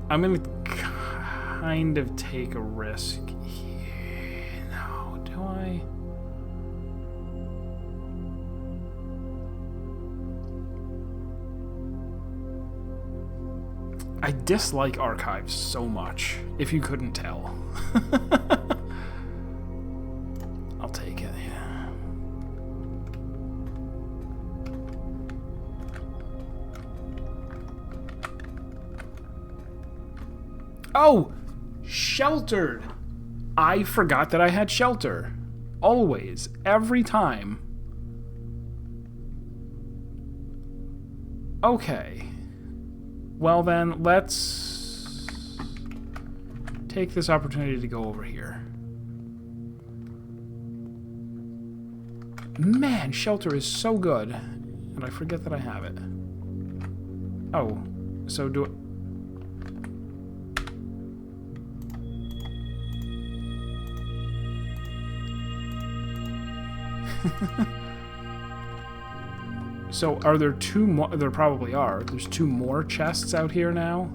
I'm gonna kind of take a risk here. No, do I? I dislike archives so much, if you couldn't tell. I'll take it, yeah. Oh! Sheltered! I forgot that I had shelter. Always. Every time. Okay. Well then, let's take this opportunity to go over here. Man, shelter is so good. And I forget that I have it. Oh, so do it. So are there 2 more? There probably are. There's 2 more chests out here now.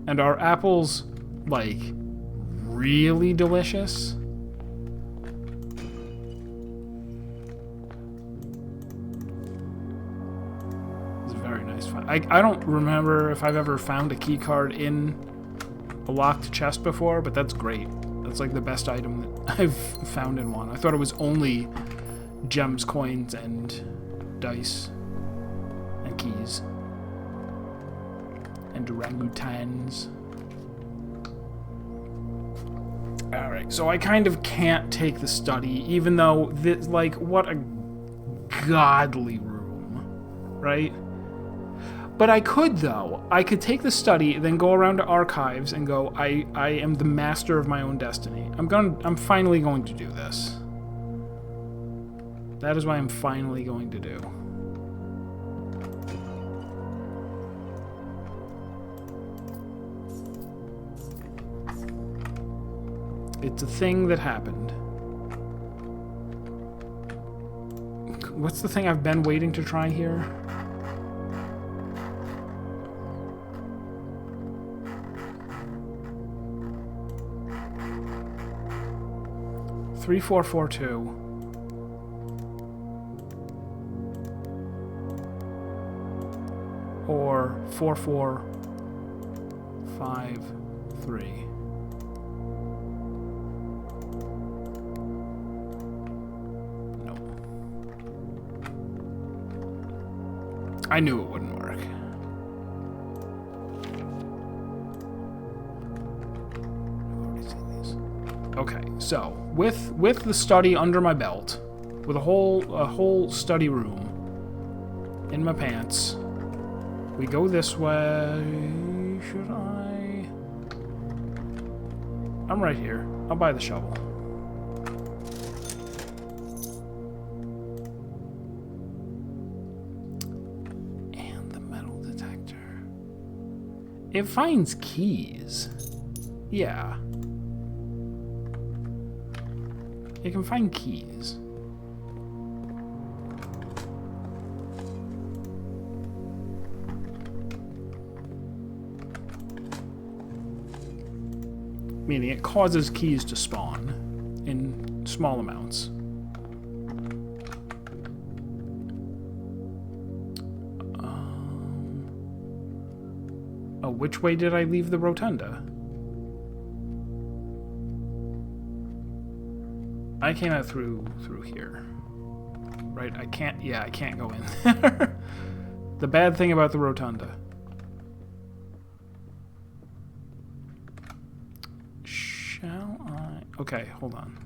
And are apples, like, really delicious? I don't remember if I've ever found a key card in a locked chest before, but that's great. That's like the best item that I've found in one. I thought it was only gems, coins, and dice, and keys, and orangutans. Alright, so I kind of can't take the study, even though, like, what a godly room, right? But I could, though. I could take the study, then go around to archives and go, I am the master of my own destiny. I'm finally going to do this. That is what I'm finally going to do. It's a thing that happened. What's the thing I've been waiting to try here? Three, 4, 4, 2. Or 4, 4, 5, 3. I knew it wouldn't work. Okay, so with the study under my belt, with a whole study room in my pants, we go this way. Should I? I'm right here. I'll buy the shovel. It finds keys. Yeah. It can find keys. Meaning it causes keys to spawn in small amounts. Which way did I leave the rotunda? I came out through here. Right, I can't go in there. The bad thing about the rotunda. Shall I? Okay, hold on.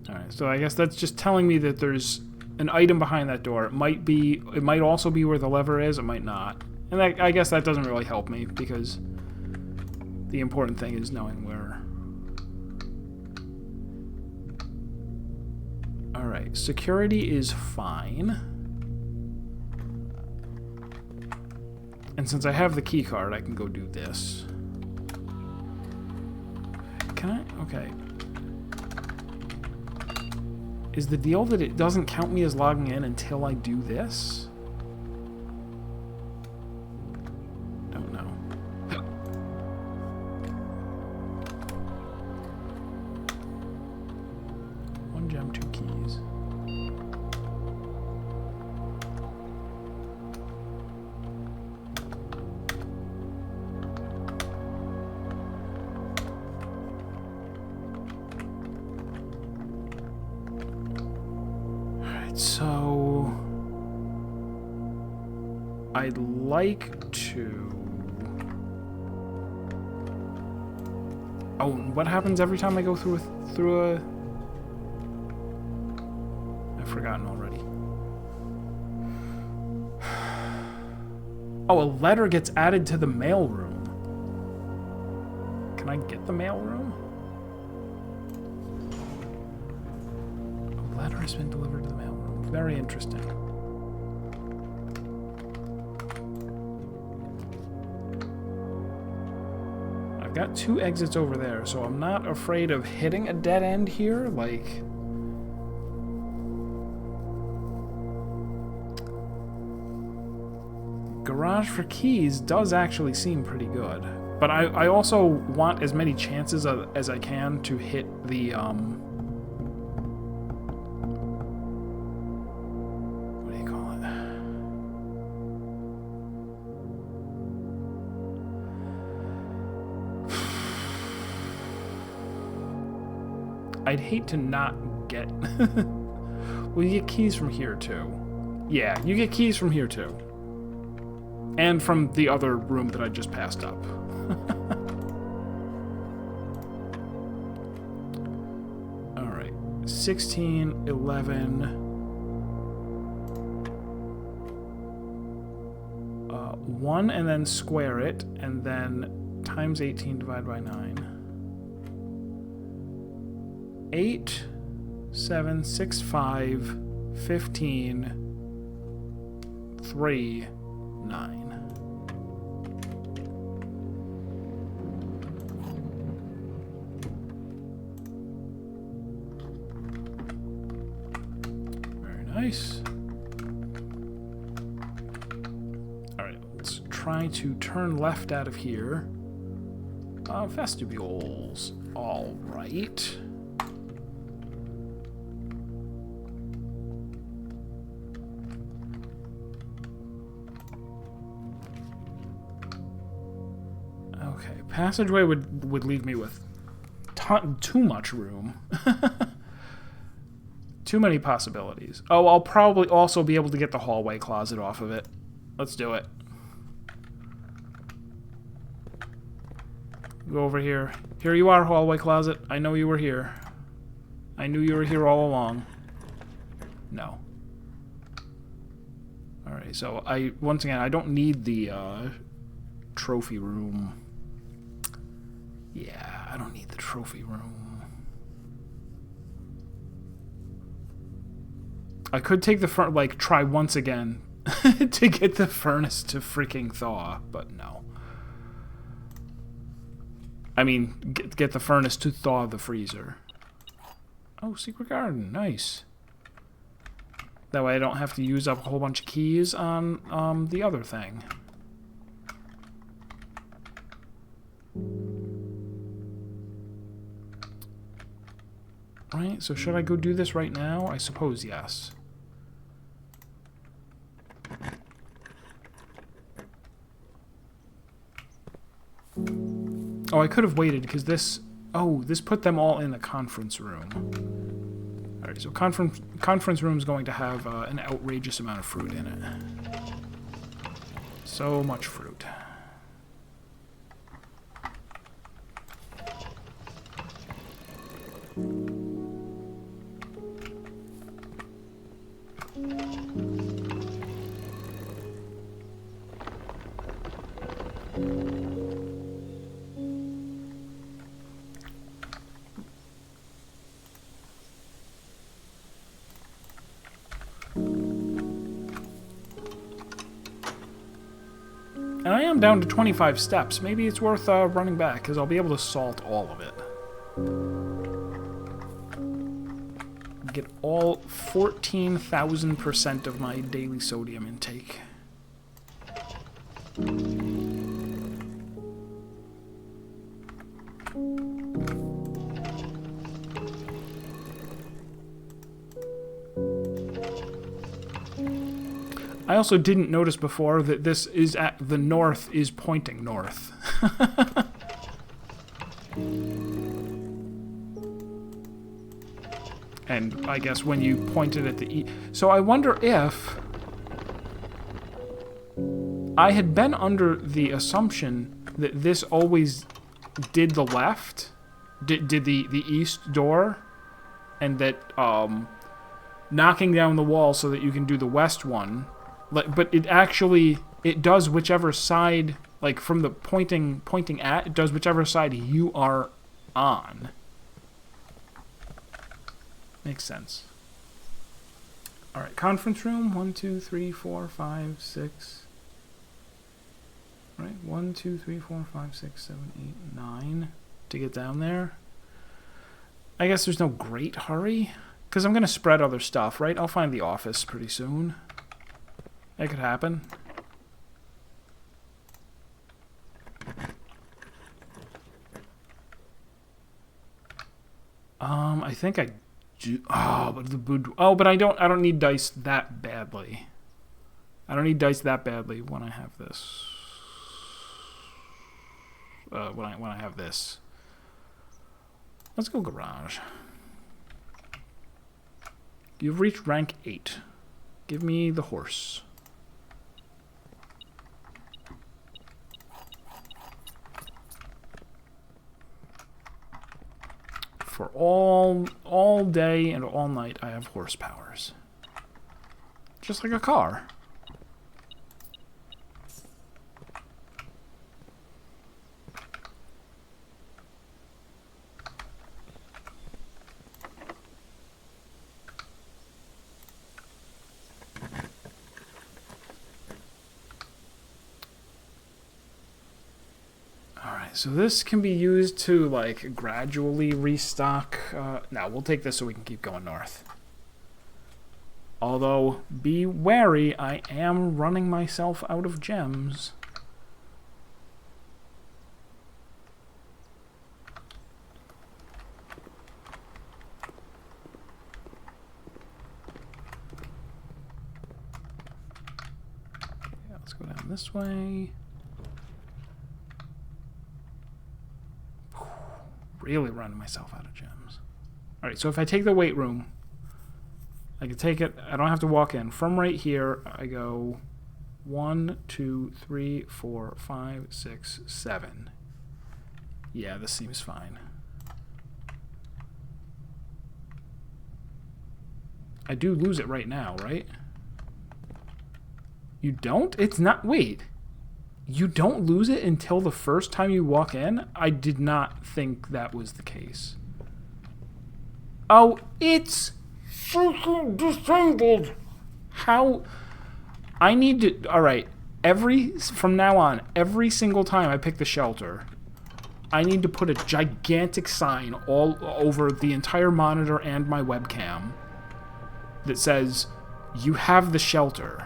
Alright, so I guess that's just telling me that there's an item behind that door. It might also be where the lever is, it might not. And I guess that doesn't really help me, because the important thing is knowing where. Alright, security is fine. And since I have the key card, I can go do this. Can I? Okay. Is the deal that it doesn't count me as logging in until I do this? Don't know. One gem, 2 keys. So I'd like to. Oh, what happens every time I go through a? I've forgotten already. Oh, a letter gets added to the mail room. Can I get the mail room? A letter has been delivered to the mail room. Very interesting. I've got 2 exits over there, so I'm not afraid of hitting a dead end here, like... garage for keys does actually seem pretty good. But I also want as many chances as I can to hit the, what do you call it? I'd hate to not get... Well, you get keys from here, too. Yeah, you get keys from here, too. And from the other room that I just passed up. Alright. 16, 11... 1, and then square it, and then times 18 divided by 9. 8, 7, 6, 5, 15, 3, 9. Very nice. Alright, let's try to turn left out of here. Vestibules. Alright. Okay, passageway would leave me with too much room. Too many possibilities. Oh, I'll probably also be able to get the hallway closet off of it. Let's do it. Go over here. Here you are, hallway closet. I know you were here. I knew you were here all along. No. Alright, so once again, I don't need the trophy room. Yeah, I don't need the trophy room. I could take the try once again to get the furnace to freaking thaw, but no. I mean, get the furnace to thaw the freezer. Oh, secret garden, nice. That way I don't have to use up a whole bunch of keys on the other thing. Right, so should I go do this right now? I suppose yes. Oh, I could have waited because this... Oh, this put them all in the conference room. Alright, so conference room is going to have an outrageous amount of fruit in it. So much fruit. And I am down to 25 steps. Maybe it's worth running back, because I'll be able to salt all of it. Get all 14,000% of my daily sodium intake. I also didn't notice before that this is at the north is pointing north. And I guess when you pointed at the east. So I wonder if I had been under the assumption that this always did the left, did the east door, and that knocking down the wall so that you can do the west one. But it actually, it does whichever side, like from the pointing at, it does whichever side you are on. Makes sense. Alright, conference room, 1, 2, 3, 4, 5, 6. Right, 1, 2, 3, 4, 5, 6, 7, 8, 9 to get down there. I guess there's no great hurry, because I'm going to spread other stuff, right? I'll find the office pretty soon. That could happen. I think I do. Oh, but the boudoir. Oh, but I don't need dice that badly. I don't need dice that badly when I have this. When I have this. Let's go garage. You've reached rank 8. Give me the horse. For all day and all night, I have horsepowers. Just like a car. So this can be used to, like, gradually restock. No, we'll take this so we can keep going north. Although, be wary, I am running myself out of gems. Yeah, let's go down this way. Really running myself out of gems. Alright, so if I take the weight room, I can take it, I don't have to walk in. From right here, I go 1, 2, 3, 4, 5, 6, 7. Yeah, this seems fine. I do lose it right now, right? You don't? It's not, wait. You don't lose it until the first time you walk in? I did not think that was the case. Oh, it's freaking disabled. How? I need to... Alright, from now on, every single time I pick the shelter, I need to put a gigantic sign all over the entire monitor and my webcam that says, "You have the shelter."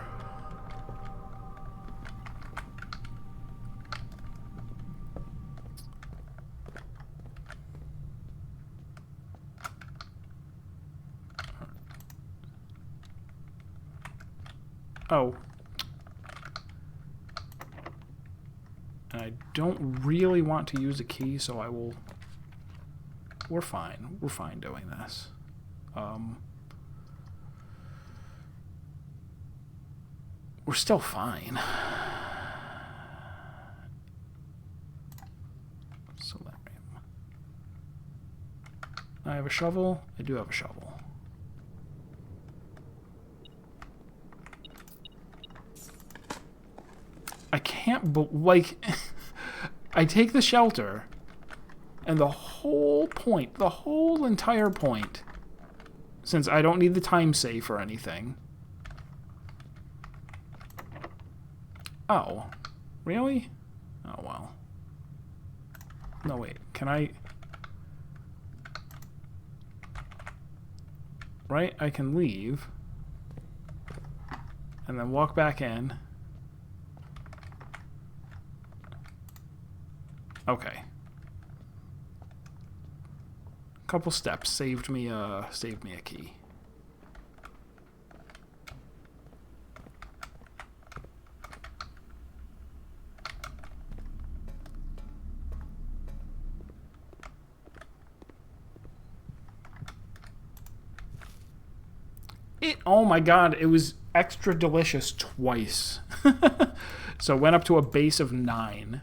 Oh. And I don't really want to use a key, so I will... We're fine. We're fine doing this. We're still fine. Solarium. I have a shovel. I do have a shovel. I can't, like, I take the shelter, and the whole point, the whole entire point, since I don't need the time save or anything. Oh, really? Oh, well. No, wait, can I... Right, I can leave, and then walk back in. Okay. Couple steps saved me a key. Oh my god, it was extra delicious twice. So it went up to a base of 9.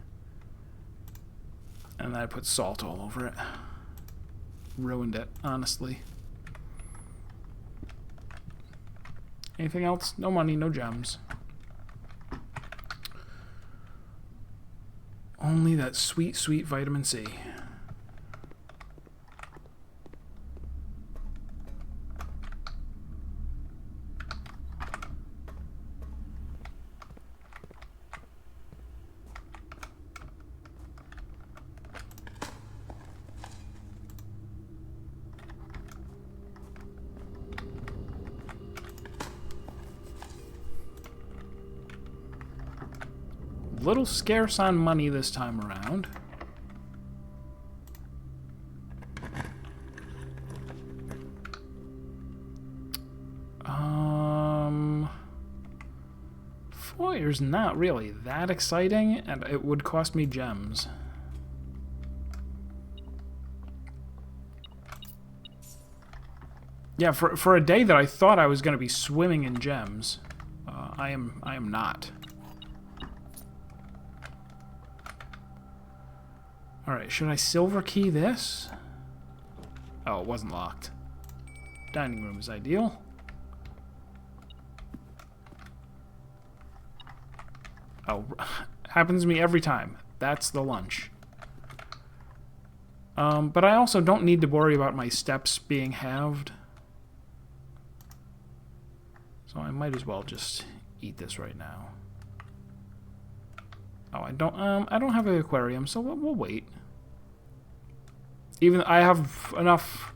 And then I put salt all over it. Ruined it, honestly. Anything else? No money, no gems. Only that sweet, sweet vitamin C. Little scarce on money this time around. Interior's not really that exciting, and it would cost me gems. Yeah, for a day that I thought I was going to be swimming in gems, I am not. Alright, should I silver key this? Oh, it wasn't locked. Dining room is ideal. Oh, happens to me every time. That's the lunch. But I also don't need to worry about my steps being halved. So I might as well just eat this right now. Oh, I don't have an aquarium, so we'll wait. Even I have enough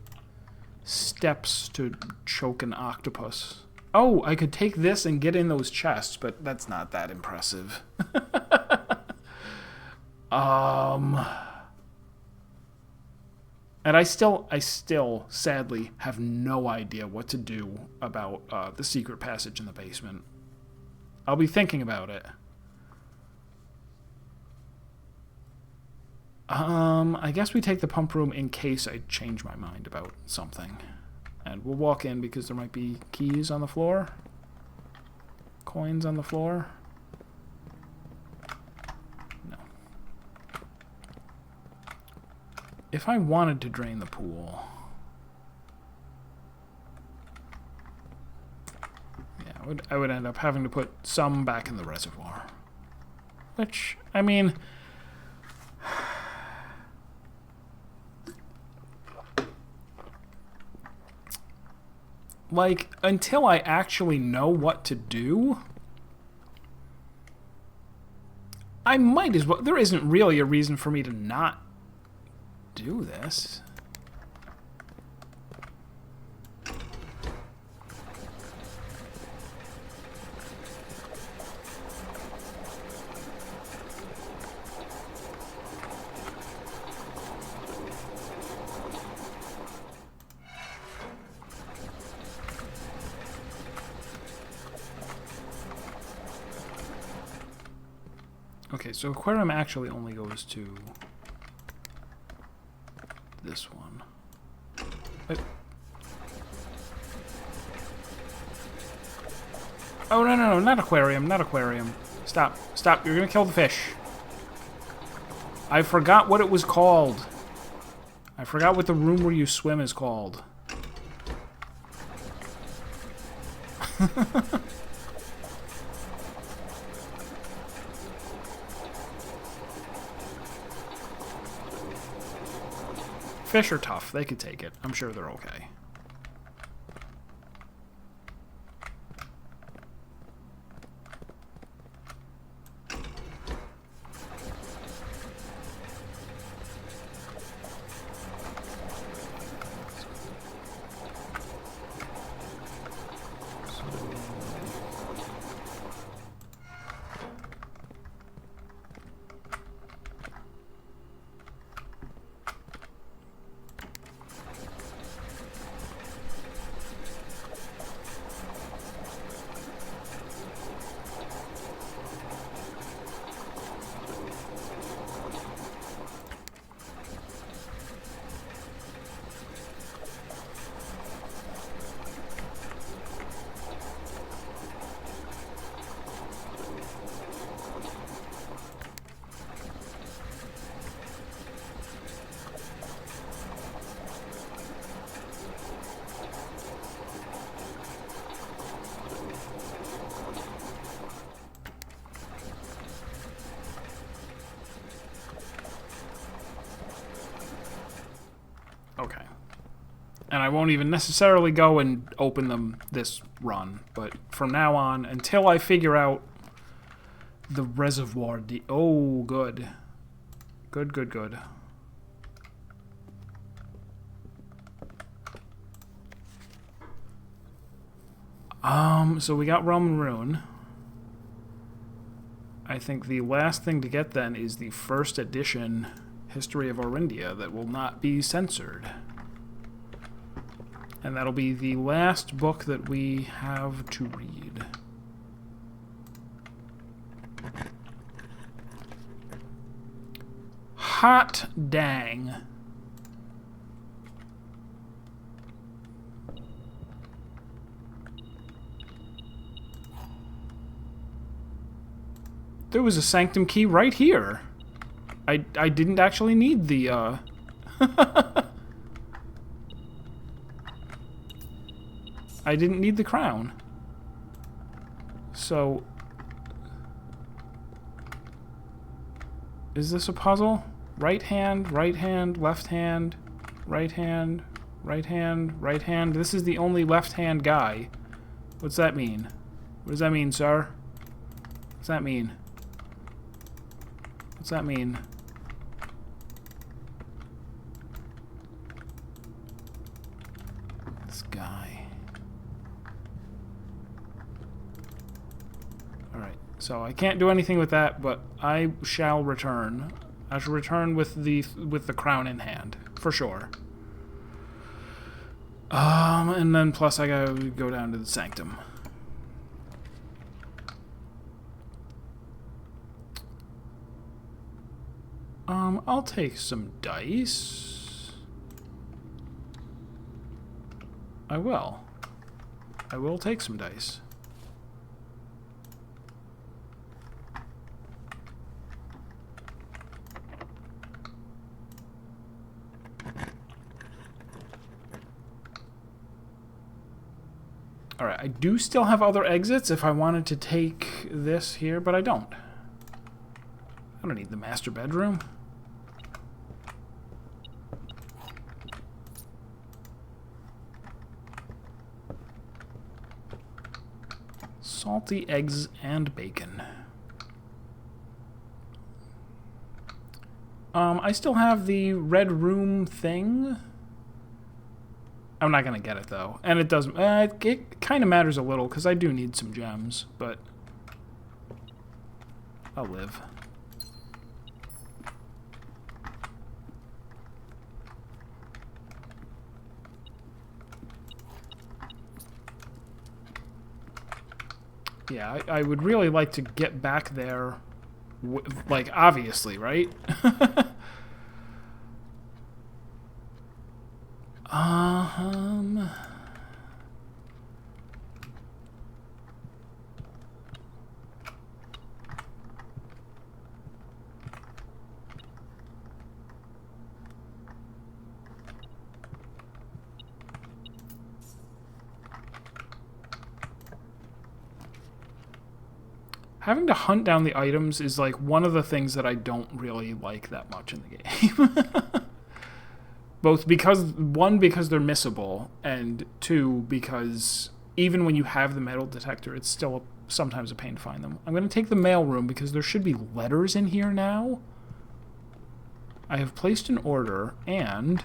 steps to choke an octopus. Oh, I could take this and get in those chests, but that's not that impressive. And I still, sadly, have no idea what to do about the secret passage in the basement. I'll be thinking about it. I guess we take the pump room in case I change my mind about something. And we'll walk in because there might be keys on the floor. Coins on the floor. No. If I wanted to drain the pool... yeah, I would end up having to put some back in the reservoir. Which, I mean... like, until I actually know what to do, I might as well... there isn't really a reason for me to not do this. Okay, so aquarium actually only goes to this one. Oh, no, not aquarium, not aquarium. Stop, you're gonna kill the fish. I forgot what it was called. I forgot what the room where you swim is called. Fish are tough. They could take it. I'm sure they're okay. Okay. And I won't even necessarily go and open them this run, but from now on, until I figure out the reservoir... oh, good. Good. So we got Realm and Rune. I think the last thing to get then is the first edition History of Orindia that will not be censored. And that'll be the last book that we have to read. Hot dang. There was a sanctum key right here. I didn't actually need the, I didn't need the crown. So... is this a puzzle? Right hand, left hand, right hand, right hand, right hand. This is the only left hand guy. What's that mean? What does that mean, sir? What's that mean? What's that mean? This guy. Alright, so I can't do anything with that, but I shall return. I shall return with the crown in hand, for sure. And then plus I gotta go down to the sanctum. I'll take some dice. I will. I will take some dice. Alright, I do still have other exits if I wanted to take this here, but I don't. I don't need the master bedroom. Salty eggs and bacon. I still have the red room thing. I'm not gonna get it though, and it doesn't. It kind of matters a little because I do need some gems, but I'll live. Yeah, I would really like to get back there, like, obviously, right? Having to hunt down the items is like one of the things that I don't really like that much in the game. Both because, one, because they're missable, and two, because even when you have the metal detector, it's still sometimes a pain to find them. I'm going to take the mail room because there should be letters in here now. I have placed an order, and...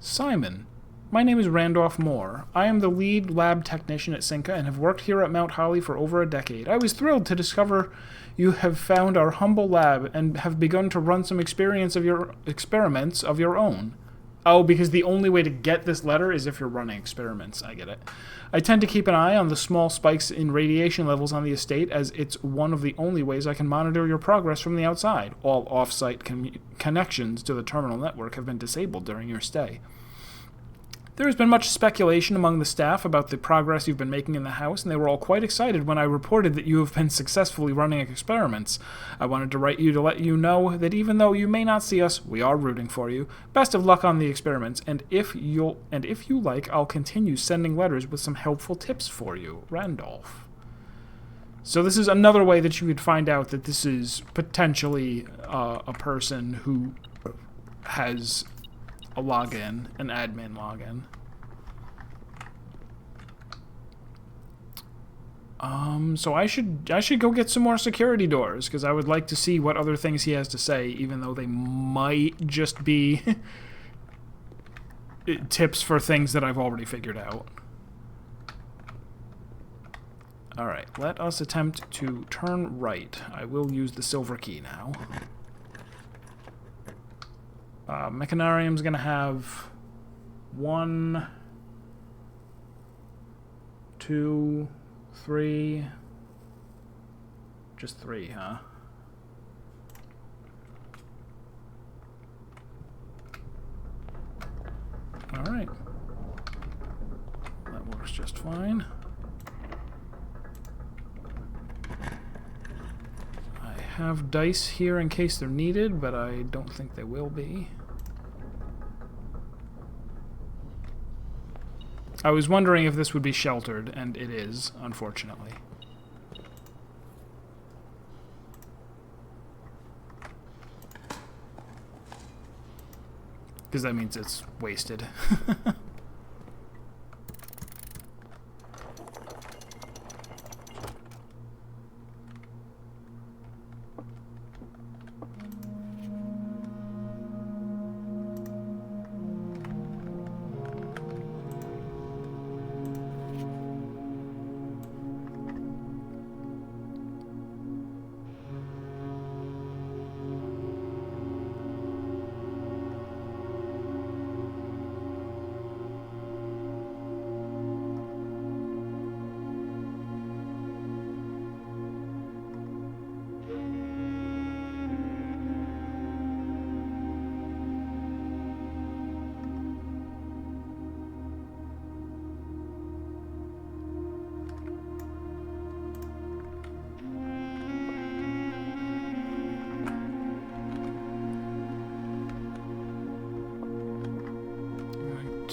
Simon, my name is Randolph Moore. I am the lead lab technician at Cinca and have worked here at Mount Holly for over a decade. I was thrilled to discover you have found our humble lab and have begun to run some experiments of your own. Oh, because the only way to get this letter is if you're running experiments. I get it. I tend to keep an eye on the small spikes in radiation levels on the estate, as it's one of the only ways I can monitor your progress from the outside. All off-site connections to the terminal network have been disabled during your stay. There has been much speculation among the staff about the progress you've been making in the house, and they were all quite excited when I reported that you have been successfully running experiments. I wanted to write you to let you know that even though you may not see us, we are rooting for you. Best of luck on the experiments, and if you like, I'll continue sending letters with some helpful tips for you. Randolph. So this is another way that you could find out that this is potentially a person who has a login, an admin login. So I should go get some more security doors, because I would like to see what other things he has to say, even though they might just be tips for things that I've already figured out. Alright, let us attempt to turn right. I will use the silver key now. Mechanarium's gonna have 1, 2, 3. Just 3, huh? Alright. That works just fine. I have dice here in case they're needed, but I don't think they will be. I was wondering if this would be sheltered, and it is, unfortunately. Because that means it's wasted.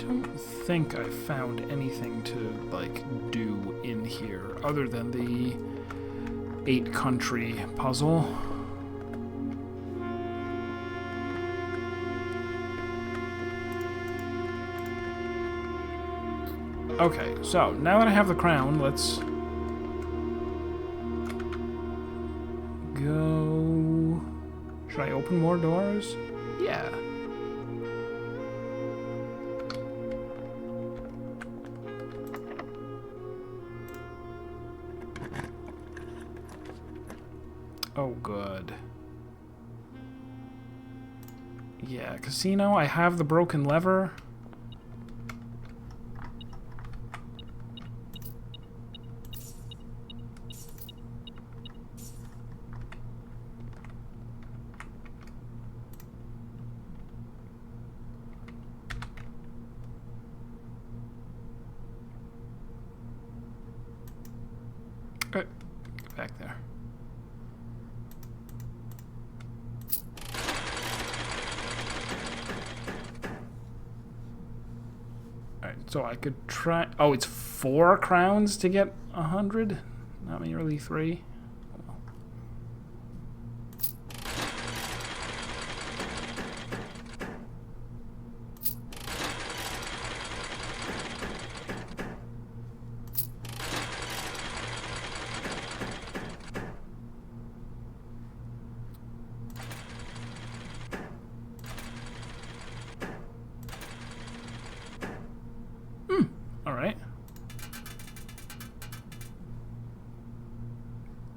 I think I found anything to like do in here other than the 8-country puzzle. Okay, so now that I have the crown, let's go. Should I open more doors? Yeah. Oh, good. Yeah, casino, I have the broken lever. Okay, get back there. So I could try... Oh, it's 4 crowns to get 100? Not merely 3?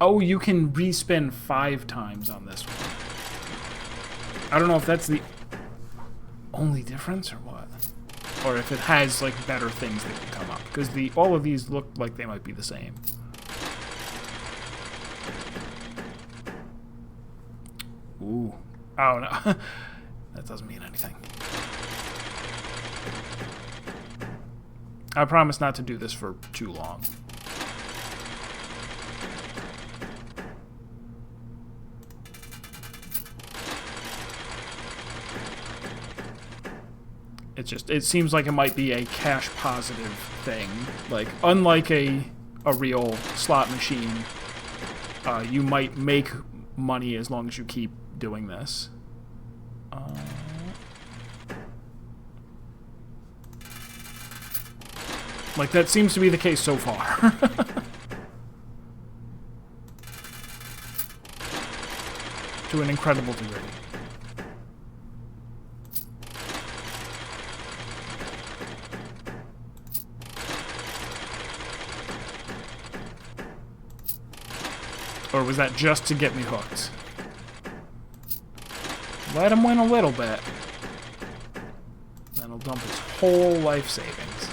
Oh, you can respin 5 times on this one. I don't know if that's the only difference or what. Or if it has, like, better things that can come up. Because all of these look like they might be the same. Ooh. Oh, no. That doesn't mean anything. I promise not to do this for too long. It seems like it might be a cash positive thing. Like, unlike a real slot machine, you might make money as long as you keep doing this. Like, that seems to be the case so far. To an incredible degree. Or was that just to get me hooked? Let him win a little bit. Then he'll dump his whole life savings.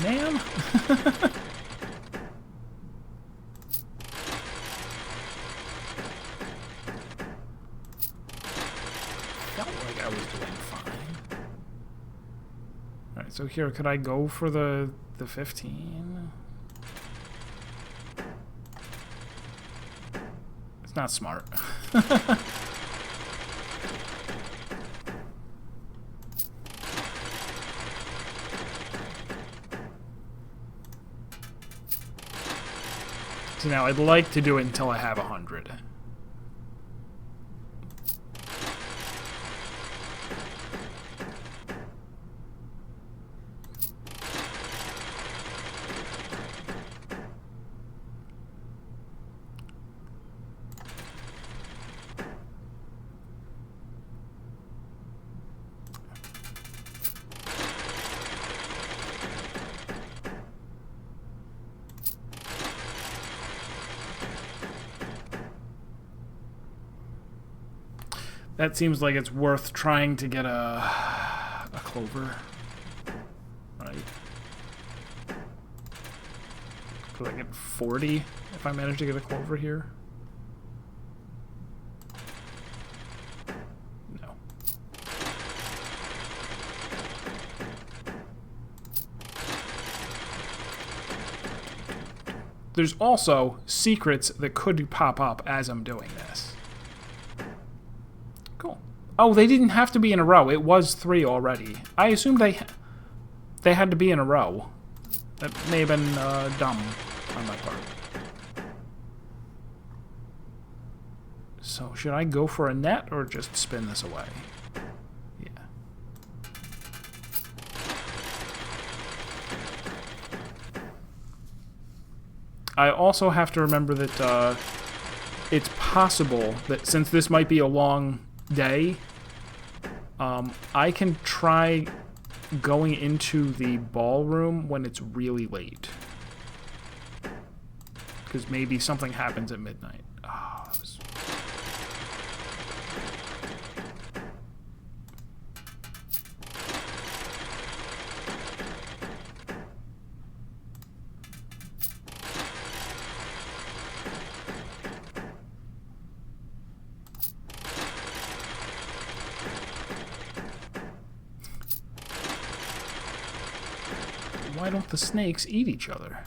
man. Felt like I was doing fine. Alright, so here, could I go for the 15? It's not smart. So now I'd like to do it until I have 100. That seems like it's worth trying to get a clover, right? Could I get 40 if I manage to get a clover here? No. There's also secrets that could pop up as I'm doing this. Oh, they didn't have to be in a row. It was 3 already. I assumed they had to be in a row. That may have been dumb on my part. So, should I go for a net or just spin this away? Yeah. I also have to remember that it's possible that since this might be a long day, I can try going into the ballroom when it's really late. Because maybe something happens at midnight. Oh, that was... Why don't the snakes eat each other?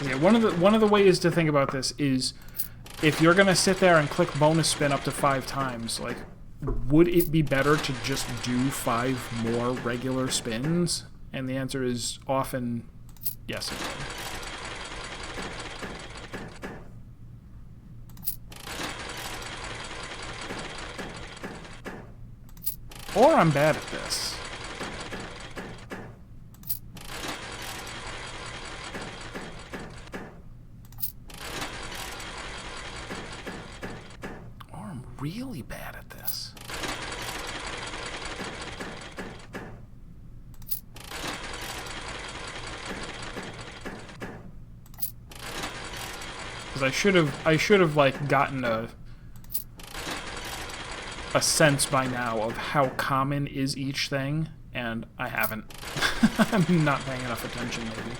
Yeah, one of the ways to think about this is if you're gonna sit there and click bonus spin up to 5 times, like, would it be better to just do 5 more regular spins? And the answer is often yes, it would. Or I'm bad at this. Really bad at this. Because I should have like gotten a sense by now of how common is each thing, and I haven't. I'm not paying enough attention, maybe.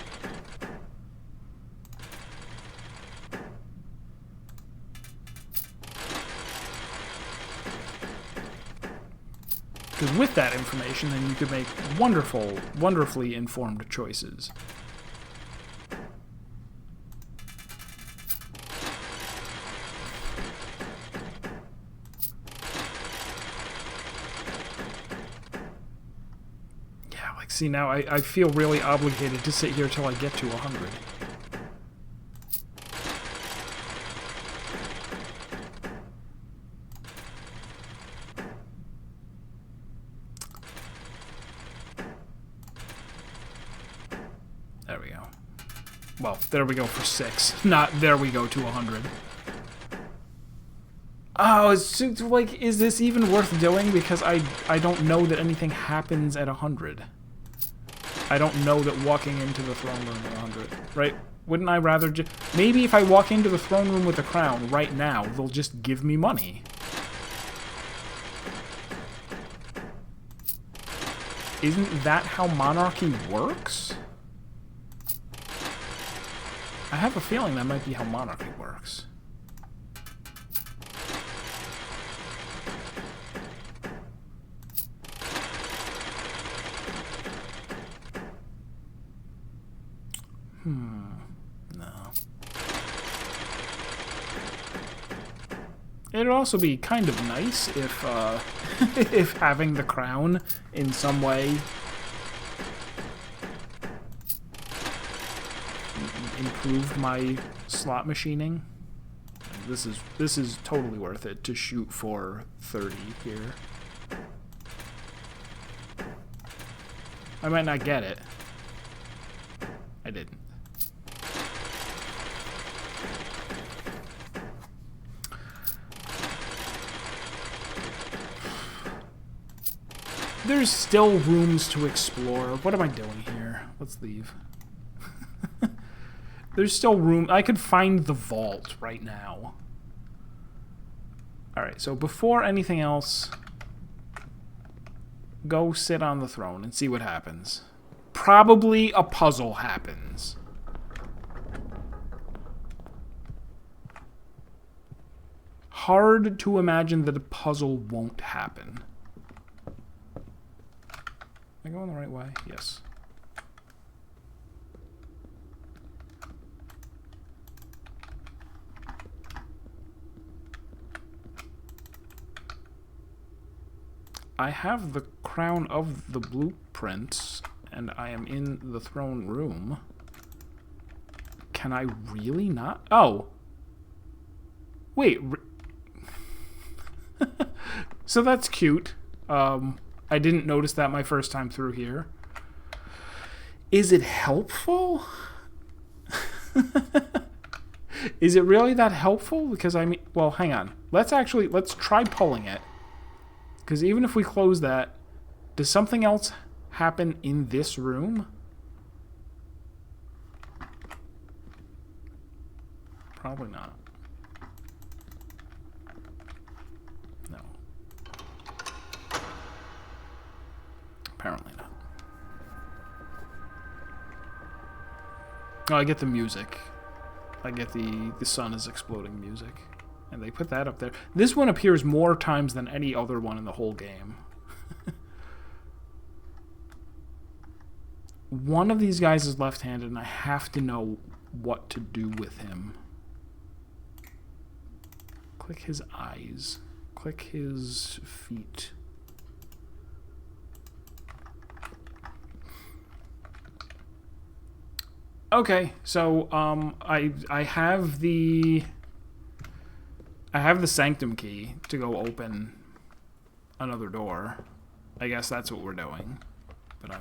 Because with that information, then you could make wonderfully informed choices. Yeah, like, see, now I feel really obligated to sit here till I get to 100. Well, there we go for 6. Not there we go to 100. Oh, it's like, is this even worth doing? Because I don't know that anything happens at 100. I don't know that walking into the throne room at 100, right? Wouldn't I rather just... Maybe if I walk into the throne room with a crown right now, they'll just give me money. Isn't that how monarchy works? I have a feeling that might be how monarchy works. No. It'd also be kind of nice if, if having the crown in some way improved my slot machining. This is totally worth it to shoot for 30 here. I might not get it. I didn't. There's still rooms to explore. What am I doing here? Let's leave. There's still room. I could find the vault right now. Alright, so before anything else, go sit on the throne and see what happens. Probably a puzzle happens. Hard to imagine that a puzzle won't happen. Am I going the right way? Yes. I have the crown of the blueprints, and I am in the throne room. Can I really not? Oh. Wait. So that's cute. I didn't notice that my first time through here. Is it helpful? Is it really that helpful? Because I mean, well, hang on. Let's try pulling it. Because even if we close that, does something else happen in this room? Probably not. No. Apparently not. Oh, I get the music. I get the sun is exploding music. And they put that up there. This one appears more times than any other one in the whole game. One of these guys is left-handed, and I have to know what to do with him. Click his eyes. Click his feet. Okay, so I have the sanctum key to go open another door. I guess that's what we're doing. But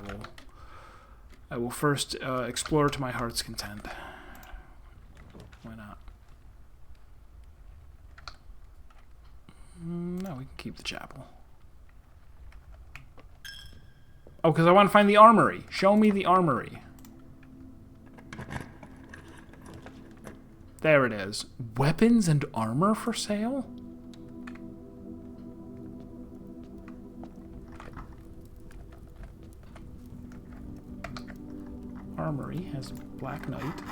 I will first explore to my heart's content. Why not? No, we can keep the chapel. Oh, because I want to find the armory. Show me the armory. There it is. Weapons and armor for sale? Armory has Black Knight.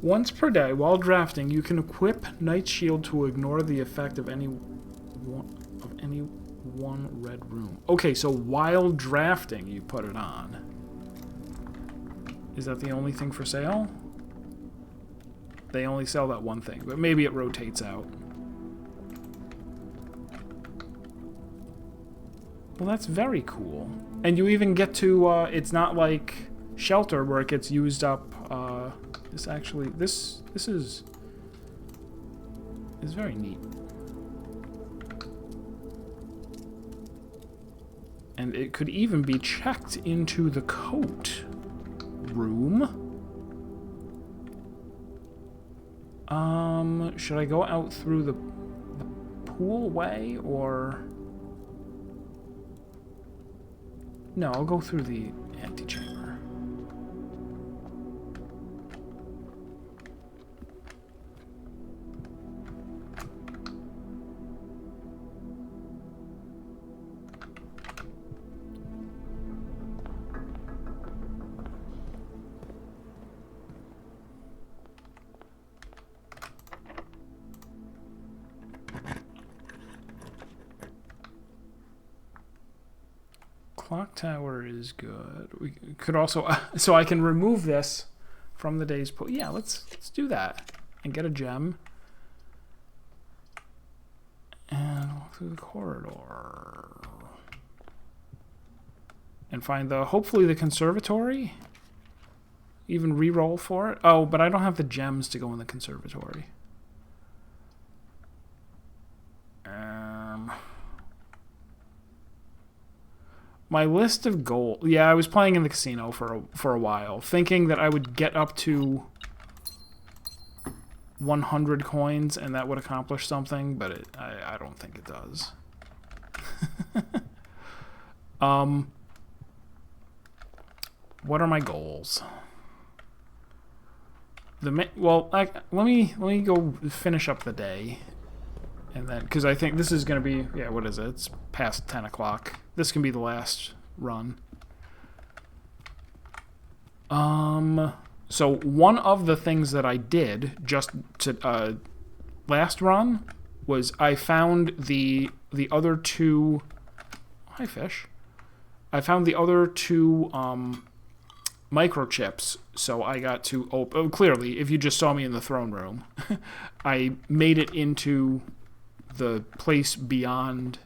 Once per day, while drafting, you can equip Knight's Shield to ignore the effect of any one red room. Okay, so while drafting, you put it on. Is that the only thing for sale? They only sell that one thing, but maybe it rotates out. Well, that's very cool. And you even get to, it's not like Shelter where it gets used up, this actually, this is very neat. And it could even be checked into the coat room. Should I go out through the pool way, or... No, I'll go through the antechamber. Clock tower is good. We could also, so I can remove this from the day's pool. Yeah, let's do that and get a gem and walk through the corridor and find hopefully the conservatory. Even re-roll for it. Oh, but I don't have the gems to go in the conservatory. My list of goals. Yeah, I was playing in the casino for a while, thinking that I would get up to 100 coins and that would accomplish something, but I don't think it does. What are my goals? Well, let me go finish up the day. And then, because I think this is going to be, yeah, what is it? It's past 10 o'clock. This can be the last run. So one of the things that I did just to last run was I found the other two. Hi, fish. I found the other two microchips, so I got to open. Oh, clearly, if you just saw me in the throne room, I made it into the place beyond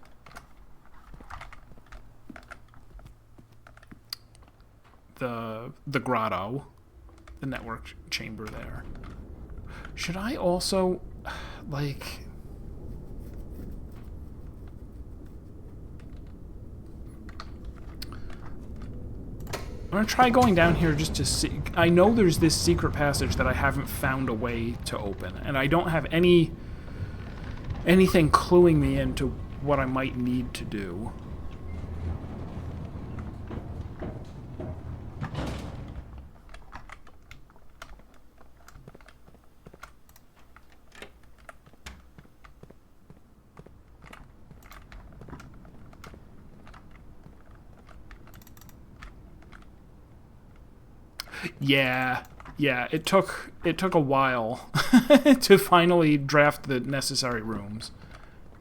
the grotto, the network chamber there. Should I also, like... I'm going to try going down here just to see. I know there's this secret passage that I haven't found a way to open, and I don't have anything cluing me into what I might need to do. Yeah, it took a while to finally draft the necessary rooms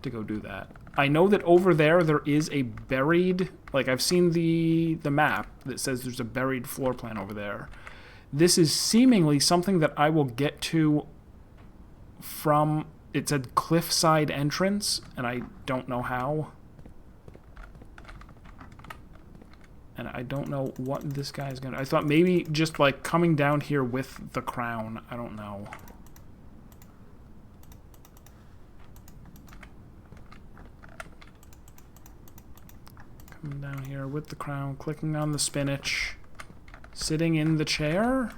to go do that. I know that over there is a buried, like I've seen the map that says there's a buried floor plan over there. This is seemingly something that I will get to from, it said cliffside entrance, and I don't know how. And I don't know what this guy's gonna... I thought maybe just, like, coming down here with the crown. I don't know. Coming down here with the crown, clicking on the spinach. Sitting in the chair?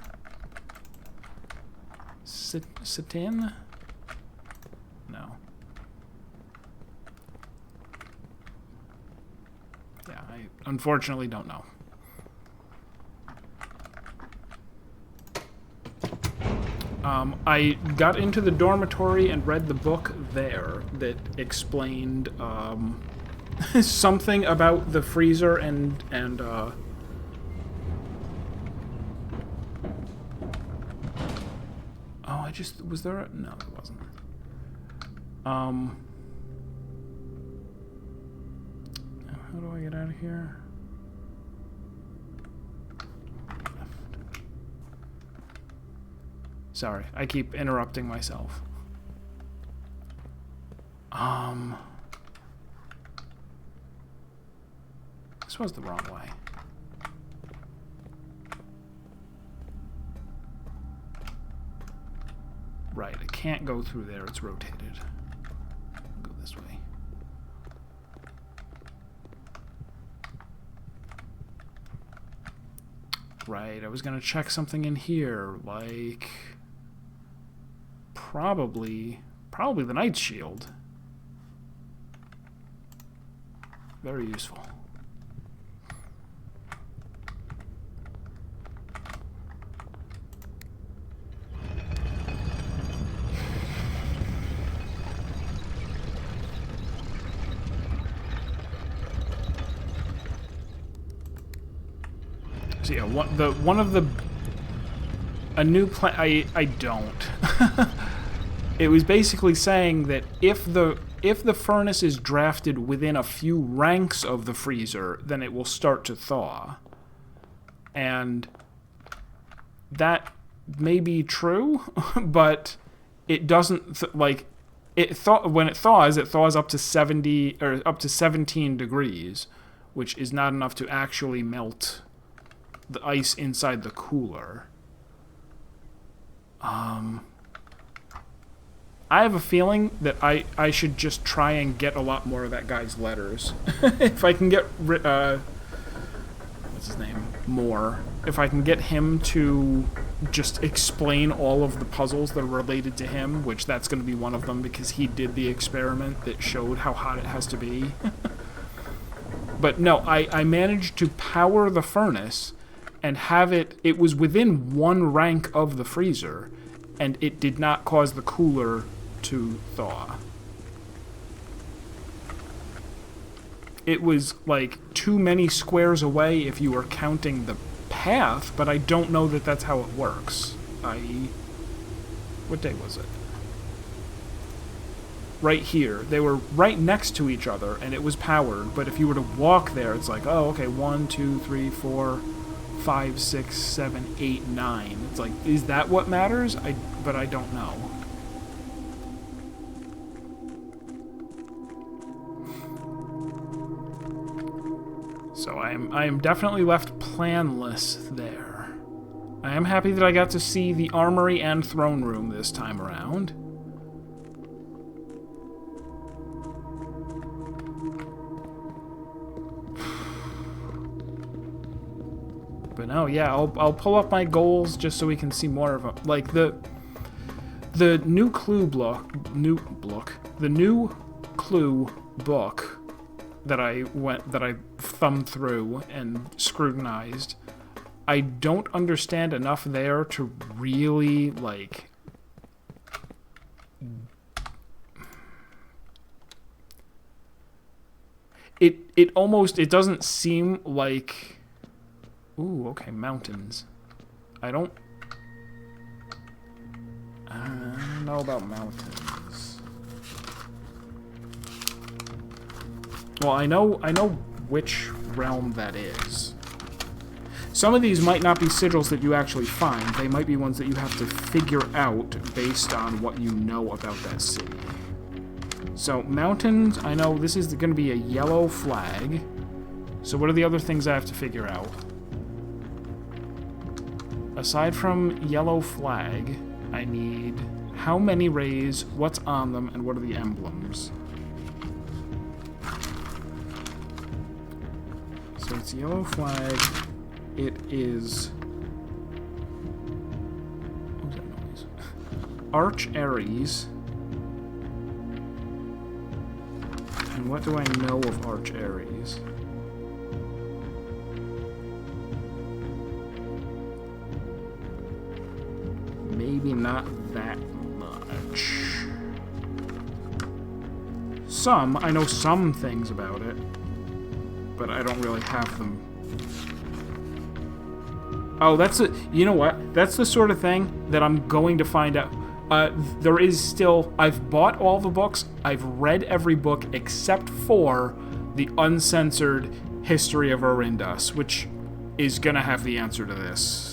Sit in? No. Yeah, I unfortunately don't know. I got into the dormitory and read the book there that explained something about the freezer and oh, was there a... No, there wasn't. How do I get out of here? Left. Sorry, I keep interrupting myself. This was the wrong way. Right, I can't go through there, it's rotated. I'll go this way. Right, I was gonna check something in here, like... probably the Knight's Shield. Very useful. So yeah, a new plan. I don't. It was basically saying that if the furnace is drafted within a few ranks of the freezer, then it will start to thaw. And that may be true, but it doesn't when it thaws up to 70 or up to 17 degrees, which is not enough to actually melt the ice inside the cooler. I have a feeling that I should just try and get a lot more of that guy's letters. If I can get what's his name? Moore. If I can get him to just explain all of the puzzles that are related to him, which that's going to be one of them because he did the experiment that showed how hot it has to be. But no, I managed to power the furnace and have it was within one rank of the freezer, and it did not cause the cooler to thaw. It was like too many squares away if you were counting the path, but I don't know that that's how it works. What day was it? Right here. They were right next to each other, and it was powered, but if you were to walk there, it's like, oh, okay, 1, 2, 3, 4, 5, 6, 7, 8, 9. It's like, is that what matters? But I don't know. So I am definitely left planless there. I am happy that I got to see the Armory and Throne Room this time around. But no, yeah, I'll pull up my goals just so we can see more of them. Like the new clue the new clue book that I thumbed through and scrutinized. I don't understand enough there to really like. It doesn't seem like. Ooh, okay, mountains. I don't know about mountains. Well, I know which realm that is. Some of these might not be sigils that you actually find. They might be ones that you have to figure out based on what you know about that city. So, mountains, I know this is going to be a yellow flag. So what are the other things I have to figure out? Aside from yellow flag, I need how many rays, what's on them, and what are the emblems. So it's yellow flag. It is... What was that noise? Arch Ares. And what do I know of Arch Ares? Maybe not that much. I know some things about it, but I don't really have them. Oh, you know what? That's the sort of thing that I'm going to find out. There is still, I've bought all the books, I've read every book except for the uncensored History of Orindas, which is gonna have the answer to this.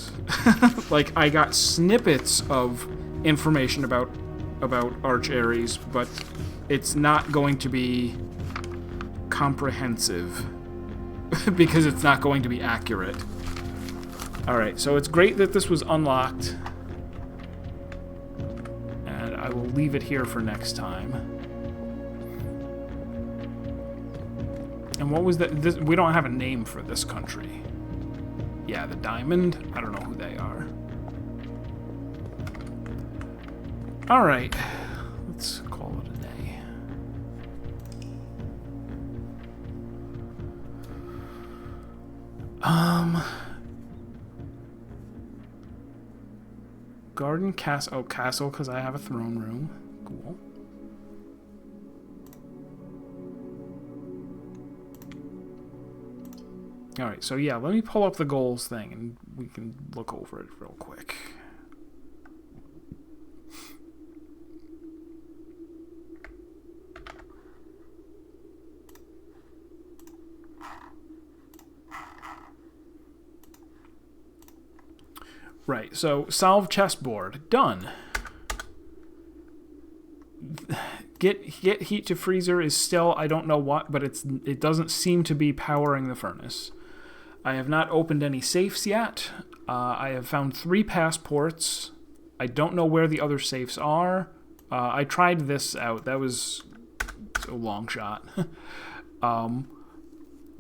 Like, I got snippets of information about Arch Ares, but it's not going to be comprehensive because it's not going to be accurate. Alright, so it's great that this was unlocked, and I will leave it here for next time. And what was that? We don't have a name for this country. Yeah, the Diamond. I don't know who they are. All right. Let's call it a day. Garden castle. Oh, castle, because I have a throne room. Cool. Alright, so yeah, let me pull up the goals thing and we can look over it real quick. Right, so solve chessboard. Done. Get heat to freezer is still, I don't know what, but it doesn't seem to be powering the furnace. I have not opened any safes yet. I have found 3 passports. I don't know where the other safes are. I tried this out. That was a long shot.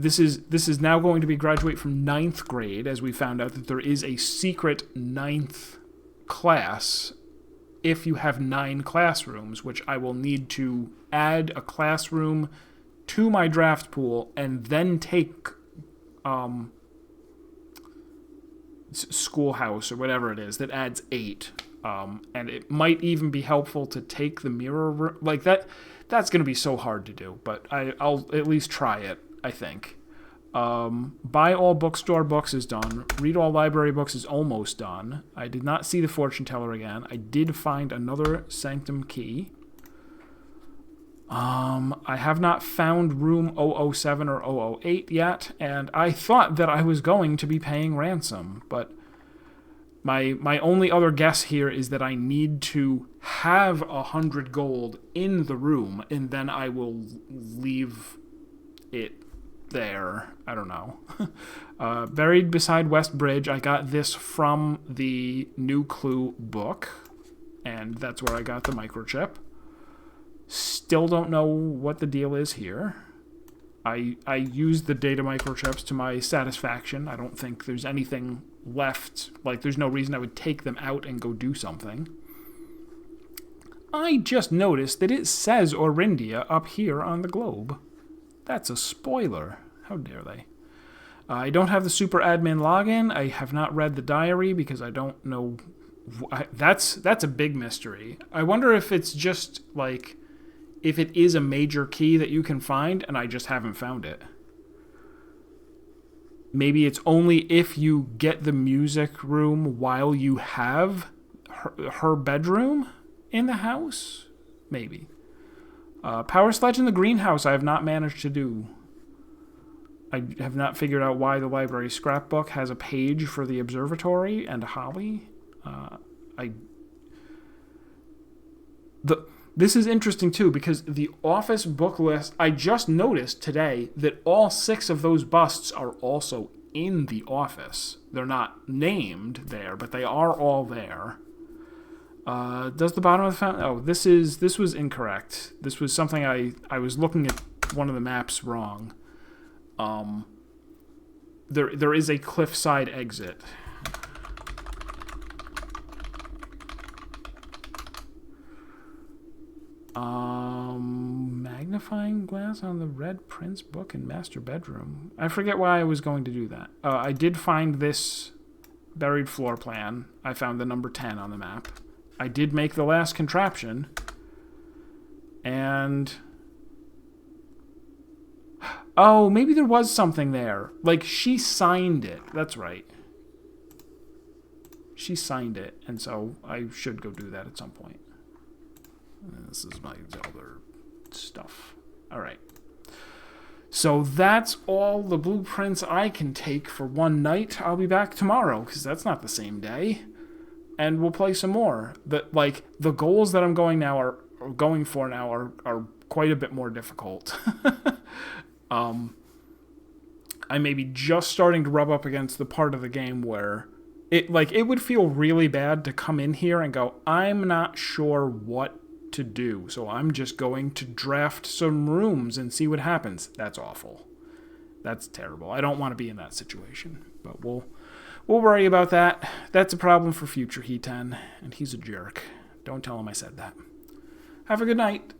This is now going to be graduate from 9th grade, as we found out that there is a secret 9th class if you have 9 classrooms, which I will need to add a classroom to my draft pool and then take schoolhouse or whatever it is that adds 8. And it might even be helpful to take the mirror room. Like that's going to be so hard to do, but I'll at least try it, I think. Buy all bookstore books is done. Read all library books is almost done. I did not see the fortune teller again. I did find another sanctum key. I have not found room 007 or 008 yet, and I thought that I was going to be paying ransom, but my only other guess here is that I need to have 100 gold in the room, and then I will leave it there. I don't know. Buried beside West Bridge. I got this from the New Clue book, and that's where I got the microchip. Still don't know what the deal is here. I used the data microchips to my satisfaction. I don't think there's anything left. Like, there's no reason I would take them out and go do something. I just noticed that it says Orindia up here on the globe. That's a spoiler. How dare they? I don't have the super admin login. I have not read the diary because I don't know. That's a big mystery. I wonder if it's just like, if it is a major key that you can find and I just haven't found it. Maybe it's only if you get the music room while you have her bedroom in the house? Maybe. Power sledge in the greenhouse I have not managed to do. I have not figured out why the library scrapbook has a page for the observatory and Holly. This is interesting too, because the office book list, I just noticed today that all 6 of those busts are also in the office. They're not named there, but they are all there. Does the bottom of the fountain... Oh, this was incorrect. This was something I was looking at one of the maps wrong. There is a cliffside exit. Magnifying glass on the Red Prince book in master bedroom. I forget why I was going to do that. I did find this buried floor plan. I found the number 10 on the map. I did make the last contraption. And... oh, maybe there was something there. Like, she signed it. That's right. She signed it, and so I should go do that at some point. This is my other stuff. All right. So that's all the blueprints I can take for one night. I'll be back tomorrow, because that's not the same day. And we'll play some more. The goals that I'm going for now are quite a bit more difficult. I may be just starting to rub up against the part of the game where it would feel really bad to come in here and go, I'm not sure what to do, so I'm just going to draft some rooms and see what happens. That's awful. That's terrible. I don't want to be in that situation, but we'll worry about that. That's a problem for future He10, and he's a jerk. Don't tell him I said that. Have a good night.